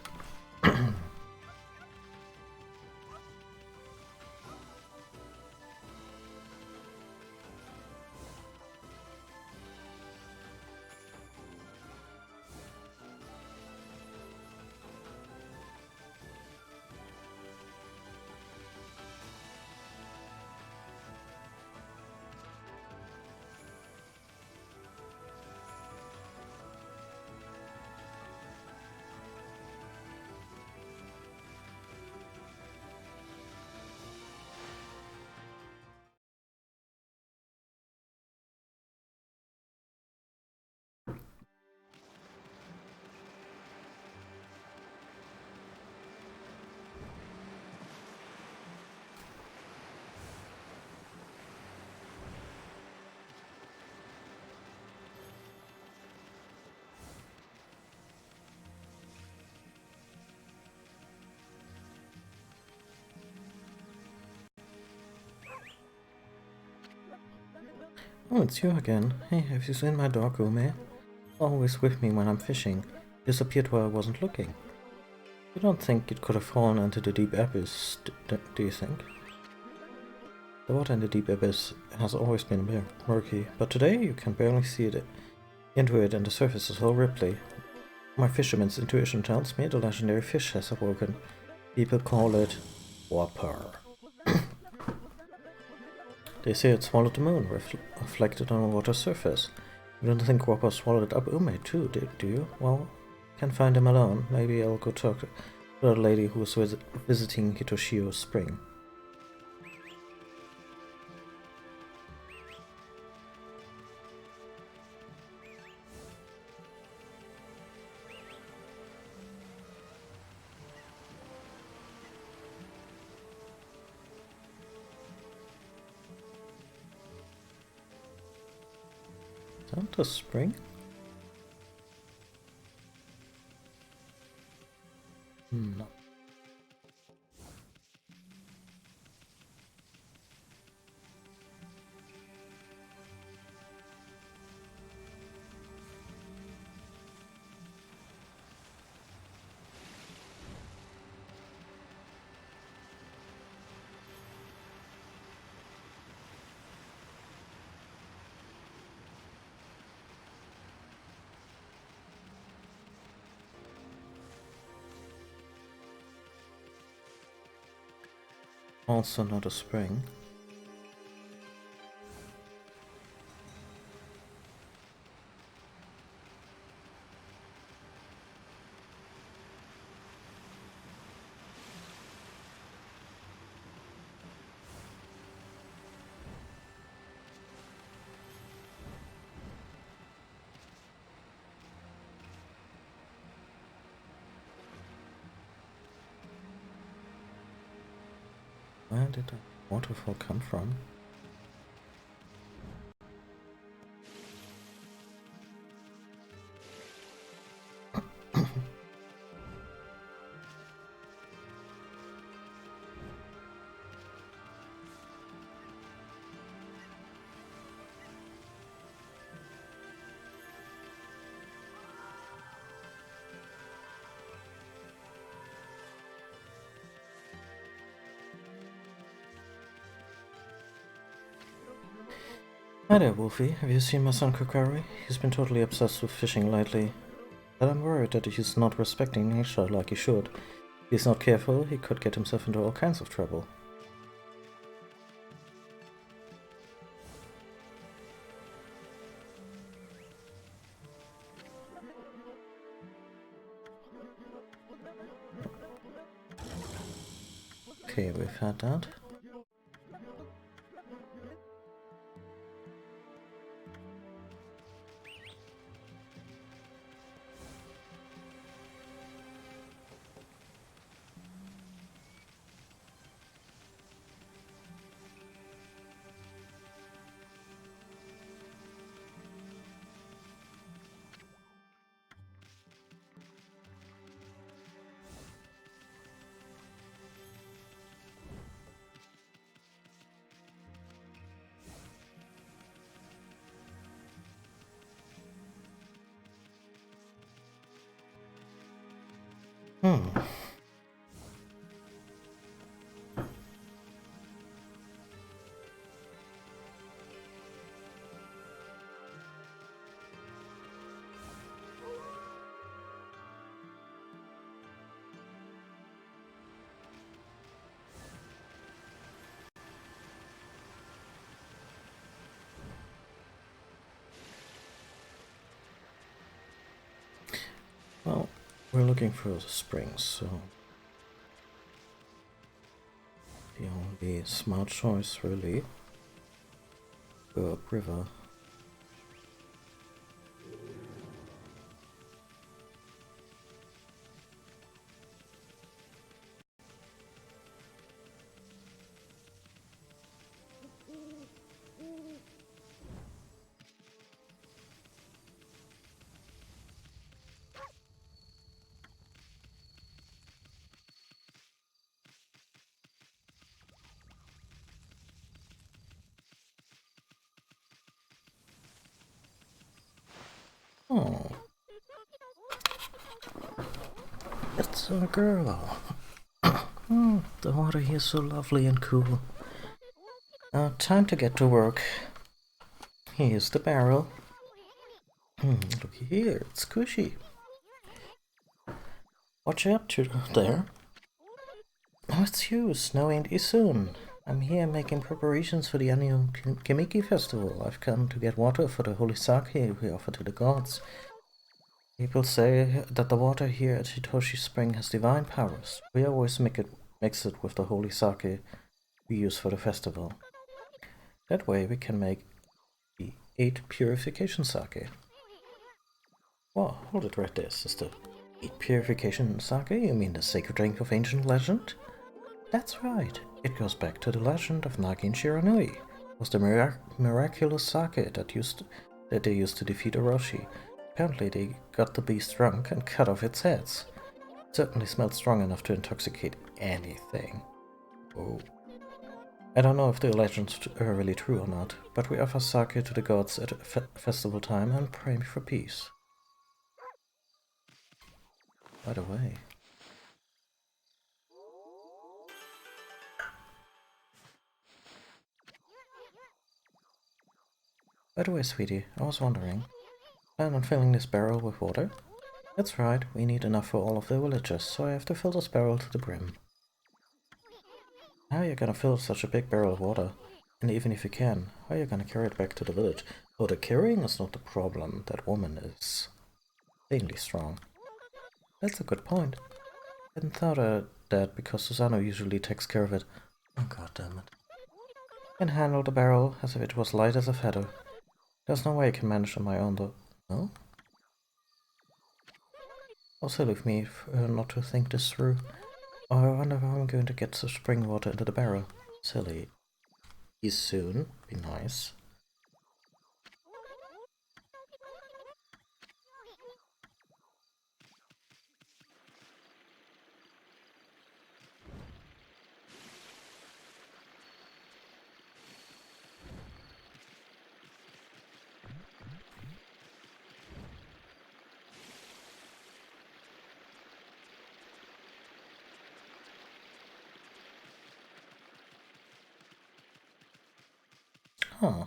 Oh, it's you again. Hey, have you seen my dog, Ume? Always with me when I'm fishing. Disappeared where I wasn't looking. You don't think it could have fallen into the deep abyss, do you think? The water in the deep abyss has always been murky, but today you can barely see into it and the surface is all ripply. My fisherman's intuition tells me the legendary fish has awoken. People call it Whopper. They say it swallowed the moon, reflected on the water's surface. You don't think Whopper swallowed up Ume too, do you? Well, can't find him alone. Maybe I'll go talk to the lady who was visiting Hitoshio Spring. Is that the spring? No. Also not a spring. Where did the waterfall come from? Hi there, Wolfie. Have you seen my son Kokari? He's been totally obsessed with fishing lately. But I'm worried that he's not respecting nature like he should. If he's not careful, he could get himself into all kinds of trouble. Okay, we've had that. Well, we're looking for the springs, so the only smart choice really. Go upriver. Oh, it's a girl. The water here is so lovely and cool. Time to get to work. Here's the barrel. Look here, it's squishy. What you up to there? Oh, it's you, Snowy and Isun. I'm here making preparations for the annual Kimiki festival. I've come to get water for the holy sake we offer to the gods. People say that the water here at Hitoshi Spring has divine powers. We always mix it with the holy sake we use for the festival. That way we can make the 8 purification sake. Whoa, hold it right there, sister. 8 purification sake? You mean the sacred drink of ancient legend? That's right. It goes back to the legend of Nagin Shiranui. It was the miraculous sake that they used to defeat Orochi. Apparently they got the beast drunk and cut off its heads. It certainly smelled strong enough to intoxicate anything. Oh. I don't know if the legends are really true or not, but we offer sake to the gods at festival time and pray for peace. By the way... sweetie, I was wondering, plan on filling this barrel with water? That's right, we need enough for all of the villagers, so I have to fill this barrel to the brim. How are you gonna fill such a big barrel of water? And even if you can, how are you gonna carry it back to the village? Oh, the carrying is not the problem, that woman is insanely strong. That's a good point. I hadn't thought of that because Susano usually takes care of it. Oh, god damn it. I can handle the barrel as if it was light as a feather. There's no way I can manage on my own though. No? Also leave me not to think this through. Oh, I wonder how I'm going to get the spring water into the barrel. Silly. Be soon. Be nice. Huh.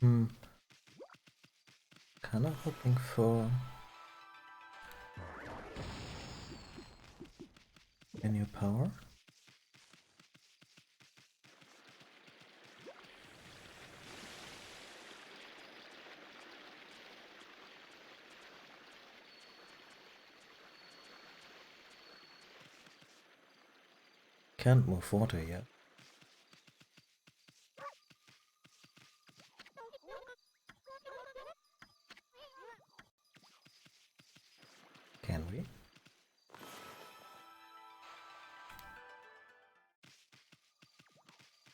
Kinda hoping for a new power. Can't move water yet. Can we?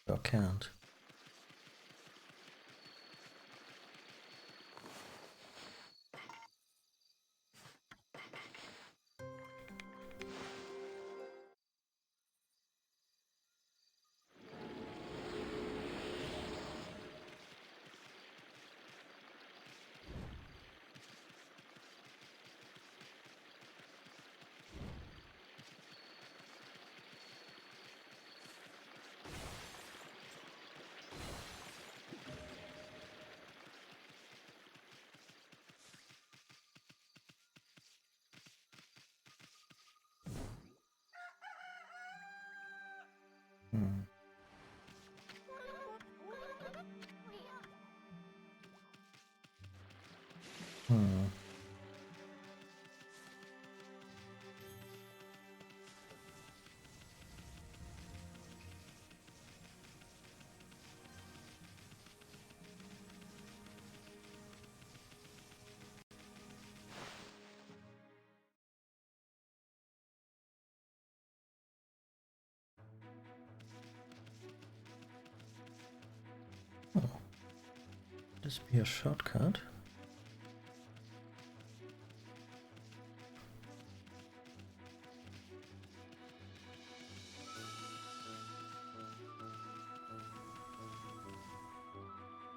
Or can't. Hmm. Hmm. Oh. This be a shortcut?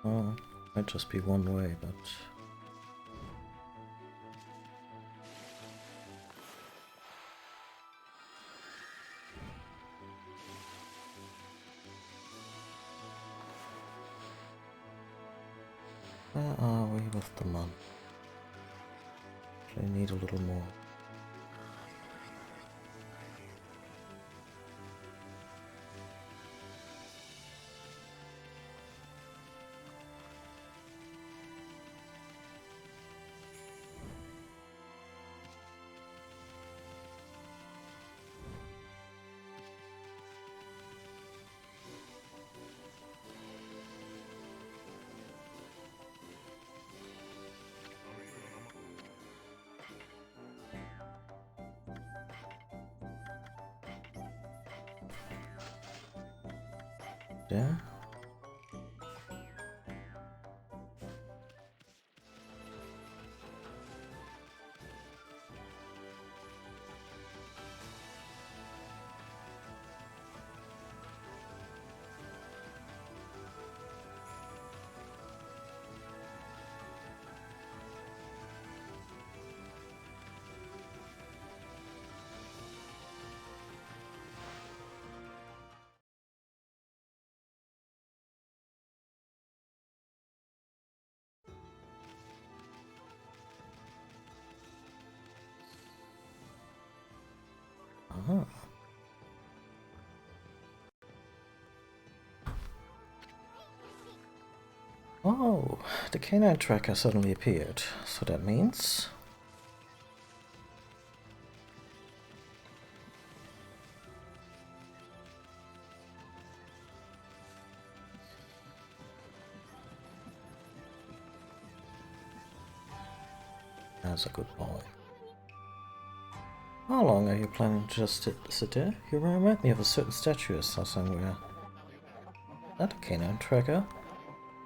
Oh, might just be one way, but... Where are we with the month? I need a little more. There? Aha. Oh, the canine tracker suddenly appeared. So that means... That's a good boy. How long are you planning to just sit there? You remind me of a certain statue I saw somewhere. That a canine tracker?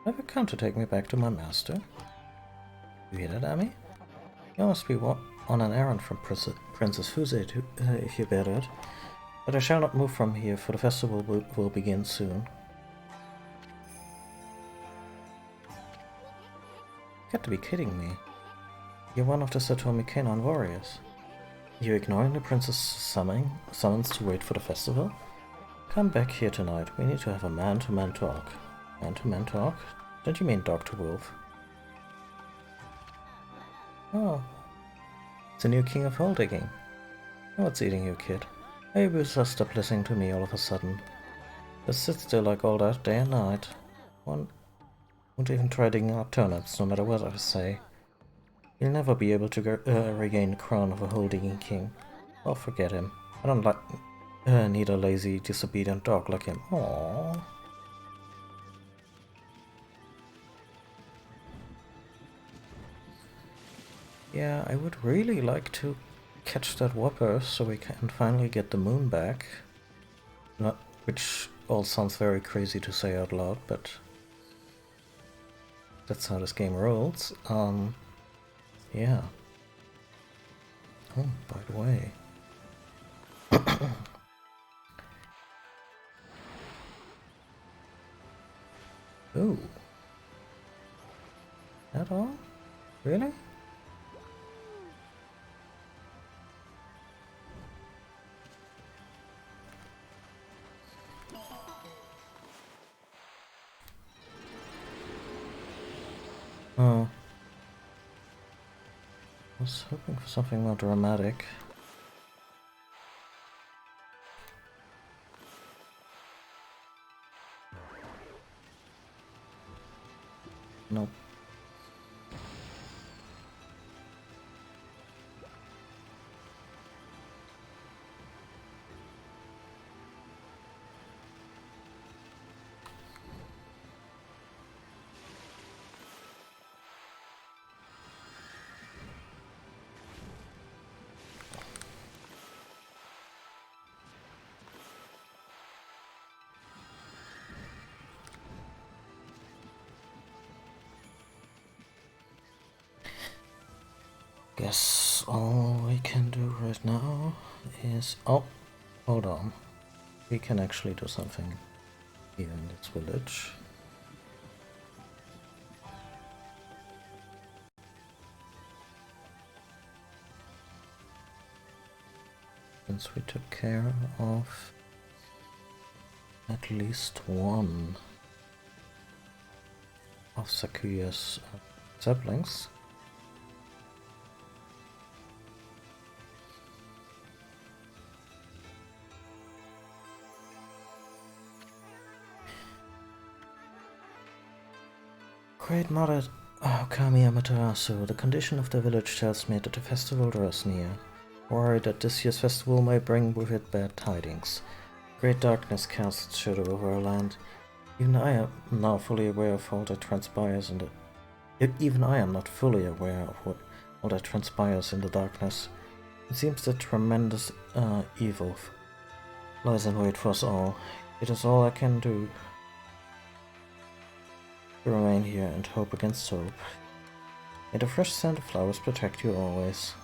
Have you come to take me back to my master? You hear that, Amy? You must be on an errand from Princess Fuse to hear about it. But I shall not move from here, for the festival will begin soon. You got to be kidding me. You're one of the Satomi canine warriors. You're ignoring the princess' summons to wait for the festival? Come back here tonight. We need to have a man-to-man talk. Man-to-man talk? Don't you mean Dr. Wolf? Oh, it's the new king of hole digging. What's eating you, kid? Maybe you just stop listening to me all of a sudden. Just sit still like all that day and night. One won't even try digging up turnips, no matter what I say. You'll never be able to regain the crown of a hole digging king. Oh, forget him. I don't need a lazy, disobedient dog like him. Aww. Yeah, I would really like to catch that whopper so we can finally get the moon back. Not, which all sounds very crazy to say out loud, but that's how this game rolls. Yeah. Oh, by the way. Ooh. At all? Really? Oh. I was hoping for something more dramatic. Nope. Guess all we can do right now is... Oh, hold on. We can actually do something here in this village. Since we took care of at least one of Sakuya's saplings. Great Mother Kami Amaterasu, the condition of the village tells me that the festival draws near. Worried that this year's festival may bring with it bad tidings. Great darkness casts its shadow over our land. Even I am now fully aware of all that transpires in the... Even I am not fully aware of all that transpires in the darkness. It seems that tremendous evil lies in wait for us all. It is all I can do to remain here and hope against hope. May the fresh scent of flowers protect you always.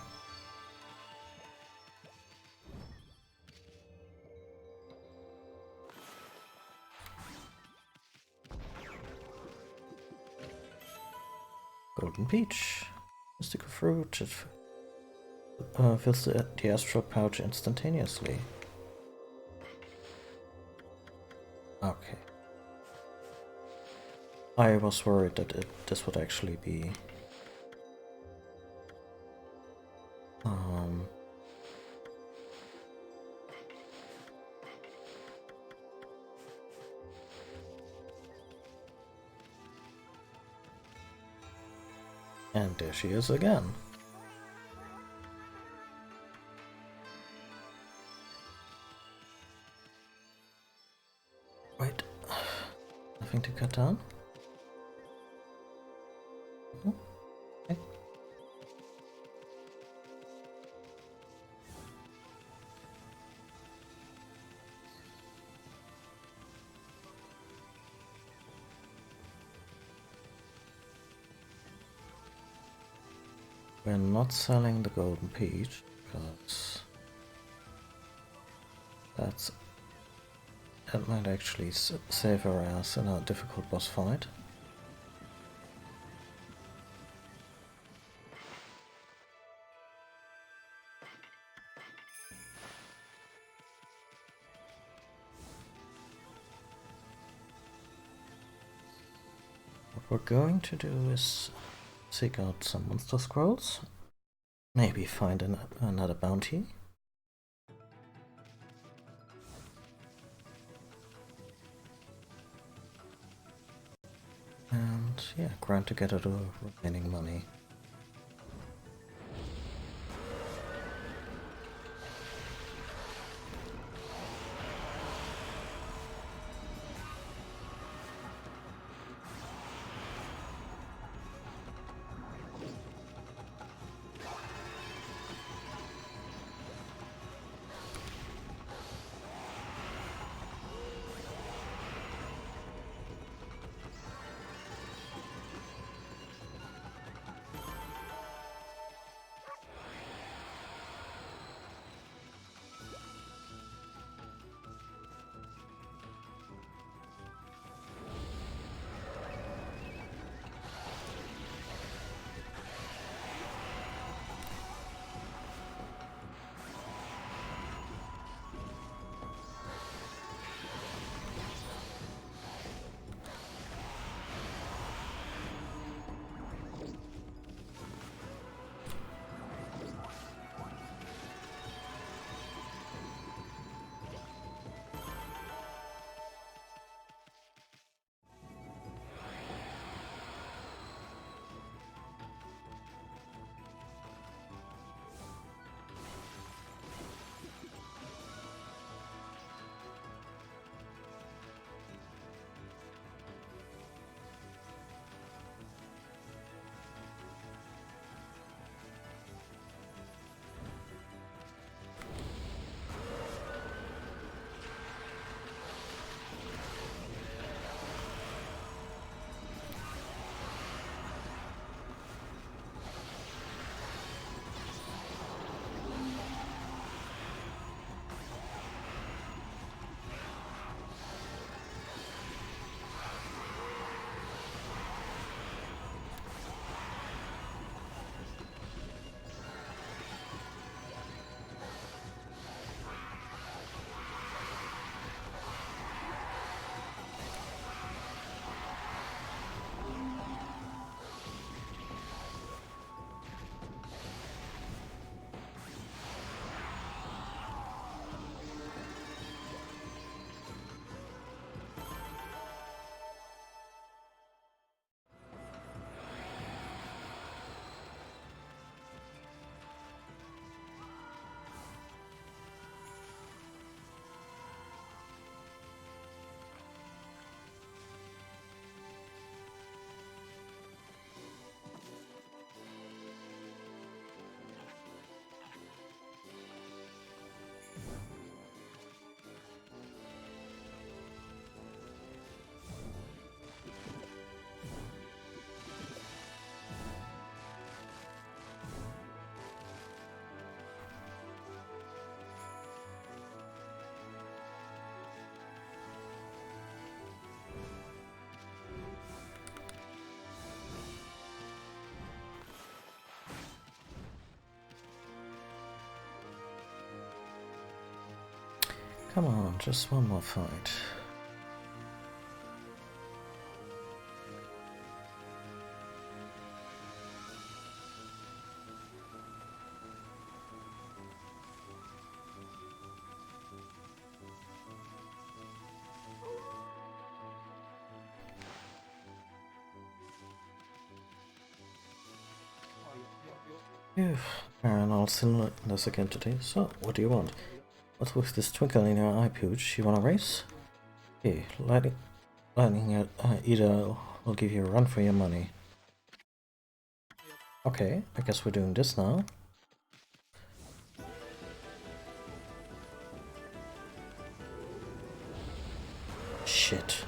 Golden peach. Mystical fruit. It fills the astral pouch instantaneously. Okay. I was worried that this would actually be... And there she is again. Wait. Nothing to cut down? Okay. We're not selling the golden peach because that might actually save our ass in a difficult boss fight. we're going to do is seek out some monster scrolls, maybe find another bounty. And yeah, grind together the remaining money. Come on, just one more fight. Phew. And I'll still this again today. So, what do you want? What's with this twinkle in your eye, Pooch? You wanna race? Hey, lightning Eater will give you a run for your money. Okay, I guess we're doing this now. Shit.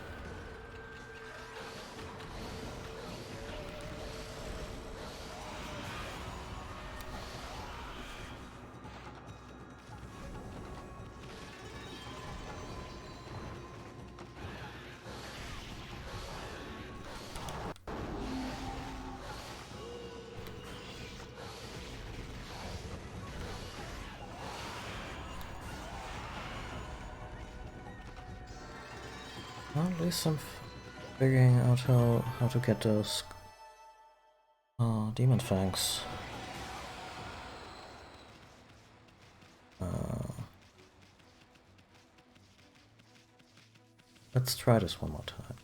Well, at least I'm figuring out how to get those demon fangs. Let's try this one more time.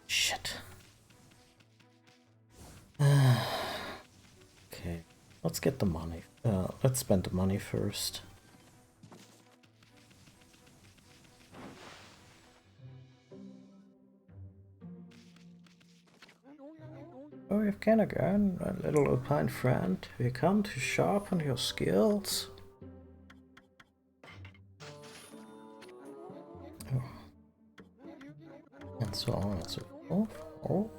Shit. Okay, let's get the money. Let's spend the money first. Oh, you've can again, my little alpine friend. We come to sharpen your skills. Oh. And so on and so forth. Oh.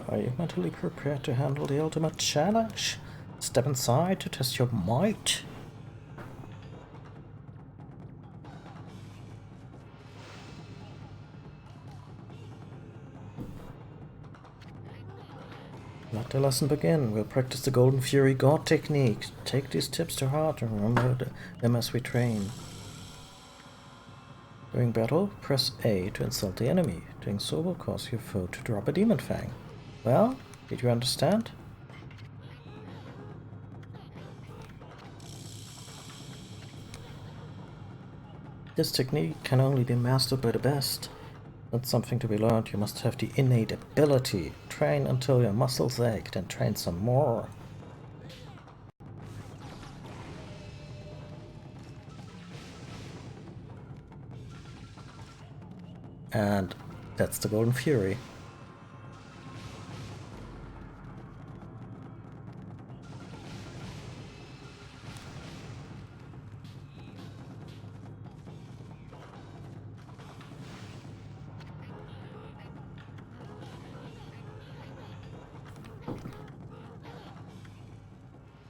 Are you mentally prepared to handle the ultimate challenge? Step inside to test your might. Let the lesson begin. We'll practice the Golden Fury God technique. Take these tips to heart and remember them as we train. During battle, press A to insult the enemy. Doing so will cause your foe to drop a demon fang. Well, did you understand? This technique can only be mastered by the best. That's something to be learned. You must have the innate ability. Train until your muscles ache, then train some more. And that's the Golden Fury.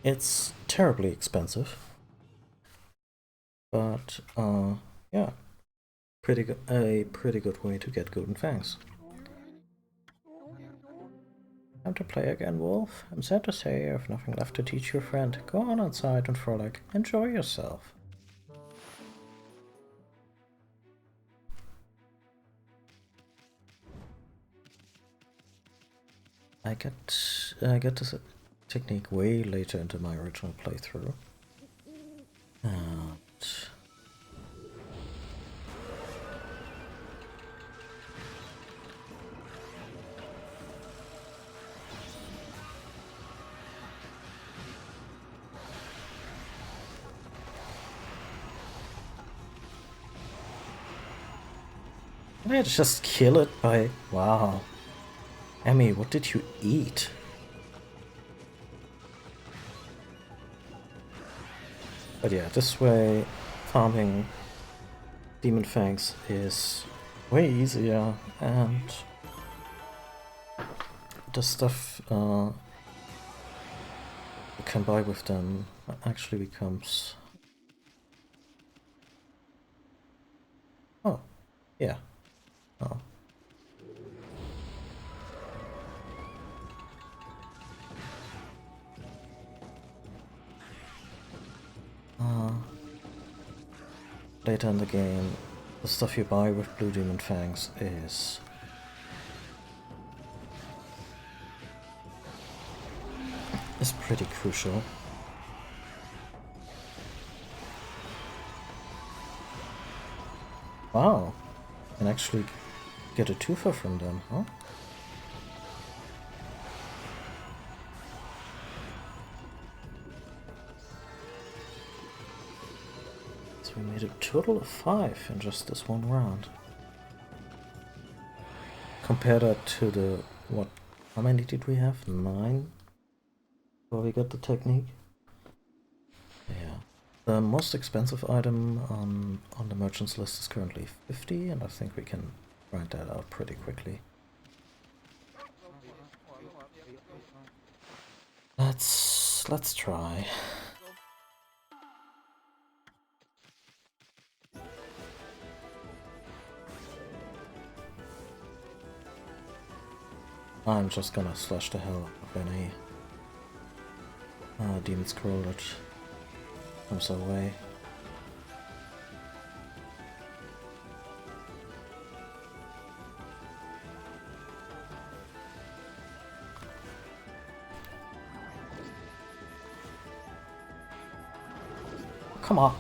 It's terribly expensive, but yeah, a pretty good way to get golden fangs. Time to play again, Wolf. I'm sad to say you have nothing left to teach your friend. Go on outside and frolic. Enjoy yourself. I get this technique way later into my original playthrough. And I just kill it by... Wow. Emmy, what did you eat? But yeah, this way farming demon fangs is way easier, and the stuff you can buy with them actually becomes... Oh, yeah. Oh. Later in the game, the stuff you buy with blue demon fangs is pretty crucial. Wow, you can actually get a twofer from them, huh? We made a total of 5 in just this one round. Compare that to the... what? How many did we have? 9? before we get the technique. Yeah. The most expensive item on the merchant's list is currently 50, and I think we can grind that out pretty quickly. Let's try. I'm just gonna slash the hell out of any demon scroll that comes our way. Come on.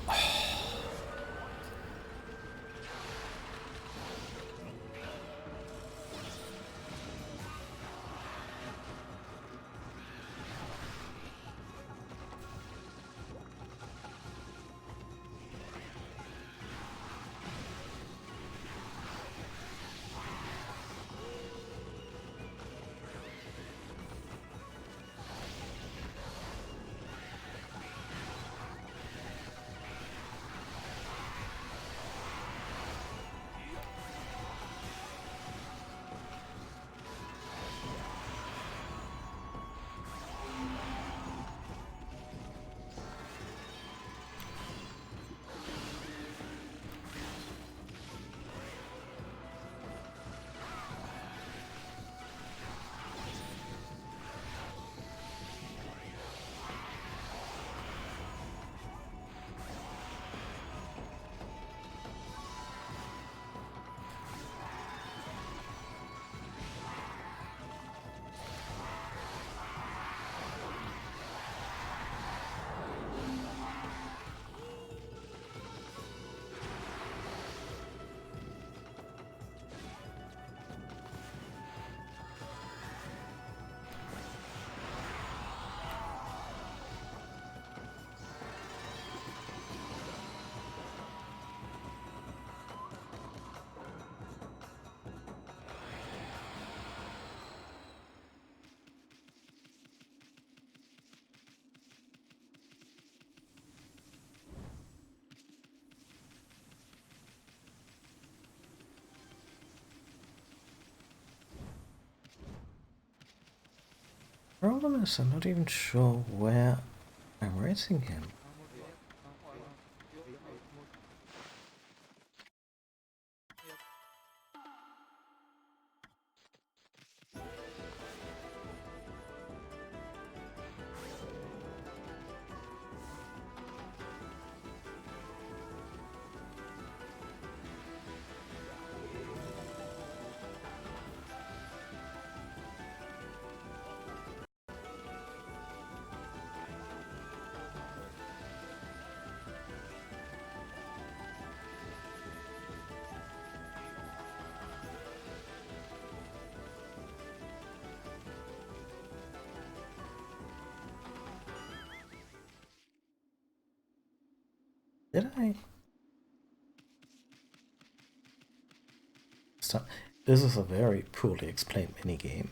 Problem is, I'm not even sure where I'm racing him. Did I? So, this is a very poorly explained minigame.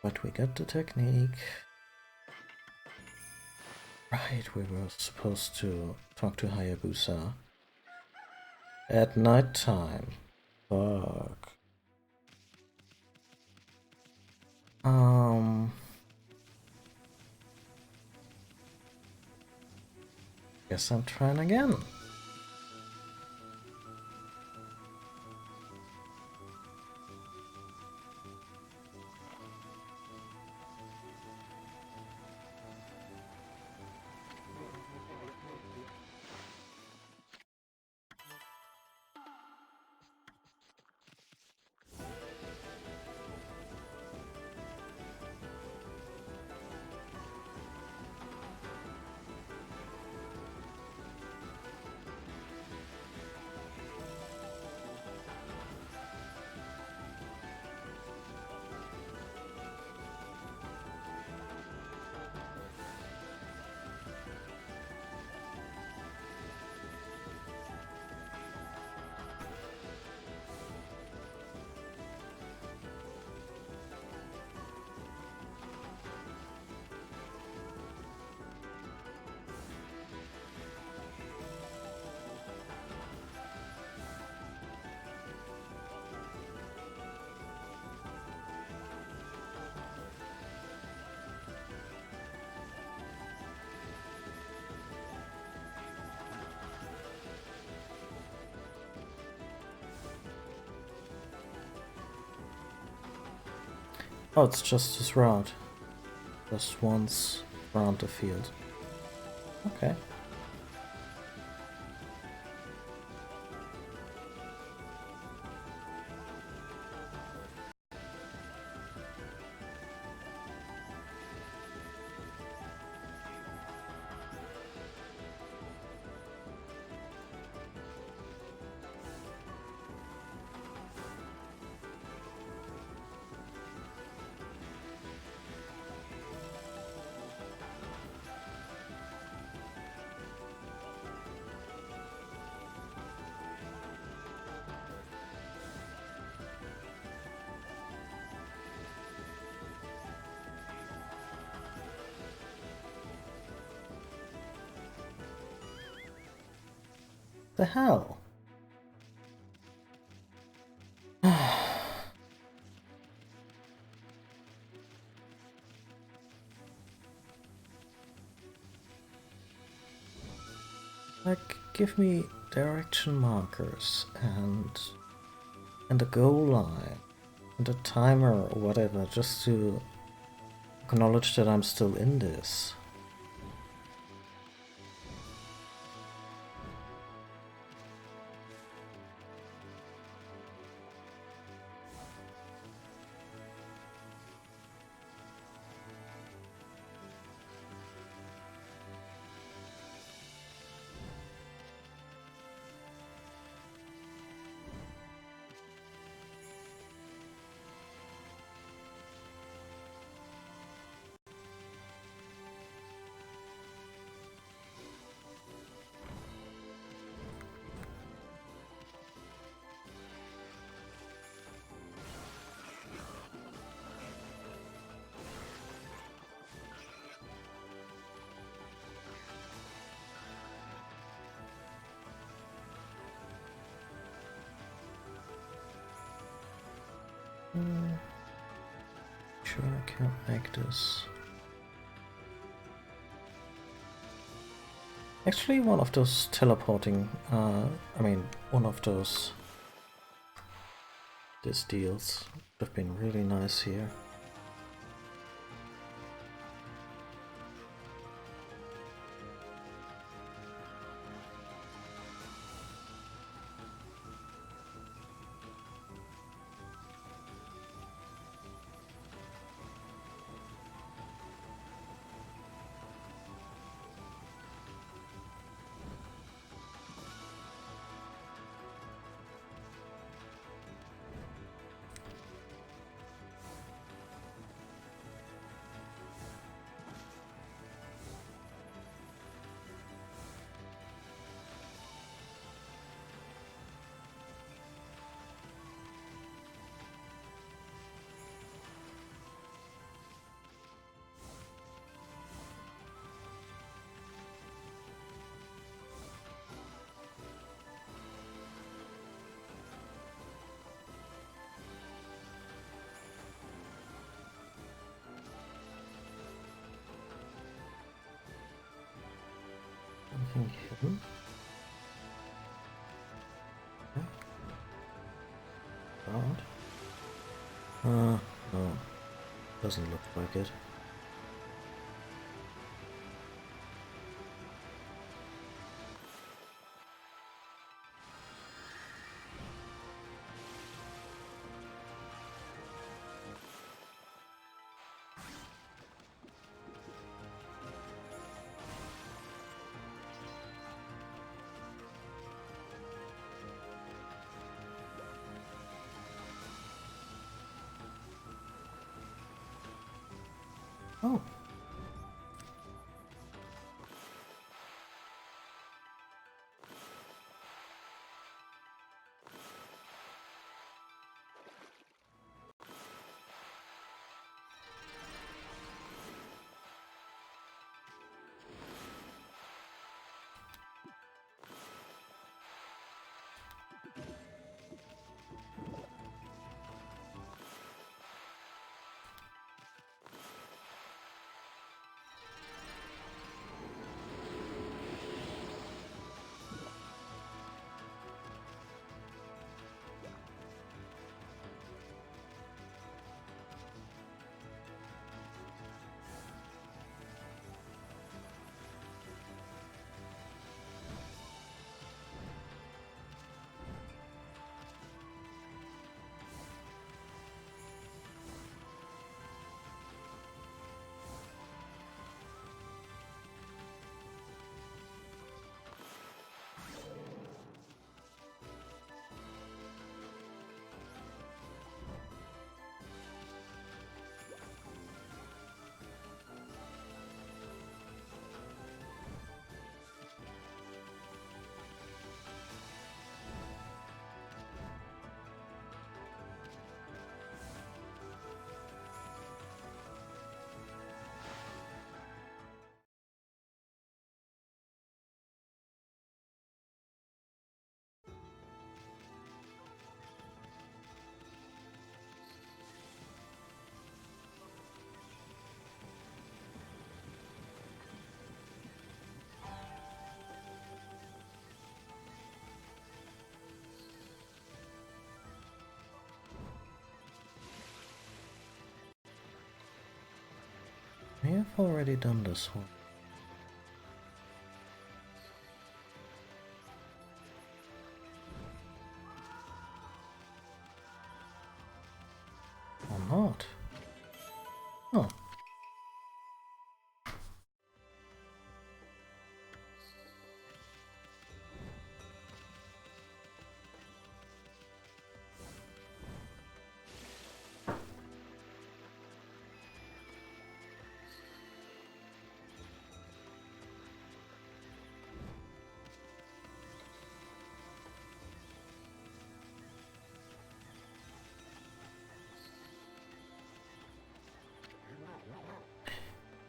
But we got the technique. Right, we were supposed to talk to Hayabusa at night time. Fuck. Guess I'm trying again. Oh, it's just this route. Just once around the field. Okay. The hell? Like, give me direction markers and a goal line and a timer or whatever, just to acknowledge that I'm still in this. Sure, I can't make this. Actually, one of those teleporting, one of those deals would have been really nice here. Anything hidden? God. No. Doesn't look like it. Oh. I have already done this one. Or not? Huh.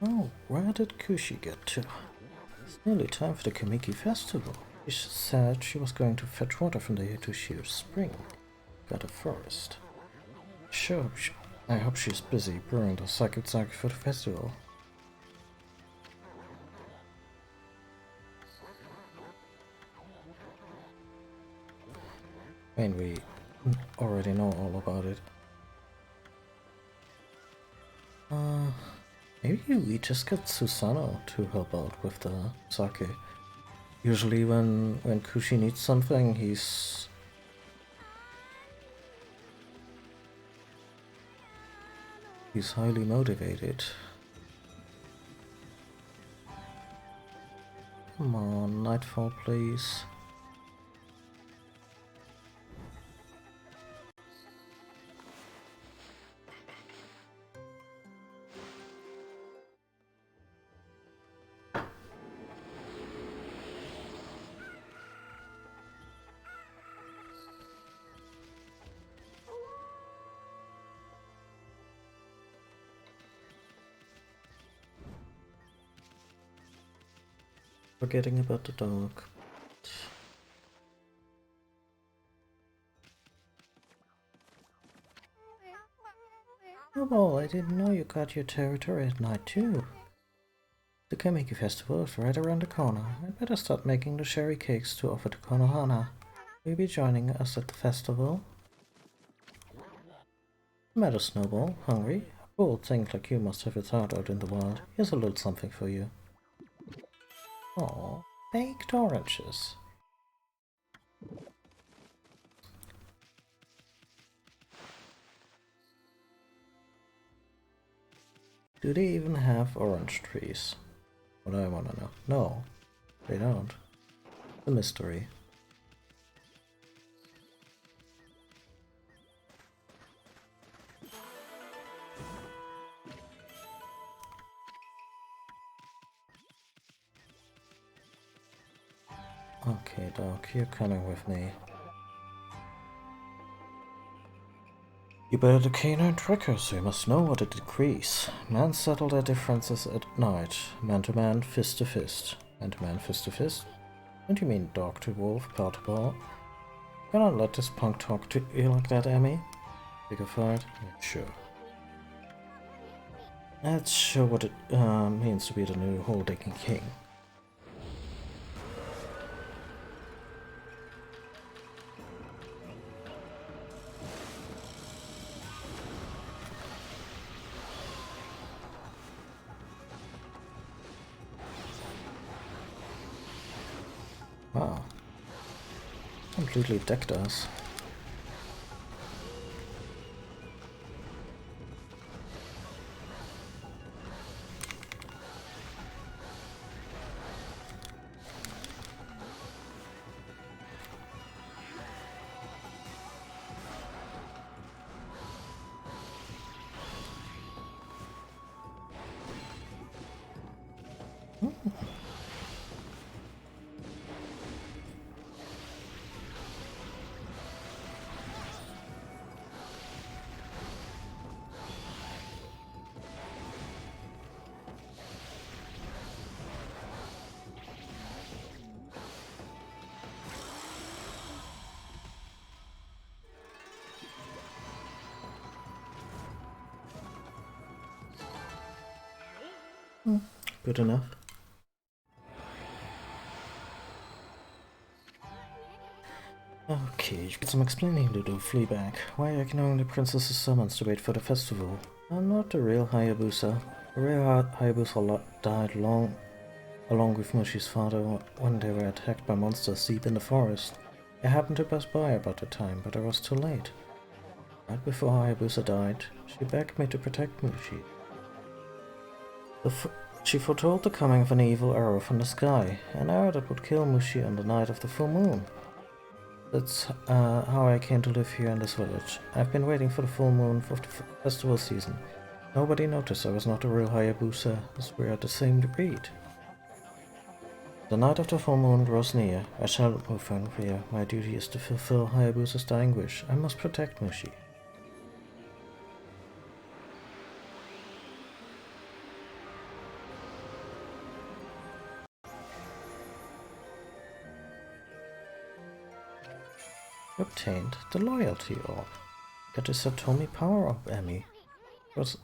Oh, where did Kushi get to? It's nearly time for the Kamiki festival. She said she was going to fetch water from the Yatushiro spring. Got a forest. Sure, I hope she's busy brewing the sakuzaki for the festival. I mean, we already know all about it. Maybe we just get Susano to help out with the sake. Usually when Kushi needs something, he's highly motivated. Come on, Nightfall, please. Forgetting about the dog. Oh, well, I didn't know you got your territory at night too. The Kamiki festival is right around the corner. I'd better start making the sherry cakes to offer to Konohana. Will you be joining us at the festival? Matter, Snowball? Hungry? A bold thing like you must have it hard out in the wild. Here's a little something for you. Aw, baked oranges. Do they even have orange trees? What I wanna know. No, they don't. The mystery. Okay, Doc, you're coming with me. You bear the canine tracker, so you must know what it decrees. Men settle their differences at night. Man to man, fist to fist. Man to man, fist to fist? Don't you mean dog to wolf, paw to paw? Cannot let this punk talk to you like that, Emmy? Pick a fight? Yeah, sure. Let's show what it means to be the new holding king. Wow. Completely decked us. Good enough. Okay, you've got some explaining to do, Fleabag. Why are you ignoring the princess's summons to wait for the festival? I'm not the real Hayabusa. The rare Hayabusa died along with Mushi's father when they were attacked by monsters deep in the forest. I happened to pass by about the time, but I was too late. Right before Hayabusa died, she begged me to protect Mushi. She foretold the coming of an evil arrow from the sky, an arrow that would kill Mushi on the night of the full moon. That's how I came to live here in this village. I've been waiting for the full moon for the festival season. Nobody noticed I was not a real Hayabusa, as we are the same breed. The night of the full moon draws near. I shall not move from here. My duty is to fulfill Hayabusa's dying wish. I must protect Mushi. Obtained the loyalty orb. That is Satomi power orb, Emmy. What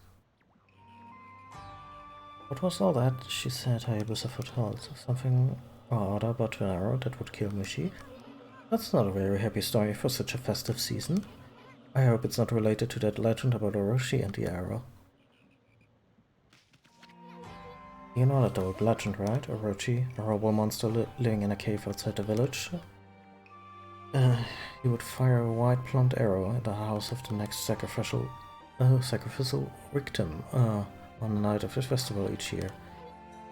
was all that? She said Hayabusa foretold. Something or other about an arrow that would kill Mushi? That's not a very happy story for such a festive season. I hope it's not related to that legend about Orochi and the arrow. You know that old legend, right? Orochi, a horrible monster living in a cave outside the village. He would fire a white plumed arrow at the house of the next sacrificial victim on the night of the festival each year.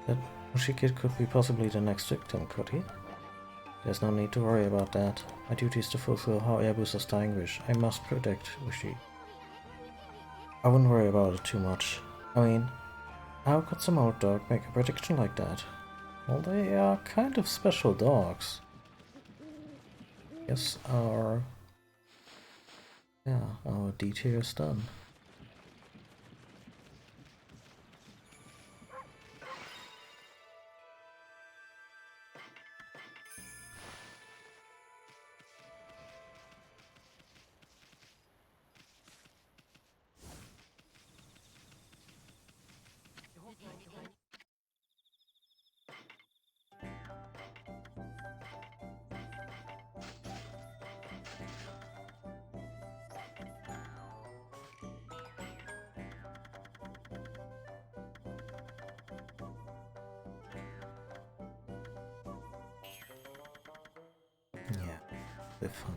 That Mushi kid could be possibly the next victim, could he? There's no need to worry about that. My duty is to fulfill Hayabusa's dying wish. I must protect Mushi. I wouldn't worry about it too much. I mean, how could some old dog make a prediction like that? Well, they are kind of special dogs. Yes, our detail is done. Yeah, they're fun.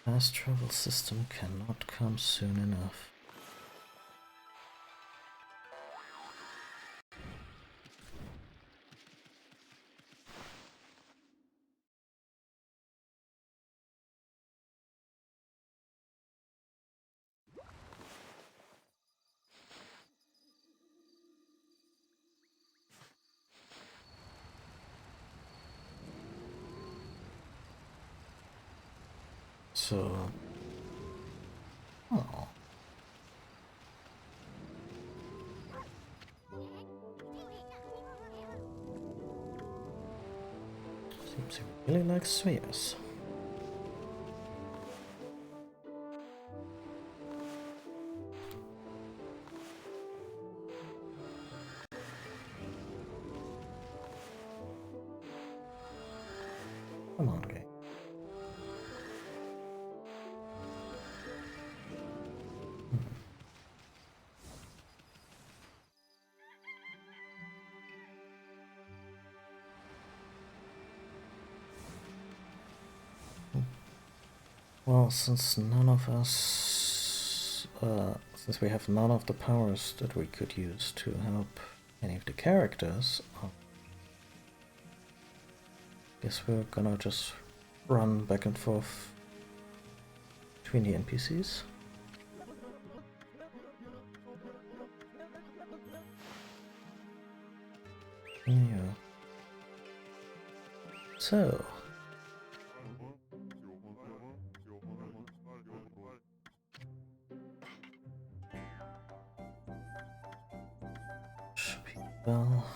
Fast travel system cannot come soon enough. So, oh, seems he really likes spheres. Come on, game. Well, since we have none of the powers that we could use to help any of the characters, guess we're gonna just run back and forth between the NPCs. Yeah. So. Should be well.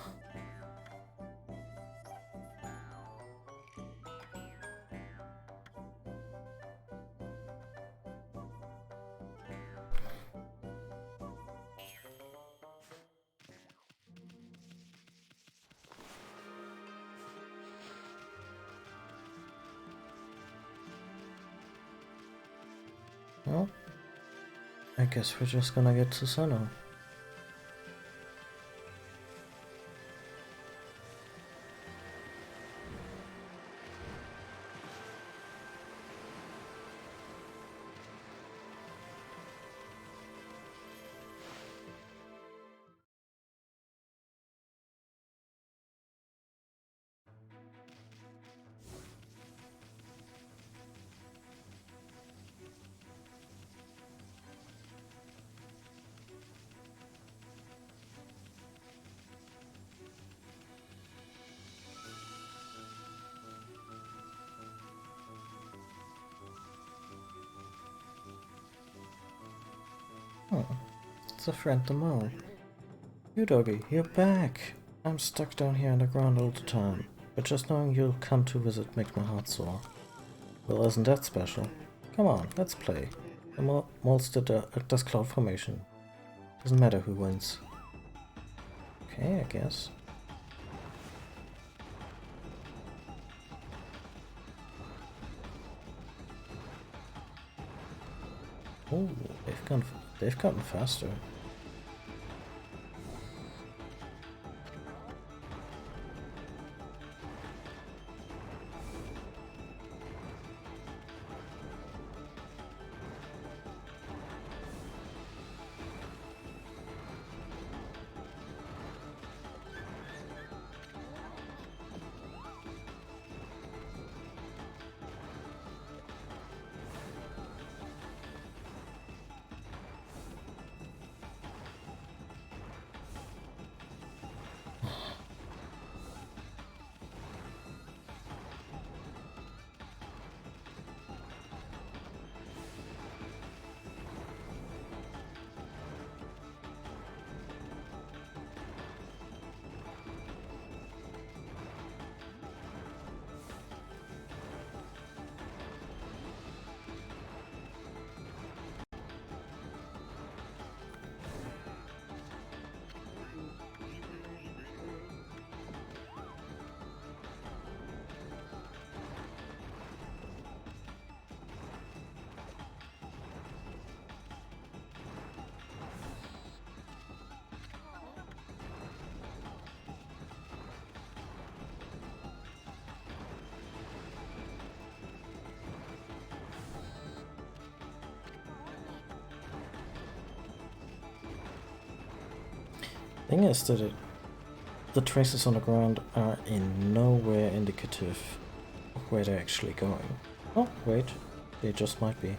Well, I guess we're just gonna get to Sano. It's a friend of mine. You doggy, you're back! I'm stuck down here underground all the time, but just knowing you'll come to visit makes my heart soar. Well, isn't that special? Come on, let's play. The mole's does cloud formation. Doesn't matter who wins. Okay, I guess. Oh, they've gotten faster. Thing is that the traces on the ground are in nowhere indicative of where they're actually going. Oh, wait, they just might be.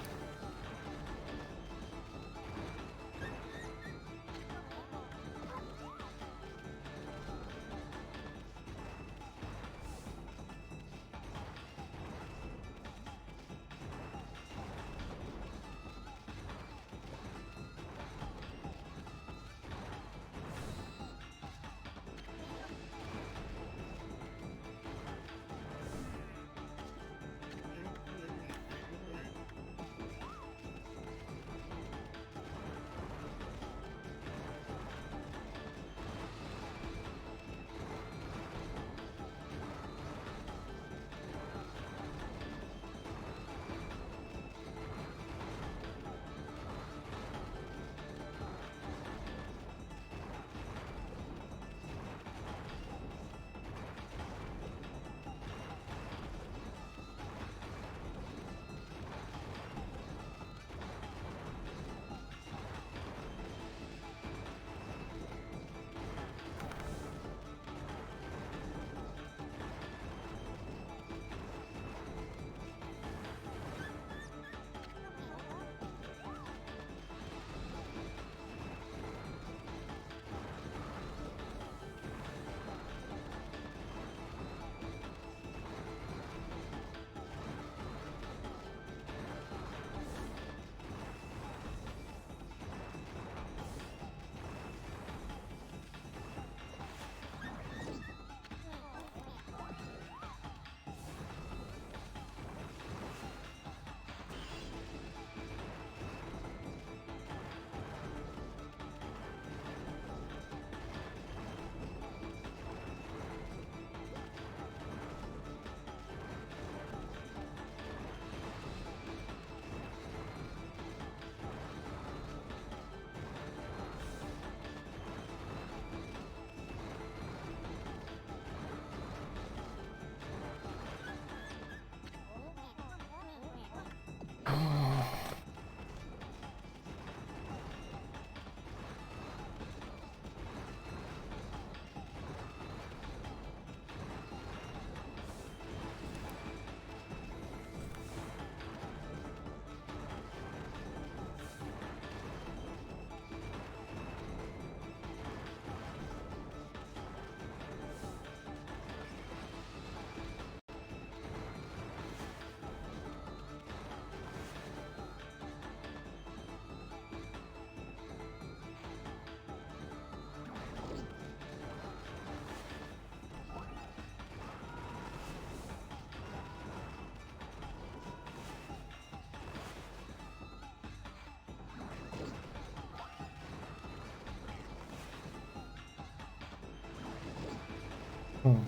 Hmm.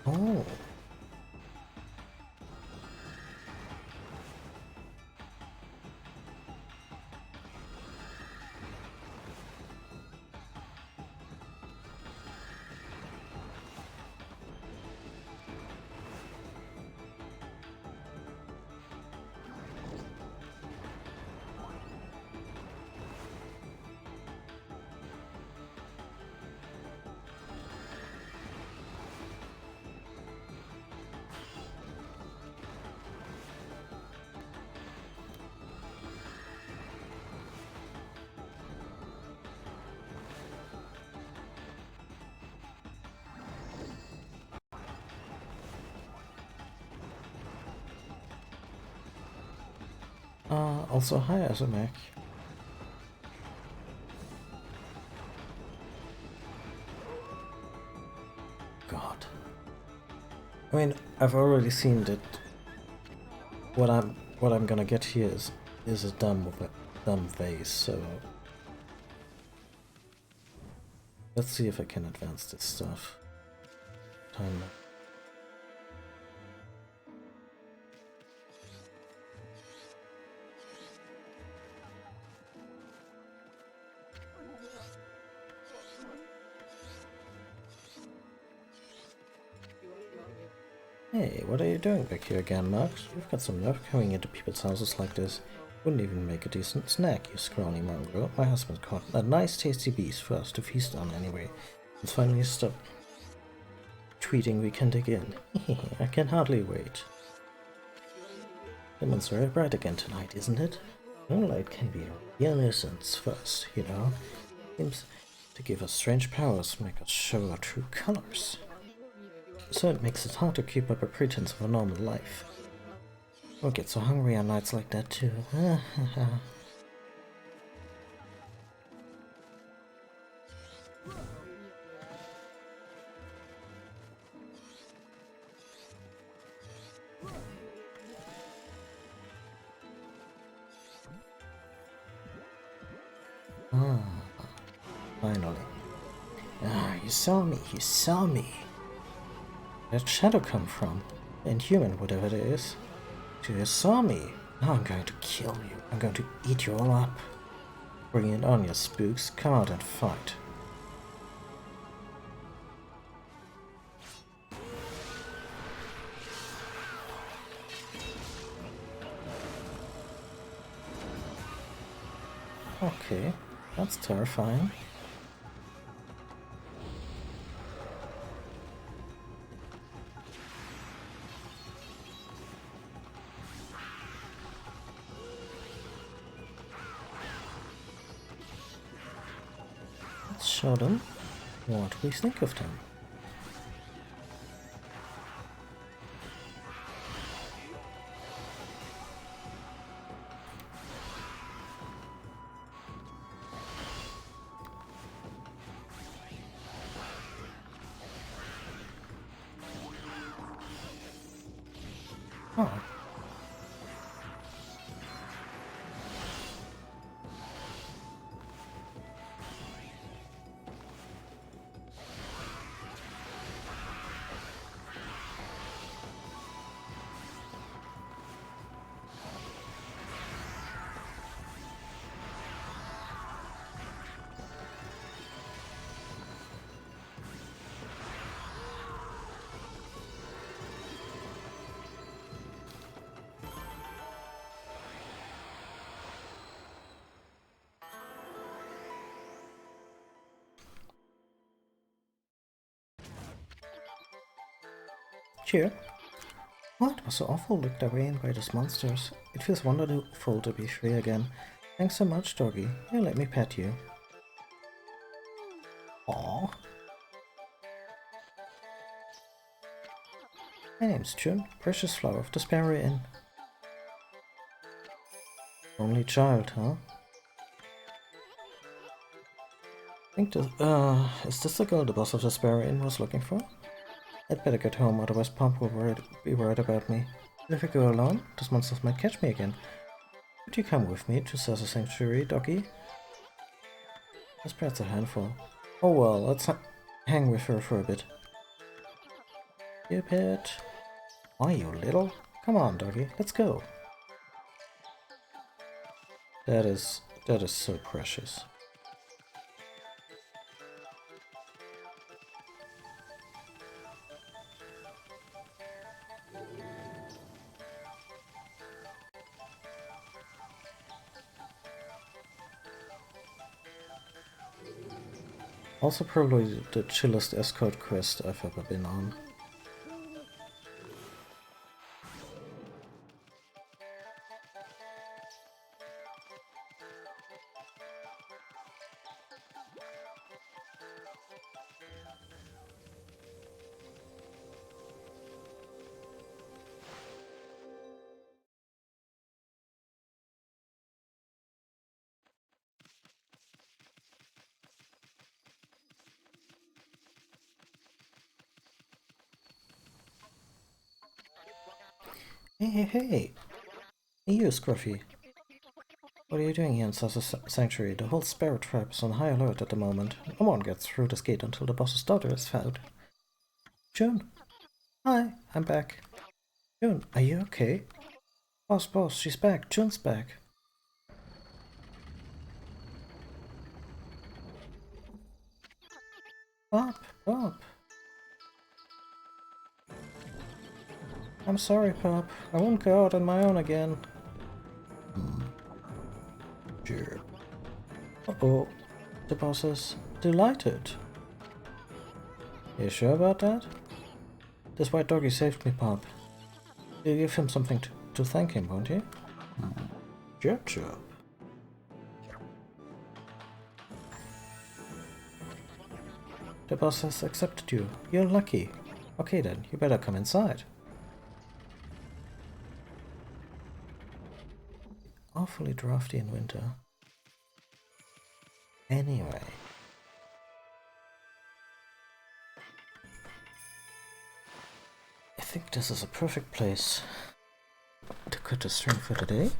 Oh. Also hi, Azamek. God. I mean, I've already seen that what I'm gonna get here is a dumb vase, so let's see if I can advance this stuff. Time. Hey, what are you doing back here again, Max? You've got some nerve coming into people's houses like this. Wouldn't even make a decent snack, you scrawny mongrel. My husband caught a nice tasty beast for us to feast on anyway. Let's finally stop tweeting we can dig in. I can hardly wait. The moon's very bright again tonight, isn't it? Moonlight can be a real nuisance first, you know. Seems to give us strange powers, make us show our true colors. So it makes it hard to keep up a pretense of a normal life. We'll get so hungry on nights like that too. Finally. You saw me, you saw me. Where'd shadow come from? Inhuman, whatever it is. You saw me. Now I'm going to kill you. I'm going to eat you all up. Bring it on, you spooks. Come out and fight. Okay, that's terrifying. Let's show them what we think of them. Oh. Cheer. What? It was so awful looked away in by those monsters. It feels wonderful to be free again. Thanks so much, doggy. Here, let me pet you. Aww. My name's June, precious flower of the Sparrow Inn. Only child, huh? Think this, is this the girl the boss of the Sparrow Inn was looking for? I'd better get home, otherwise Pump will be worried about me. If I go alone, those monsters might catch me again. Would you come with me to Sasa Sanctuary, doggy? This bread's a handful. Oh well, let's hang with her for a bit. Cupid. Are you little? Come on, doggy, let's go. That is so precious. Also probably the chillest escort quest I've ever been on. Hey! Hey, you, Scruffy. What are you doing here in Sasa Sanctuary? The whole Sparrow tribe is on high alert at the moment. No one gets through this gate until the boss's daughter is found. June! Hi, I'm back. June, are you okay? Boss, she's back. June's back. Pop. I'm sorry, Pop. I won't go out on my own again. Sure. Uh-oh. The boss is delighted. You sure about that? This white doggy saved me, Pop. You'll give him something to thank him, won't you? Chirp. The boss has accepted you. You're lucky. Okay then, you better come inside. Awfully drafty in winter. Anyway. I think this is a perfect place to cut the stream for today.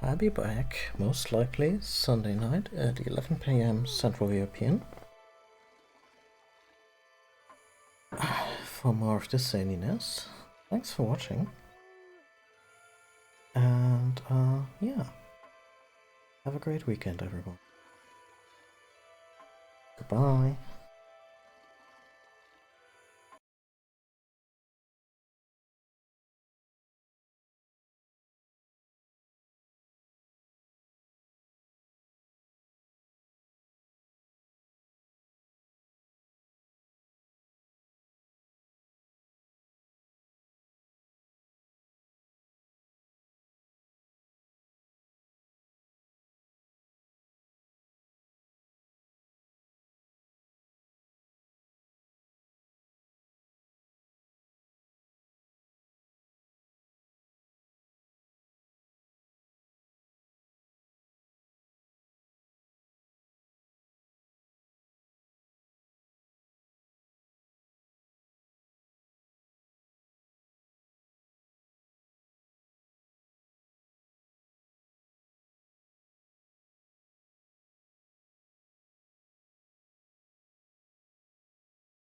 I'll be back, most likely, Sunday night at 11 PM Central European. For more of this zaniness. Thanks for watching. And, yeah. Have a great weekend, everyone. Goodbye.